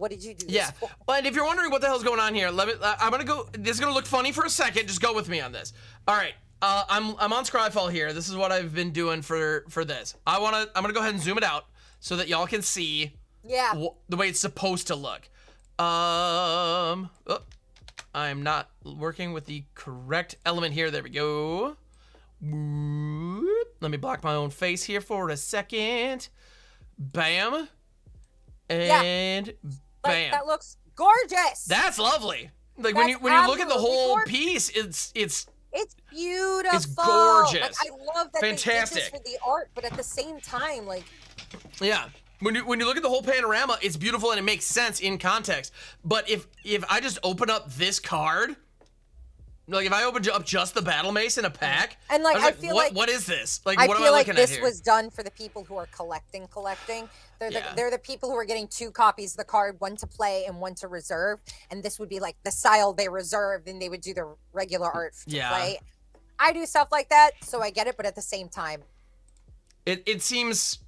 did you do this Yeah, for?" but if you're wondering what the hell's going on here, let me. I'm gonna go. This is gonna look funny for a second. Just go with me on this. All right. I'm on Scryfall here. This is what I've been doing for this. I'm gonna go ahead and zoom it out so that y'all can see Yeah. the way it's supposed to look. I'm not working with the correct element here. There we go. Let me block my own face here for a second. Bam. And bam. That looks gorgeous. That's lovely. Like That's when you look at the absolutely whole gorgeous. piece, it's It's beautiful. It's gorgeous. Like, I love that Fantastic. they did this for the art, but at the same time, like, yeah. When you look at the whole panorama, it's beautiful and it makes sense in context. But if I just open up this card, like if I open up just the battle mace in a pack, and like I feel what, like what is this? Like I what am feel I like looking at this here? was done for the people who are collecting. They're the people who are getting 2 copies of the card, one to play and one to reserve. And this would be like the style they reserved, and they would do the regular art to play. I do stuff like that, so I get it, but at the same time, it seems,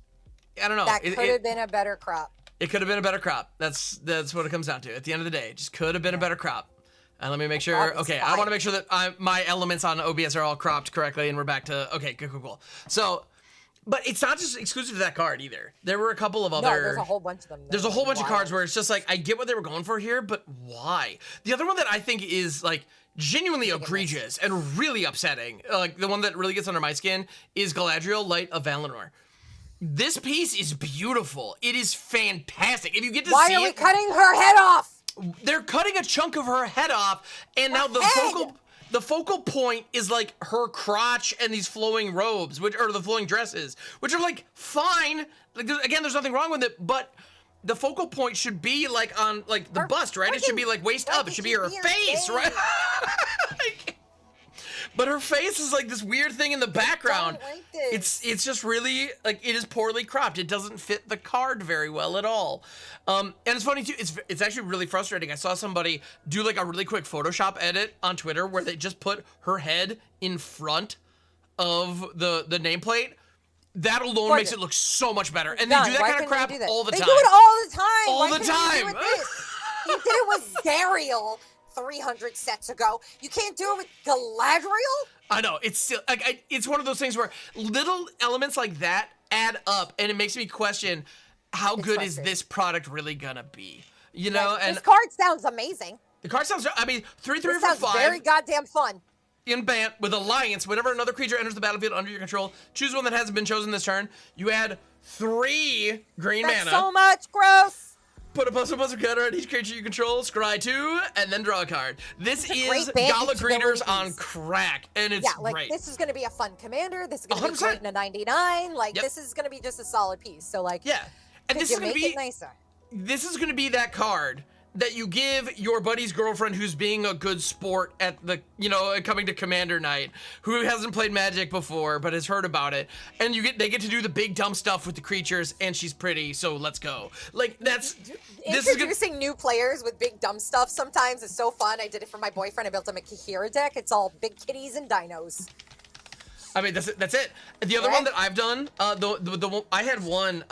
I don't know. that could have been a better crop. It could have been a better crop. That's what it comes down to. At the end of the day, it just could have been a better crop. And let me make sure. Okay, I want to make sure that my elements on OBS are all cropped correctly, and we're back to okay, cool. So, but it's not just exclusive to that card either. There were a couple of other. No, there's a whole bunch of them. There's a whole bunch of cards where it's just like I get what they were going for here, but why? The other one that I think is like genuinely egregious and really upsetting, like the one that really gets under my skin, is Galadriel, Light of Valinor. This piece is beautiful. It is fantastic. If you get to see it. Why are we cutting her head off? They're cutting a chunk of her head off, and now the focal point is like her crotch and these flowing robes, which are the flowing dresses, which are like fine. Like again, there's nothing wrong with it, but the focal point should be like on like the bust, right? It should be like waist up. It should be her face, right? Like, but her face is like this weird thing in the background. I don't like this. It's just really like it is poorly cropped. It doesn't fit the card very well at all. And it's funny too. It's actually really frustrating. I saw somebody do like a really quick Photoshop edit on Twitter where they just put her head in front of the nameplate. That alone makes it look so much better. And they do that kind of crap all the time. They do it all the time. All Why the can't you time. do it this? You did it with Dariel 300 sets ago. You can't do it with Galadriel? I know, it's still like it's one of those things where little elements like that add up, and it makes me question how good is this product really gonna be? You know, Like, and this card sounds amazing. the card sounds. I mean, 3, 3, This 4, sounds 5. very goddamn fun. In Bant with Alliance, whenever another creature enters the battlefield under your control, choose one that hasn't been chosen this turn. You add 3 green That's mana. so much gross. Put a +1/+1 counter on each creature you control, scry 2, and then draw a card. This is great Gala bandage Greeters abilities. on crack, and it's Yeah, like great. this is gonna be a fun commander. This is gonna be 100%. great in a 99. Like this is gonna be just a solid piece. So like, Yeah, and could this you is gonna make be it nicer? this is gonna be that card that you give your buddy's girlfriend who's being a good sport at the, you know, coming to Commander Night, who hasn't played Magic before but has heard about it, and they get to do the big dumb stuff with the creatures, and she's pretty, so let's go. Like this is Introducing new players with big dumb stuff sometimes is so fun. I did it for my boyfriend. I built him a Kahira deck. It's all big kitties and dinos. I mean, that's it. The other one that I've done, I had one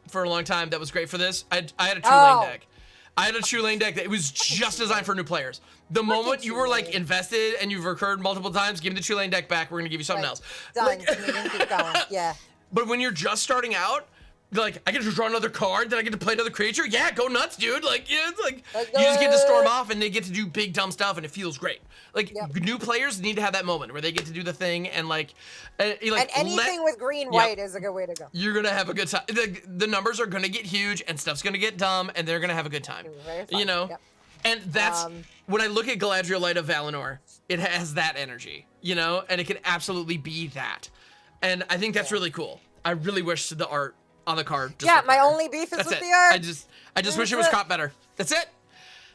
for a long time that was great for this. I had a 2-lane deck. I had a 2-lane deck that it was just designed for new players. The moment you were like invested and you've recurred multiple times, give me the 2-lane deck back. We're gonna give you something else. Done. Like, You can keep going. Yeah. but when you're just starting out, Like, I get to draw another card, then I get to play another creature. Yeah, go nuts, dude. Like, yeah, it's like you just get to storm off, and they get to do big dumb stuff, and it feels great. Like, new players need to have that moment where they get to do the thing, and like anything with green white is a good way to go. You're gonna have a good time. The numbers are gonna get huge, and stuff's gonna get dumb, and they're gonna have a good time. You know, and that's when I look at Galadriel Light of Valinor, it has that energy, you know, and it can absolutely be that, and I think that's really cool. I really wish the art on the card. My only beef is with the art. I just wish it was caught better. That's it.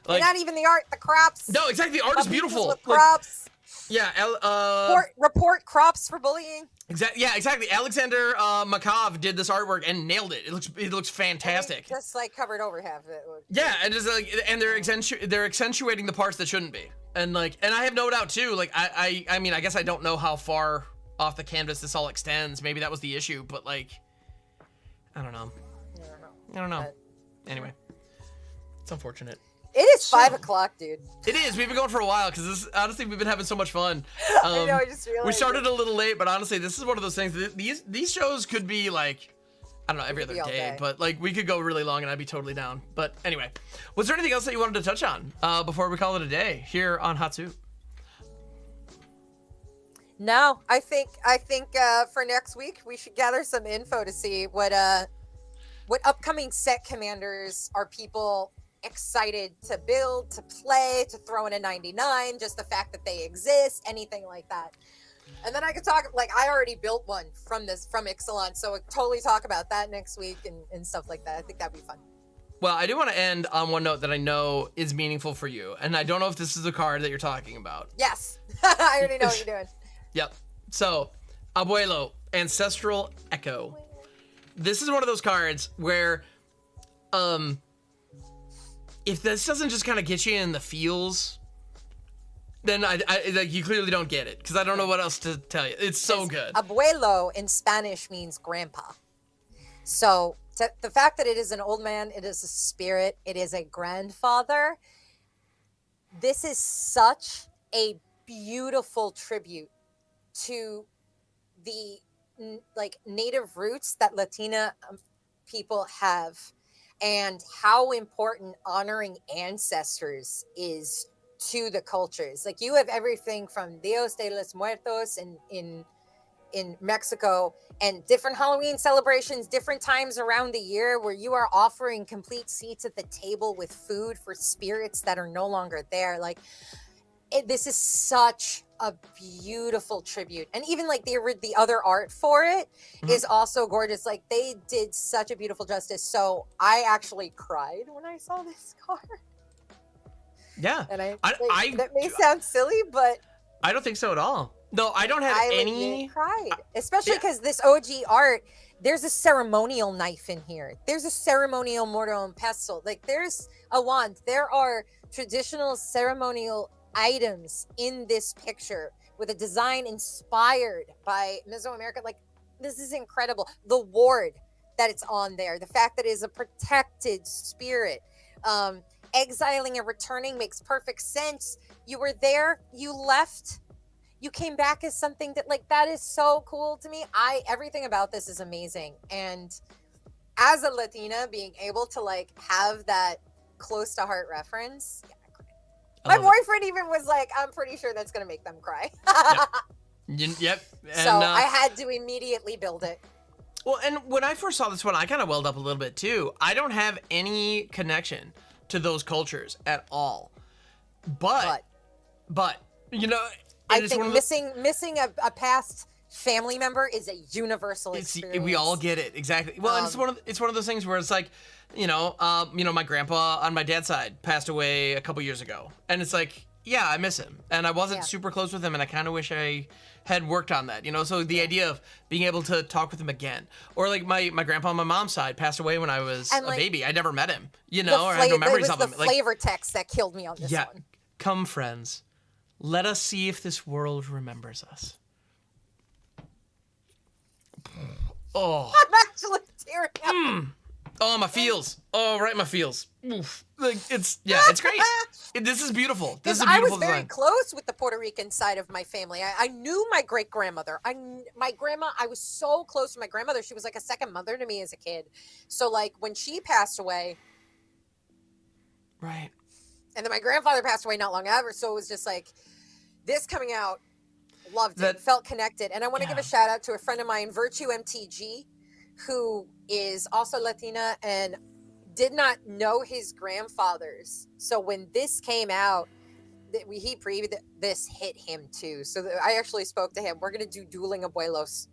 Like, not even the art, the crops. No, exactly. The art is beautiful. With crops. Yeah. Report crops for bullying. Exactly. Yeah, exactly. Alexander Makov did this artwork and nailed it. It looks fantastic. Just like covered over half of it. Yeah, and just like, and they're accentuating the parts that shouldn't be. And like, and I have no doubt too. Like, I mean, I guess I don't know how far off the canvas this all extends. Maybe that was the issue, but like, I don't know. But, anyway, it's unfortunate. It is 5 o'clock, dude. It is. We've been going for a while because honestly, we've been having so much fun. I know. I just realized we started a little late, but honestly, this is one of those things. These shows could be like, I don't know, every other day, but like we could go really long, and I'd be totally down. But anyway, was there anything else that you wanted to touch on before we call it a day here on Hot Soup? No, I think for next week we should gather some info to see what upcoming set commanders are people excited to build, to play, to throw in a 99, just the fact that they exist, anything like that. And then I could talk, like, I already built one from Ixalan, so we'll totally talk about that next week and stuff like that. I think that'd be fun. Well, I do want to end on one note that I know is meaningful for you, and I don't know if this is the card that you're talking about. Yes, I already know what you're doing. Yep. So, Abuelo, Ancestral Echo. This is one of those cards where, if this doesn't just kind of get you in the feels, then I like, you clearly don't get it, because I don't know what else to tell you. It's so good. Abuelo in Spanish means grandpa. So the fact that it is an old man, it is a spirit, it is a grandfather. This is such a beautiful tribute to the native roots that Latina people have, and how important honoring ancestors is to the cultures. Like, you have everything from Dios de los Muertos in Mexico, and different Halloween celebrations, different times around the year, where you are offering complete seats at the table with food for spirits that are no longer there. Like, this is such a beautiful tribute. And even like the other art for it is also gorgeous. Like, they did such a beautiful justice. So I actually cried when I saw this card. Yeah. And that may sound silly, but I don't think so at all. No, I don't have any. I cried, especially because this OG art, there's a ceremonial knife in here. There's a ceremonial mortar and pestle. Like, there's a wand. There are traditional ceremonial items in this picture with a design inspired by Mesoamerica. Like, this is incredible. The ward that it's on there, the fact that it is a protected spirit, exiling and returning makes perfect sense. You were there, you left, you came back as something that is so cool to me. Everything about this is amazing. And as a Latina, being able to have that close to heart reference, my boyfriend even was like, I'm pretty sure that's going to make them cry. Yep. And, so I had to immediately build it. Well, and when I first saw this one, I kind of welled up a little bit too. I don't have any connection to those cultures at all. But you know, I think missing a past family member is a universal experience. We all get it, exactly. Well, and it's one of those things where it's like, my grandpa on my dad's side passed away a couple years ago, and it's like, yeah, I miss him, and I wasn't super close with him, and I kind of wish I had worked on that, So the idea of being able to talk with him again, or like my grandpa on my mom's side passed away when I was a baby. I never met him, or I had no memories of him. It was the flavor text that killed me on this one. Come, friends, let us see if this world remembers us. Oh, I'm actually tearing up. Oh, my feels. Oh, right in my feels. Oof. Like, it's great. This is beautiful. This is a I beautiful was very design. close with the Puerto Rican side of my family. I knew my great grandmother. My grandma. I was so close to my grandmother. She was like a second mother to me as a kid. So like when she passed away, Right. and then my grandfather passed away not long after. So it was just like this coming out. Loved it. Felt connected. And I want to give a shout out to a friend of mine, Virtue MTG, who is also Latina and did not know his grandfathers. So when this came out, he previewed this hit him too. So I actually spoke to him. We're gonna do Dueling Abuelos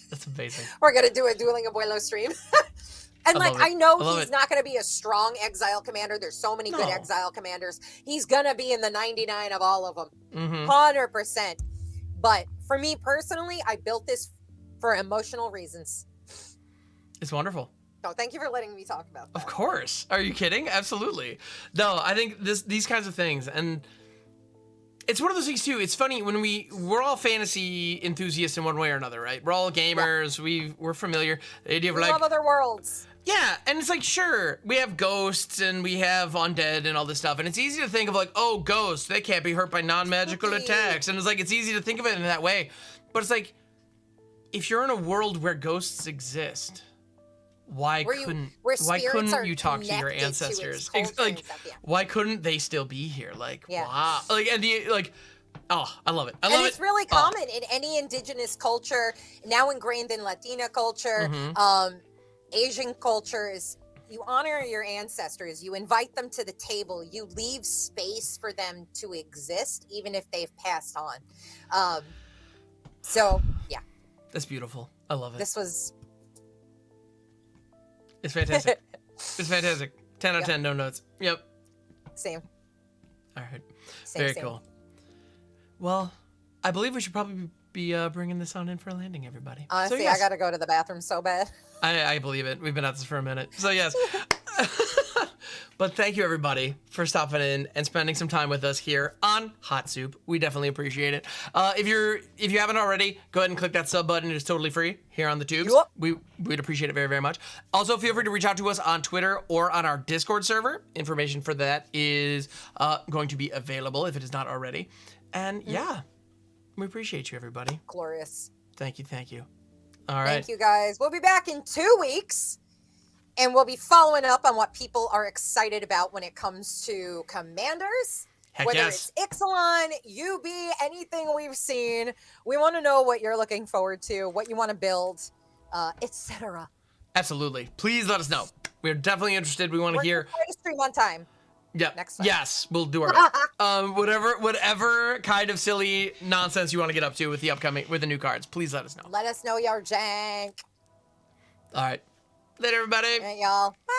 That's amazing. We're gonna do a Dueling Abuelos stream. And I know he's not gonna be a strong exile commander. There's so many good exile commanders. He's gonna be in the 99 of all of them, 100%. But for me personally, I built this for emotional reasons. It's wonderful. Oh, thank you for letting me talk about that. Of course. Are you kidding? Absolutely. No, I think these kinds of things, and it's one of those things too. It's funny when we're all fantasy enthusiasts in one way or another, right? We're all gamers. Yeah. We're familiar. The idea of we love other worlds. Yeah, and it's like, sure, we have ghosts and we have undead and all this stuff, and it's easy to think of like, oh, ghosts, they can't be hurt by non-magical attacks, and it's like, it's easy to think of it in that way, but it's like, if you're in a world where ghosts exist, why couldn't you talk to your ancestors? Why couldn't they still be here? Like, wow, like, and I love it. I love it. It's really common in any indigenous culture, now ingrained in Latina culture. Asian culture is you honor your ancestors, you invite them to the table, you leave space for them to exist, even if they've passed on. So yeah. That's beautiful. I love it. It's fantastic. It's fantastic. 10 out of 10, no notes. Yep. Same. All right. Very cool. Well, I believe we should probably be bringing this on in for a landing, everybody. Honestly, so, yes. I gotta go to the bathroom so bad. I believe it. We've been at this for a minute. So yes. But thank you everybody for stopping in and spending some time with us here on Hot Soup. We definitely appreciate it. If you haven't already, go ahead and click that sub button. It is totally free here on the tubes. Yep. We'd appreciate it very, very much. Also, feel free to reach out to us on Twitter or on our Discord server. Information for that is going to be available if it is not already. And yeah, we appreciate you, everybody. Glorious. Thank you. Thank you. All right. Thank you, guys. We'll be back in 2 weeks, and we'll be following up on what people are excited about when it comes to commanders. Heck whether yes. it's Ixalan, UB, anything we've seen. We want to know what you're looking forward to, what you want to build, etc. Absolutely. Please let us know. We're definitely interested. We want to hear. We're going to stream on time. Yep. Next time. Yes, we'll do our best. Whatever kind of silly nonsense you want to get up to with the new cards, please let us know. Let us know your jank. All right. Later, everybody. All right, y'all. Bye.